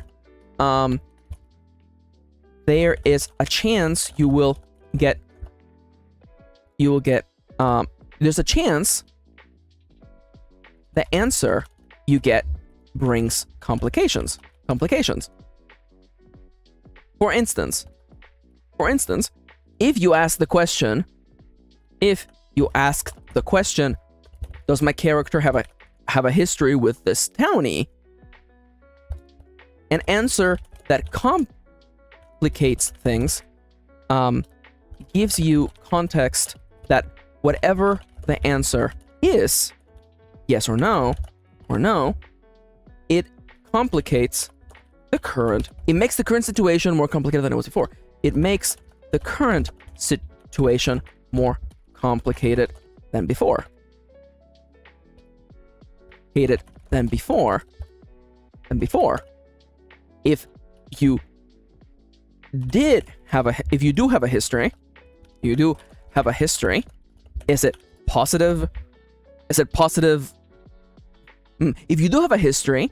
there is a chance you will get you will get, there's a chance the answer you get brings complications. For instance, if you ask the question, does my character have a history with this townie? An answer that complicates things gives you context that whatever the answer is, yes or no, it complicates the current. It makes the current situation more complicated than it was before. It makes the current situation more complicated than before. Than before. If you do have a history, is it positive? If you do have a history,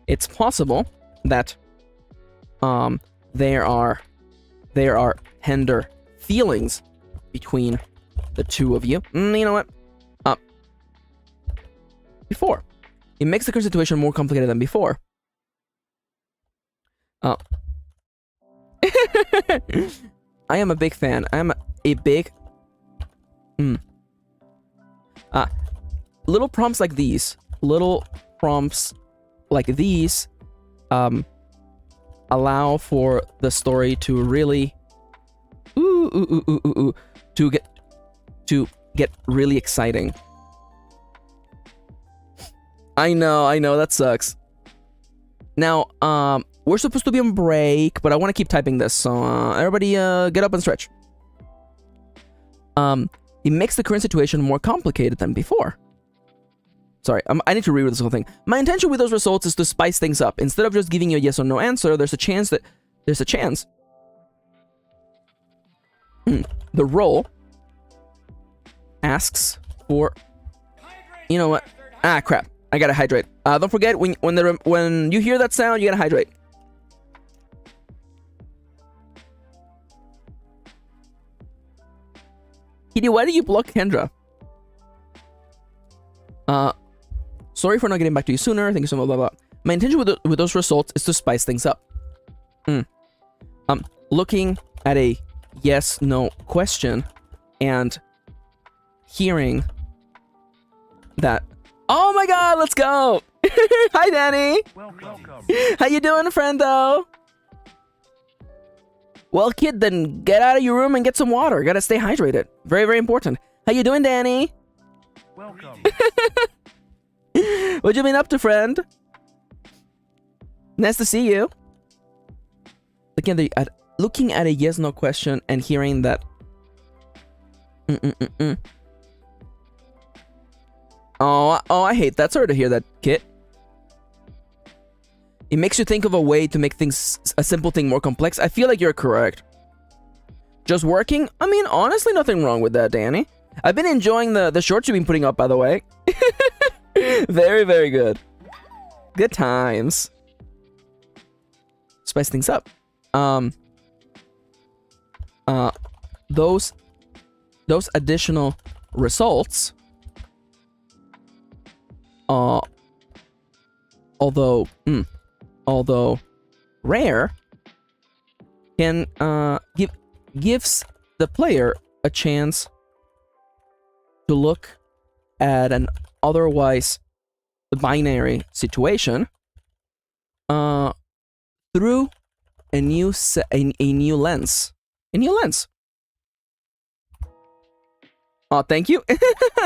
it's possible that there are tender feelings between the two of you. You know what? Before. It makes the current situation more complicated than before. I am a big fan. Little prompts like these. Allow for the story to really to get really exciting. I know that sucks. Now, we're supposed to be on break, but I want to keep typing this, so everybody get up and stretch. It makes the current situation more complicated than before. Sorry, I need to reread this whole thing. My intention with those results is to spice things up. Instead of just giving you a yes or no answer, there's a chance. The role asks for, you know what? Ah, crap. I gotta hydrate. Don't forget, when you hear that sound, you gotta hydrate. Kitty, why did you block Kendra? Sorry for not getting back to you sooner. Thank you so much. Blah, blah. My intention with those results is to spice things up. Looking at a yes/no question and hearing that. Oh my God, let's go! Hi, Danny. Welcome. How you doing, friendo? Well, kid, then get out of your room and get some water. Gotta stay hydrated. Very, very important. How you doing, Danny? Welcome. What you been up to, friend? Nice to see you. Looking at a yes/no question and hearing that. Oh, I hate that. Sorry to hear that, Kit. It makes you think of a way to make a simple thing more complex. I feel like you're correct. Just working? I mean, honestly, nothing wrong with that, Danny. I've been enjoying the shorts you've been putting up, by the way. Very, very good. Good times. Spice things up. Those additional results, although rare, can gives the player a chance to look at an otherwise binary situation through a new lens. Oh, thank you.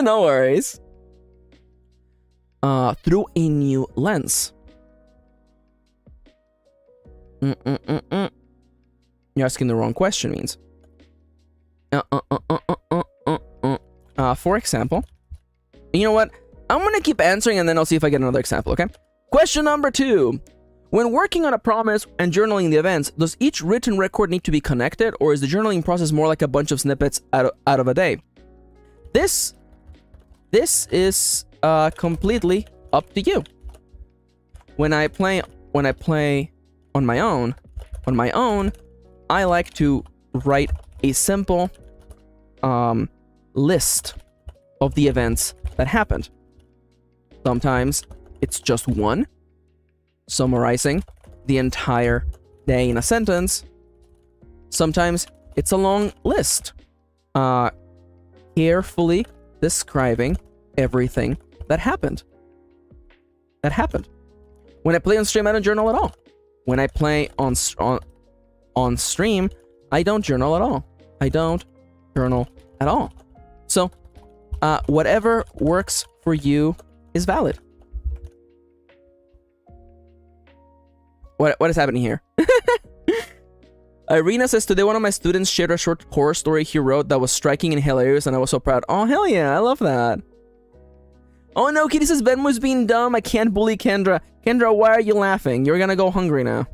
No worries. Through a new lens. You're asking the wrong question, means. For example, you know what? I'm gonna keep answering and then I'll see if I get another example, okay? Question number 2. When working on a promise and journaling the events, does each written record need to be connected, or is the journaling process more like a bunch of snippets out of a day? This is completely up to you. When I play on my own, I like to write a simple list of the events that happened. Sometimes it's just one, summarizing the entire day in a sentence. Sometimes it's a long list, carefully describing everything that happened. When I play on stream, I don't journal at all. When I play on stream, I don't journal at all. So, whatever works for you is valid. What is happening here? Irina says, today one of my students shared a short horror story he wrote that was striking and hilarious, and I was so proud. Oh, hell yeah, I love that. Oh no, Kitty says, Venmo's being dumb. I can't bully Kendra. Kendra, why are you laughing? You're gonna go hungry now.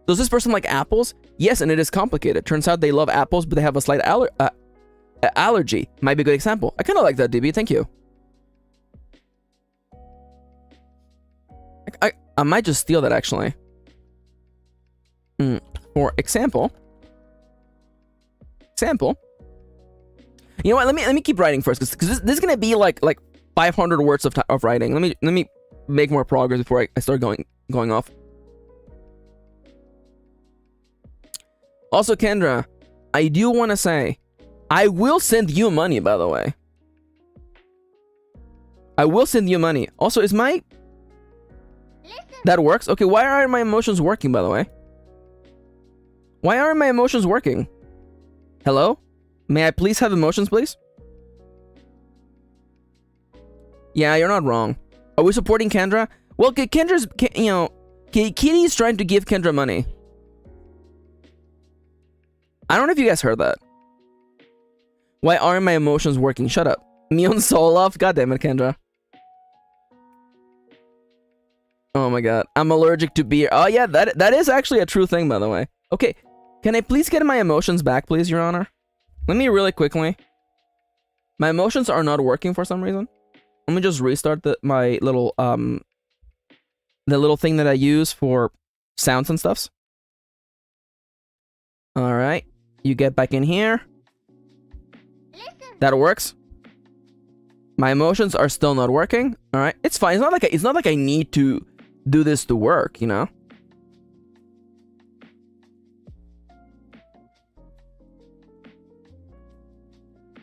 Does this person like apples? Yes, and it is complicated. Turns out they love apples, but they have a slight allergy. Might be a good example. I kind of like that, DB. Thank you. I might just steal that, actually. For example. You know what? Let me keep writing first, because this is gonna be like 500 words of writing. Let me make more progress before I start going off. Also, Kendra, I do want to say, I will send you money, by the way. I will send you money. Also, is my... That works? Okay, why aren't my emotions working, by the way? Why aren't my emotions working? Hello? May I please have emotions, please? Yeah, you're not wrong. Are we supporting Kendra? Well, Kendra's... You know, Kitty's trying to give Kendra money. I don't know if you guys heard that. Why aren't my emotions working? Shut up. Me on Solov? God damn it, Kendra. Oh my god. I'm allergic to beer. Oh yeah, that is actually a true thing, by the way. Okay, can I please get my emotions back, please, Your Honor? Let me really quickly. My emotions are not working for some reason. Let me just restart my little the little thing that I use for sounds and stuffs. All right. You get back in here. That works. My emotions are still not working. All right, it's fine. It's not like I need to do this to work, you know.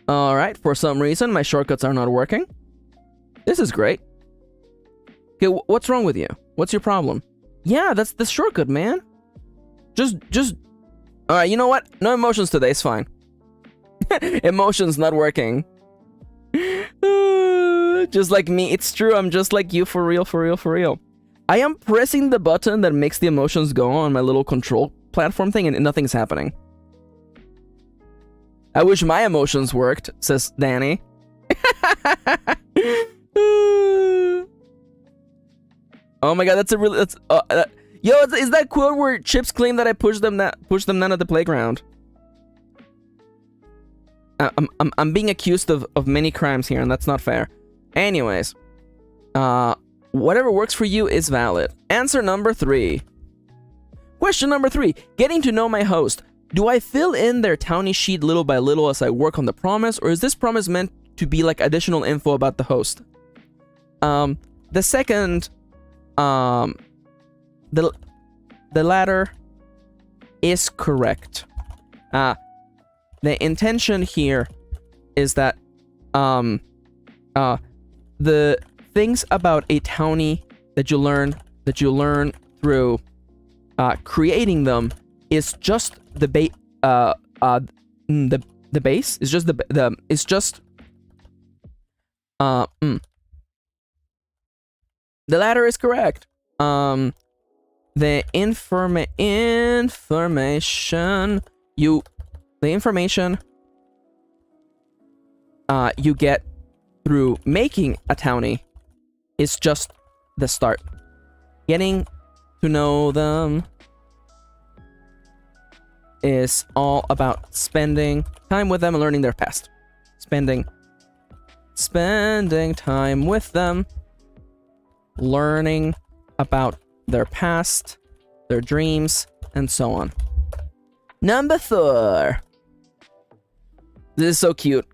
All right. For some reason, my shortcuts are not working. This is great. Okay, what's wrong with you? What's your problem? Yeah, that's the shortcut, man. Just. Alright, you know what? No emotions today, it's fine. Emotions not working. Just like me, it's true, I'm just like you, for real. I am pressing the button that makes the emotions go on my little control platform thing, and nothing's happening. I wish my emotions worked, says Danny. Oh my god, that's yo, is that quote where Chips claim that I pushed them down at the playground? I'm being accused of many crimes here, and that's not fair. Anyways, whatever works for you is valid. Answer number 3. Question number 3. Getting to know my host. Do I fill in their townie sheet little by little as I work on the promise, or is this promise meant to be like additional info about the host? The second, the latter is correct. The intention here is that the things about a townie that you learn through creating them is just the base. The base is just it's just the latter is correct. The information you get through making a townie is just the start. Getting to know them is all about spending time with them and learning their past. Spending time with them, learning about their past, their dreams, and so on. Number 4. This is so cute.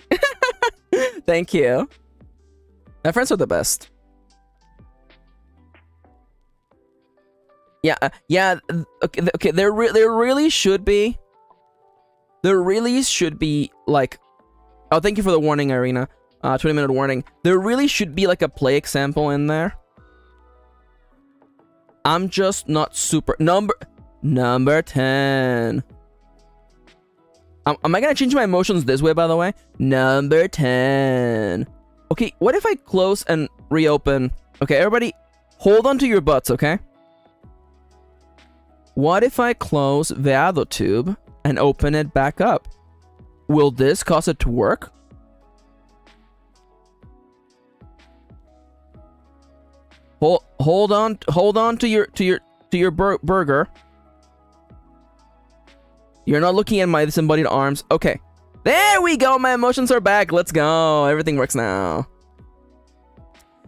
Thank you. My friends are the best. Yeah, yeah. Okay. There really should be. There really should be like. Oh, thank you for the warning, Irina. 20-minute warning. There really should be like a play example in there. I'm just not super number 10. Am I gonna change my emotions this way, by the way? Number 10. Okay, what if I close and reopen? Okay, everybody, hold on to your butts, okay? What if I close Vtuber and open it back up? Will this cause it to work? Hold on to your burger. You're not looking at my disembodied arms. Okay. There we go. My emotions are back. Let's go. Everything works now.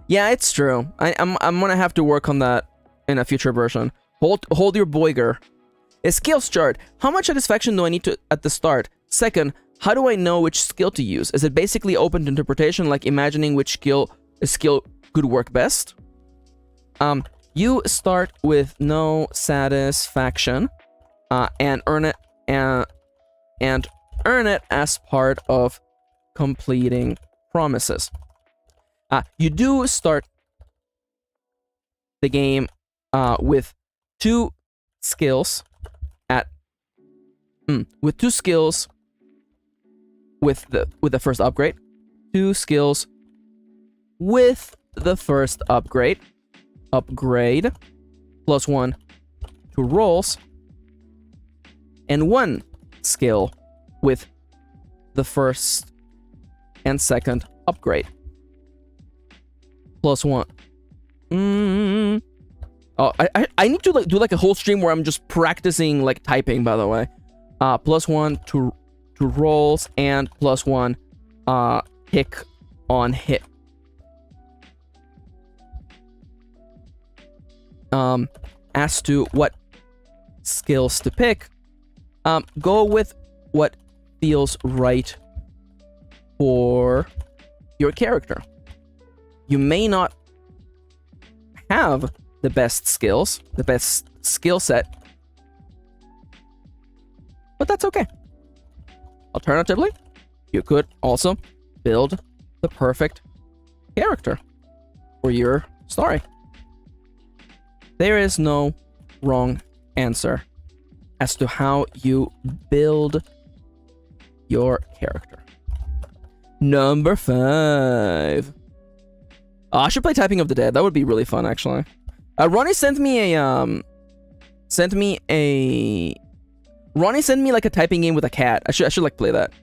Yeah, it's true. I'm gonna have to work on that in a future version. Hold your boiger. A skills chart. How much satisfaction do I need to at the start? Second, how do I know which skill to use? Is it basically open to interpretation, like imagining which skill could work best? You start with no satisfaction, and earn it as part of completing promises. You do start the game with two skills with the first upgrade. 2 skills with the first upgrade. Upgrade +1 to rolls, and 1 skill with the first and second upgrade. +1. Oh, I need to like do like a whole stream where I'm just practicing like typing, by the way. +1 to rolls and +1 pick on hit. As to what skills to pick, go with what feels right for your character. You may not have the best skills, the best skill set, but that's okay. Alternatively, you could also build the perfect character for your story. There is no wrong answer as to how you build your character. Number 5. I should play Typing of the Dead. That would be really fun, actually. Ronnie sent me like a typing game with a cat. I should like play that.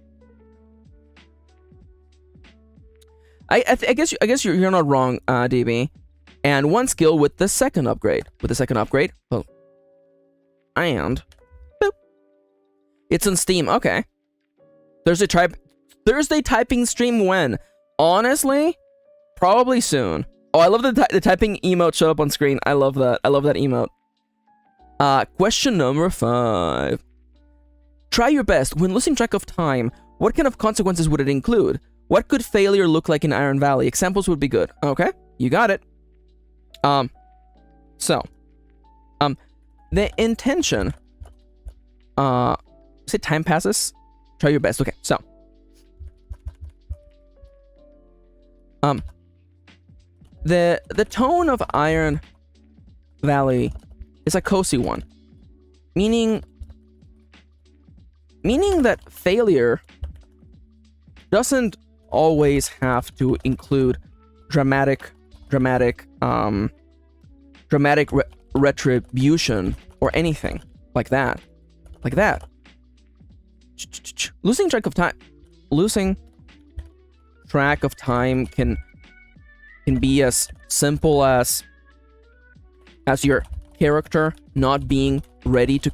I guess you're not wrong, DB. And 1 skill with the second upgrade. Oh. And boop. It's on Steam. Okay. Thursday typing stream when? Honestly, probably soon. Oh, I love the typing emote showed up on screen. I love that. I love that emote. Question number 5. Try your best. When losing track of time, what kind of consequences would it include? What could failure look like in Iron Valley? Examples would be good. Okay, you got it. The intention, say time passes, try your best. Okay, so, the tone of Iron Valley is a cozy one, meaning that failure doesn't always have to include dramatic retribution or anything like that. Losing track of time can be as simple as your character not being ready to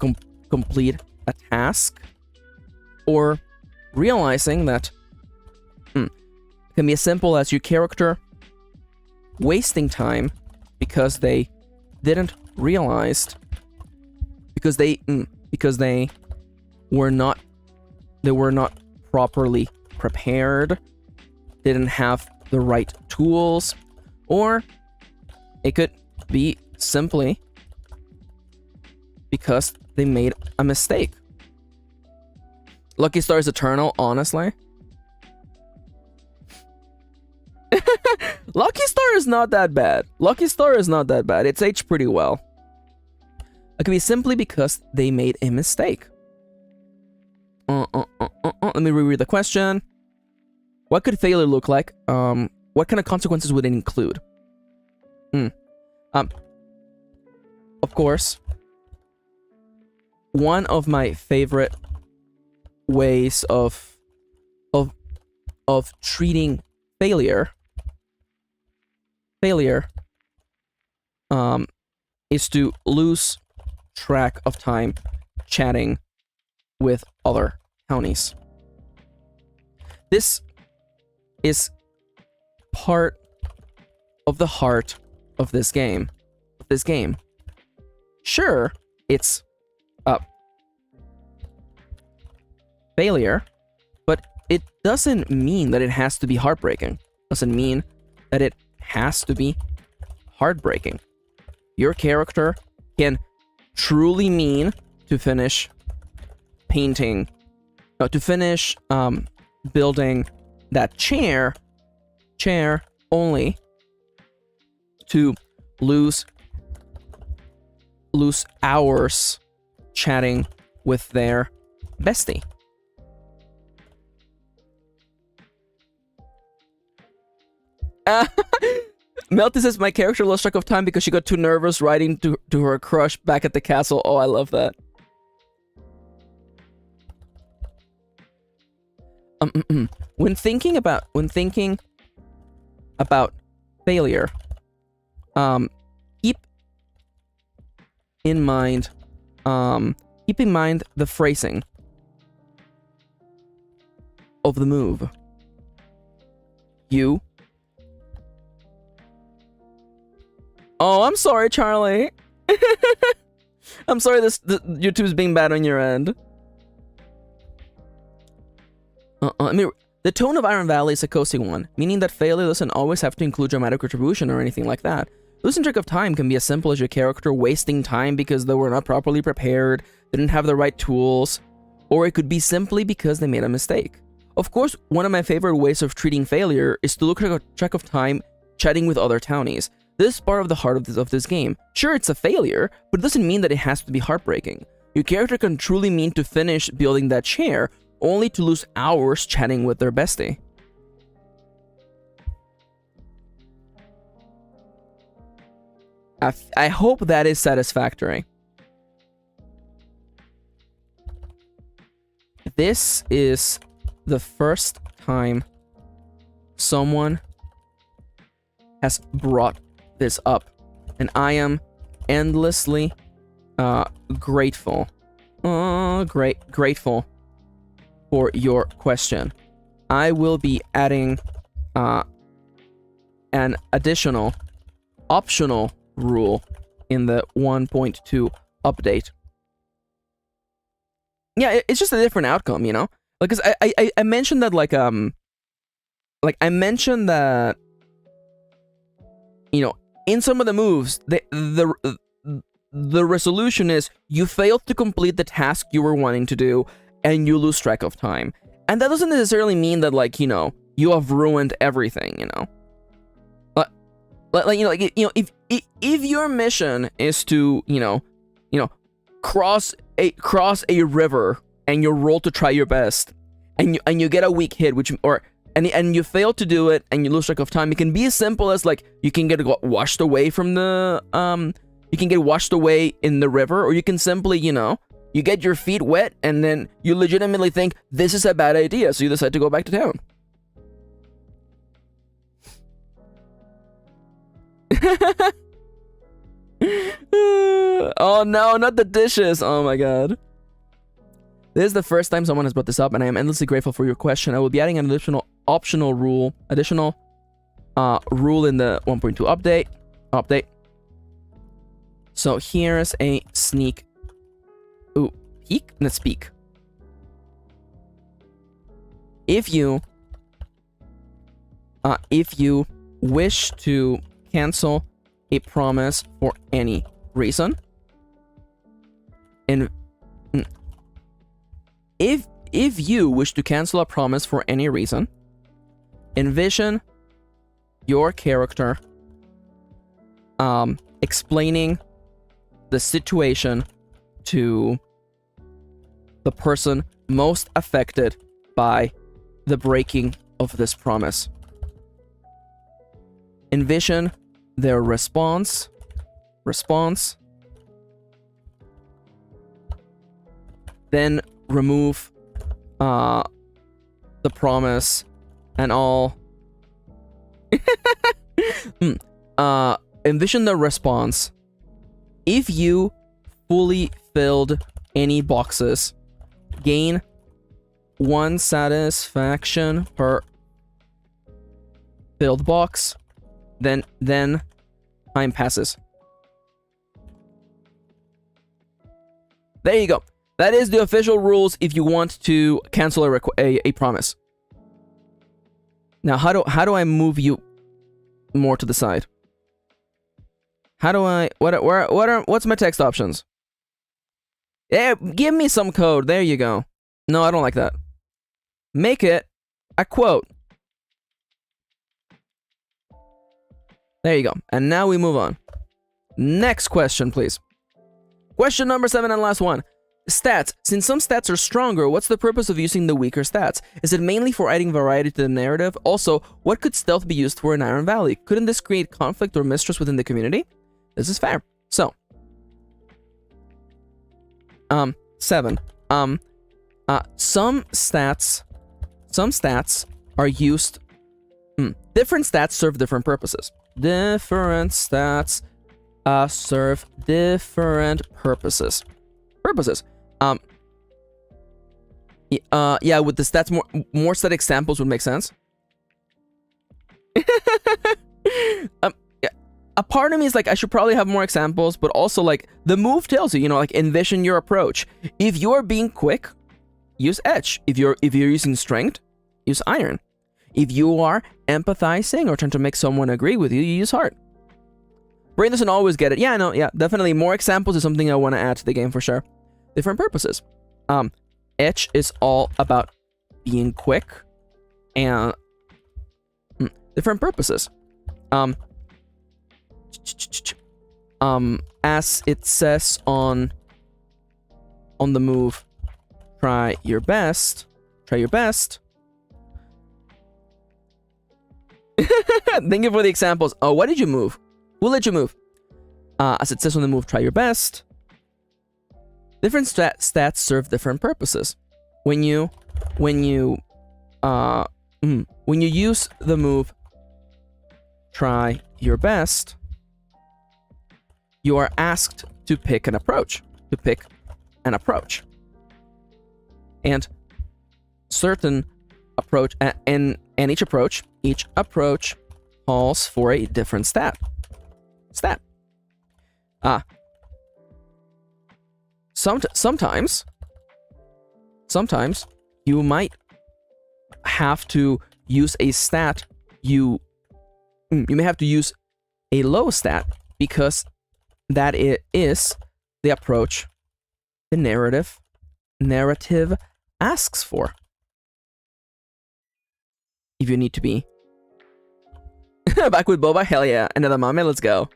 complete a task, or realizing that it can be as simple as your character wasting time because they didn't realize, because they were not properly prepared, didn't have the right tools, or it could be simply because they made a mistake. Lucky Star is eternal, honestly. Lucky Star is not that bad. Lucky Star is not that bad. It's aged pretty well. It could be simply because they made a mistake. Let me reread the question. What could failure look like? What kind of consequences would it include? Of course, one of my favorite ways of treating failure is to lose track of time chatting with other counties. This is part of the heart of this game. Sure, it's failure, but it doesn't mean that it has to be heartbreaking. Doesn't mean that it has to be heartbreaking. Your character can truly mean to finish painting, to finish building that chair only to lose hours chatting with their bestie. Melty says, my character lost track of time because she got too nervous riding to her crush back at the castle. Oh, I love that. When thinking about failure, keep in mind the phrasing of the move. You. Oh, I'm sorry, Charlie. I'm sorry YouTube's being bad on your end. I mean, the tone of Iron Valley is a cozy one, meaning that failure doesn't always have to include dramatic retribution or anything like that. Losing track of time can be as simple as your character wasting time because they were not properly prepared, didn't have the right tools, or it could be simply because they made a mistake. Of course, one of my favorite ways of treating failure is to look at track of time chatting with other townies. This is part of the heart of this game. Sure, it's a failure, but it doesn't mean that it has to be heartbreaking. Your character can truly mean to finish building that chair, only to lose hours chatting with their bestie. I hope that is satisfactory. This is the first time someone has brought this up, and I am endlessly grateful. Grateful for your question. I will be adding an additional optional rule in the 1.2 update. Yeah, it's just a different outcome, you know? Like, 'cause I mentioned that, like I mentioned that, you know, in some of the moves, the resolution is you failed to complete the task you were wanting to do, and you lose track of time. And that doesn't necessarily mean that, like, you know, you have ruined everything, you know? If your mission is to, you know, cross a river and you roll to try your best, and you get a weak hit, and you fail to do it, and you lose track of time, it can be as simple as, like, you can get washed away from the you can get washed away in the river, or you can simply, you know, you get your feet wet, and then you legitimately think this is a bad idea, so you decide to go back to town. Oh no, not the dishes. Oh my god. This is the first time someone has brought this up, and I am endlessly grateful for your question. I will be adding an additional rule in the 1.2 update. So here's a sneak peek. Let's peek. If you if you wish to cancel a promise for any reason, and if you wish to cancel a promise for any reason, envision your character explaining the situation to the person most affected by the breaking of this promise. Envision their response, then remove the promise and all. Envision the response. If you fully filled any boxes, gain 1 satisfaction per filled box, then time passes. There you go. That is the official rules if you want to cancel a promise. Now, how do I move you more to the side? How do I what's my text options? Yeah, give me some code. There you go. No, I don't like that. Make it a quote. There you go. And now we move on. Next question, please. Question number 7 and last one. Stats. Since some stats are stronger, what's the purpose of using the weaker stats? Is it mainly for adding variety to the narrative? Also, what could stealth be used for in Iron Valley? Couldn't this create conflict or mistrust within the community? This is fair. So, 7. Some stats are used. Different stats serve different purposes. Different stats serve different purposes. Yeah, with the stats, more stat examples would make sense. A part of me is like, I should probably have more examples, but also like the move tells you, like envision your approach. If you're being quick, use edge. If you're using strength, use iron. If you are empathizing or trying to make someone agree with you, you use heart. Brain doesn't always get it. Yeah, no, yeah, definitely more examples is something I want to add to the game for sure. Different purposes. Edge is all about being quick and different purposes. As it says on the move, try your best. Thank you for the examples. Oh, what did you move? Who let you move? As it says on the move, try your best. Different stats serve different purposes. When you use the move, try your best, you are asked to pick an approach. And certain approach, and each approach calls for a different stat. Sometimes you might have to use a stat. You may have to use a low stat because that is the approach the narrative asks for. If you need to be back with Boba, hell yeah, another mame, let's go.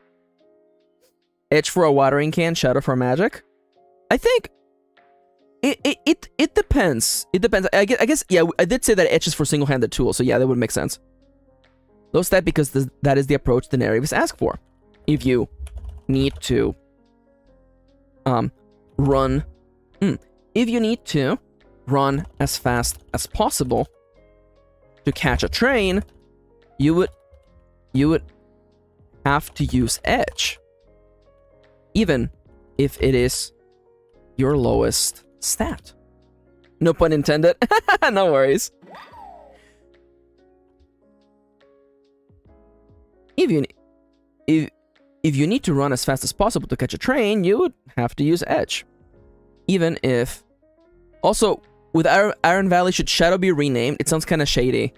Edge for a watering can, shadow for magic. I think it depends. It depends. I guess yeah. I did say that edge is for single-handed tools, so yeah, that would make sense. Low stat because that is the approach the narratives ask for. If you need to run, if you need to run as fast as possible to catch a train, you would have to use edge, even if it is your lowest stat. No pun intended. No worries. If you need to run as fast as possible to catch a train, you would have to use edge. Even if... Also, with Iron Valley, should Shadow be renamed? It sounds kind of shady.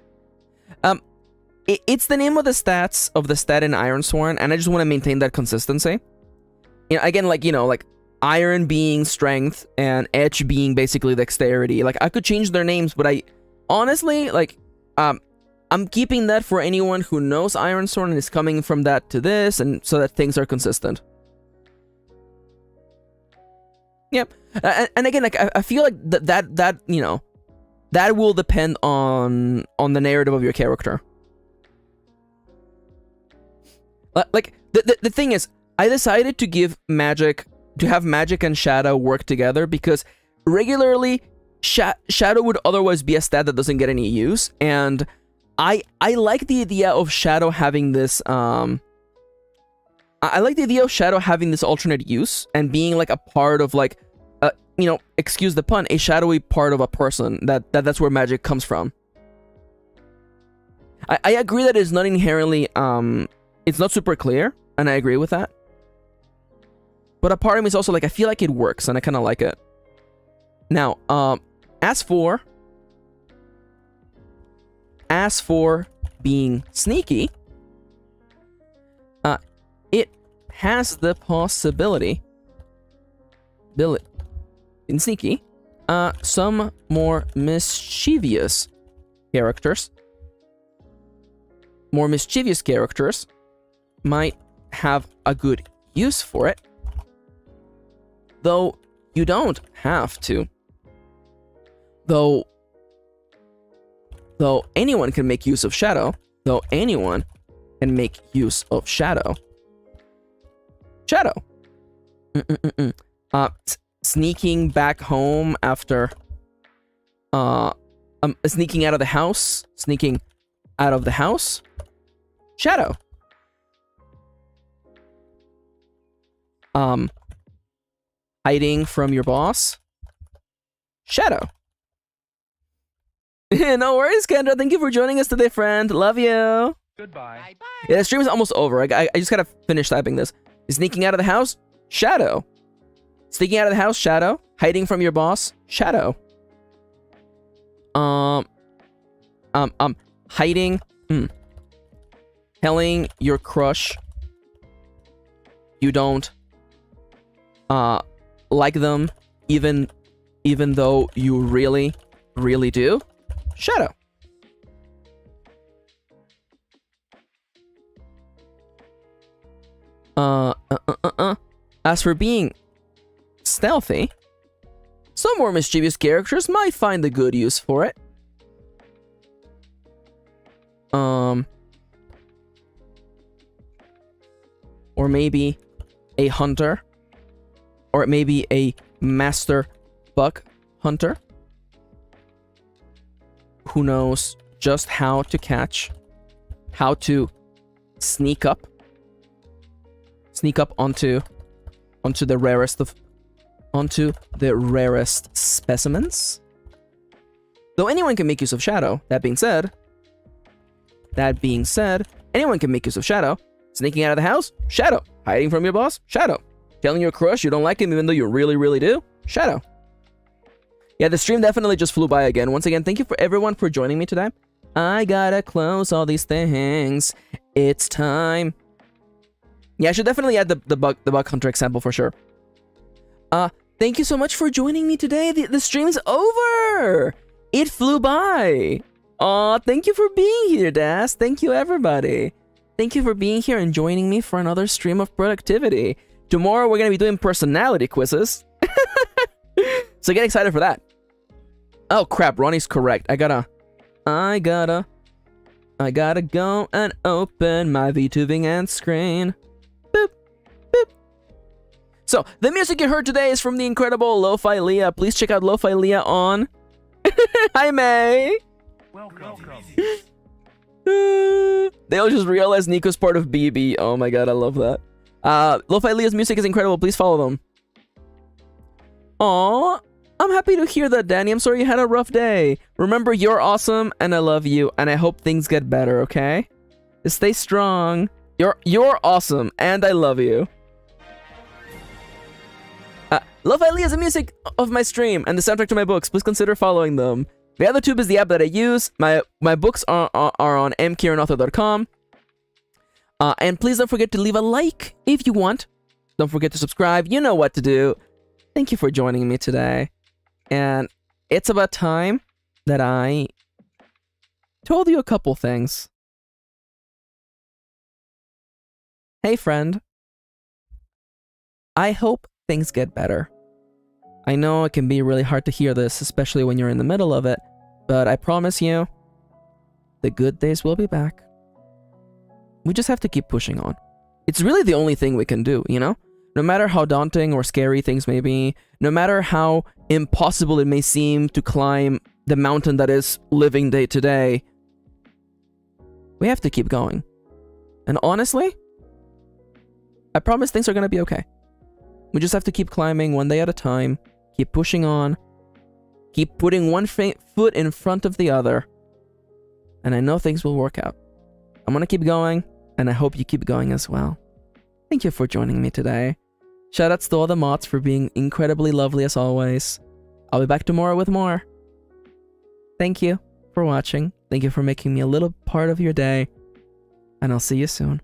it's the name of the stats of the stat in Ironsworn, and I just want to maintain that consistency. You know, again, like, you know, like iron being strength and edge being basically dexterity. Like, I could change their names, but I honestly, like, I'm keeping that for anyone who knows Ironsworn and is coming from that to this, and so that things are consistent. Yep. And again, like, I feel like that you know, that will depend on the narrative of your character. Like, the thing is, I decided to have magic and shadow work together because regularly shadow would otherwise be a stat that doesn't get any use, and I like the idea of shadow having this I like the idea of shadow having this alternate use and being like a part of, like, you know, excuse the pun, a shadowy part of a person. That's where magic comes from. I agree that it's not inherently it's not super clear, and I agree with that. But a part of me is also like, I feel like it works, and I kind of like it. Now, as for being sneaky, it has the possibility, in sneaky, some more mischievous characters might have a good use for it, though you don't have to. Though anyone can make use of shadow. Sneaking back home after sneaking out of the house. Shadow. Hiding from your boss. Shadow. No worries, Kendra. Thank you for joining us today, friend. Love you. Goodbye. Yeah, the stream is almost over. I just gotta finish typing this. Sneaking out of the house. Shadow. Sneaking out of the house. Shadow. Hiding from your boss. Shadow. Hiding. Telling your crush you don't like them, even though you really do. Shadow. As for being stealthy, some more mischievous characters might find a good use for it. Or maybe a hunter, or maybe a master buck hunter who knows just how to sneak up onto the rarest specimens. Though anyone can make use of shadow. That being said, anyone can make use of shadow. Sneaking out of the house, shadow. Hiding from your boss, shadow. Telling your crush you don't like him even though you really do, shadow. Yeah, the stream definitely just flew by again. Once again, thank you for everyone for joining me today. I gotta close all these things. It's time. Yeah, I should definitely add the bug hunter example for sure. Thank you so much for joining me today. The stream's over. It flew by. Aw, thank you for being here, Das. Thank you, everybody. Thank you for being here and joining me for another stream of productivity. Tomorrow, we're going to be doing personality quizzes. So get excited for that. Oh, crap. Ronnie's correct. I gotta go and open my VTubing end screen. Boop, boop. So, the music you heard today is from the incredible Lo-Fi Leah. Please check out Lo-Fi Leah on... Hi, May! Welcome. They all just realized Nico's part of BB. Oh my god, I love that. Lo-Fi Leah's music is incredible. Please follow them. Aww, I'm happy to hear that, Danny. I'm sorry you had a rough day. Remember, you're awesome, and I love you, and I hope things get better, okay? Just stay strong. You're awesome, and I love you. Lo-Fi Leah is the music of my stream and the soundtrack to my books. Please consider following them. VTube is the app that I use. My books are on MKirinauthor.com. And please don't forget to leave a like if you want. Don't forget to subscribe. You know what to do. Thank you for joining me today. And it's about time that I told you a couple things. Hey friend, I hope things get better. I know it can be really hard to hear this, especially when you're in the middle of it, but I promise you, the good days will be back. We just have to keep pushing on. It's really the only thing we can do, you know? No matter how daunting or scary things may be, no matter how impossible it may seem to climb the mountain that is living day to day, we have to keep going. And honestly, I promise things are going to be okay. We just have to keep climbing one day at a time, keep pushing on, keep putting one foot in front of the other, and I know things will work out. I'm going to keep going, and I hope you keep going as well. Thank you for joining me today. Shoutouts to all the mods for being incredibly lovely as always. I'll be back tomorrow with more. Thank you for watching. Thank you for making me a little part of your day. And I'll see you soon.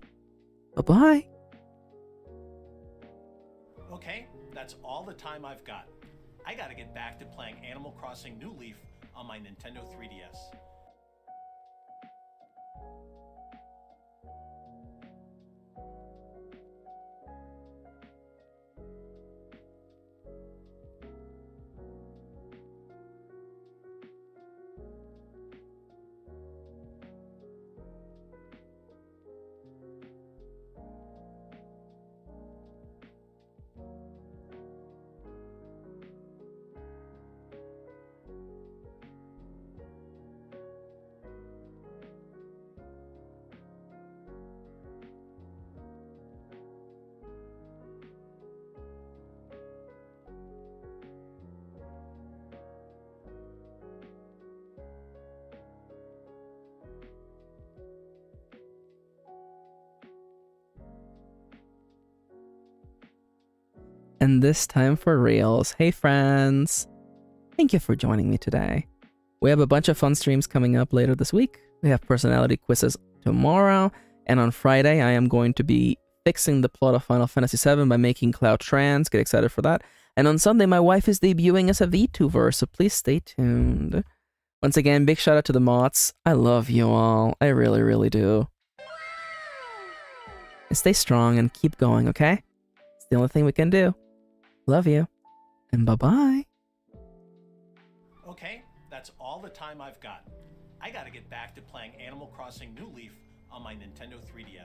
Bye-bye. Okay, that's all the time I've got. I gotta get back to playing Animal Crossing New Leaf on my Nintendo 3DS. And this time for reals. Hey friends! Thank you for joining me today. We have a bunch of fun streams coming up later this week. We have personality quizzes tomorrow, and on Friday I am going to be fixing the plot of Final Fantasy VII by making Cloud trans. Get excited for that. And on Sunday my wife is debuting as a VTuber, so please stay tuned. Once again, big shout out to the mods. I love you all. I really, really do. And stay strong and keep going, okay? It's the only thing we can do. Love you. And bye-bye. Okay, that's all the time I've got. I gotta get back to playing Animal Crossing New Leaf on my Nintendo 3DS.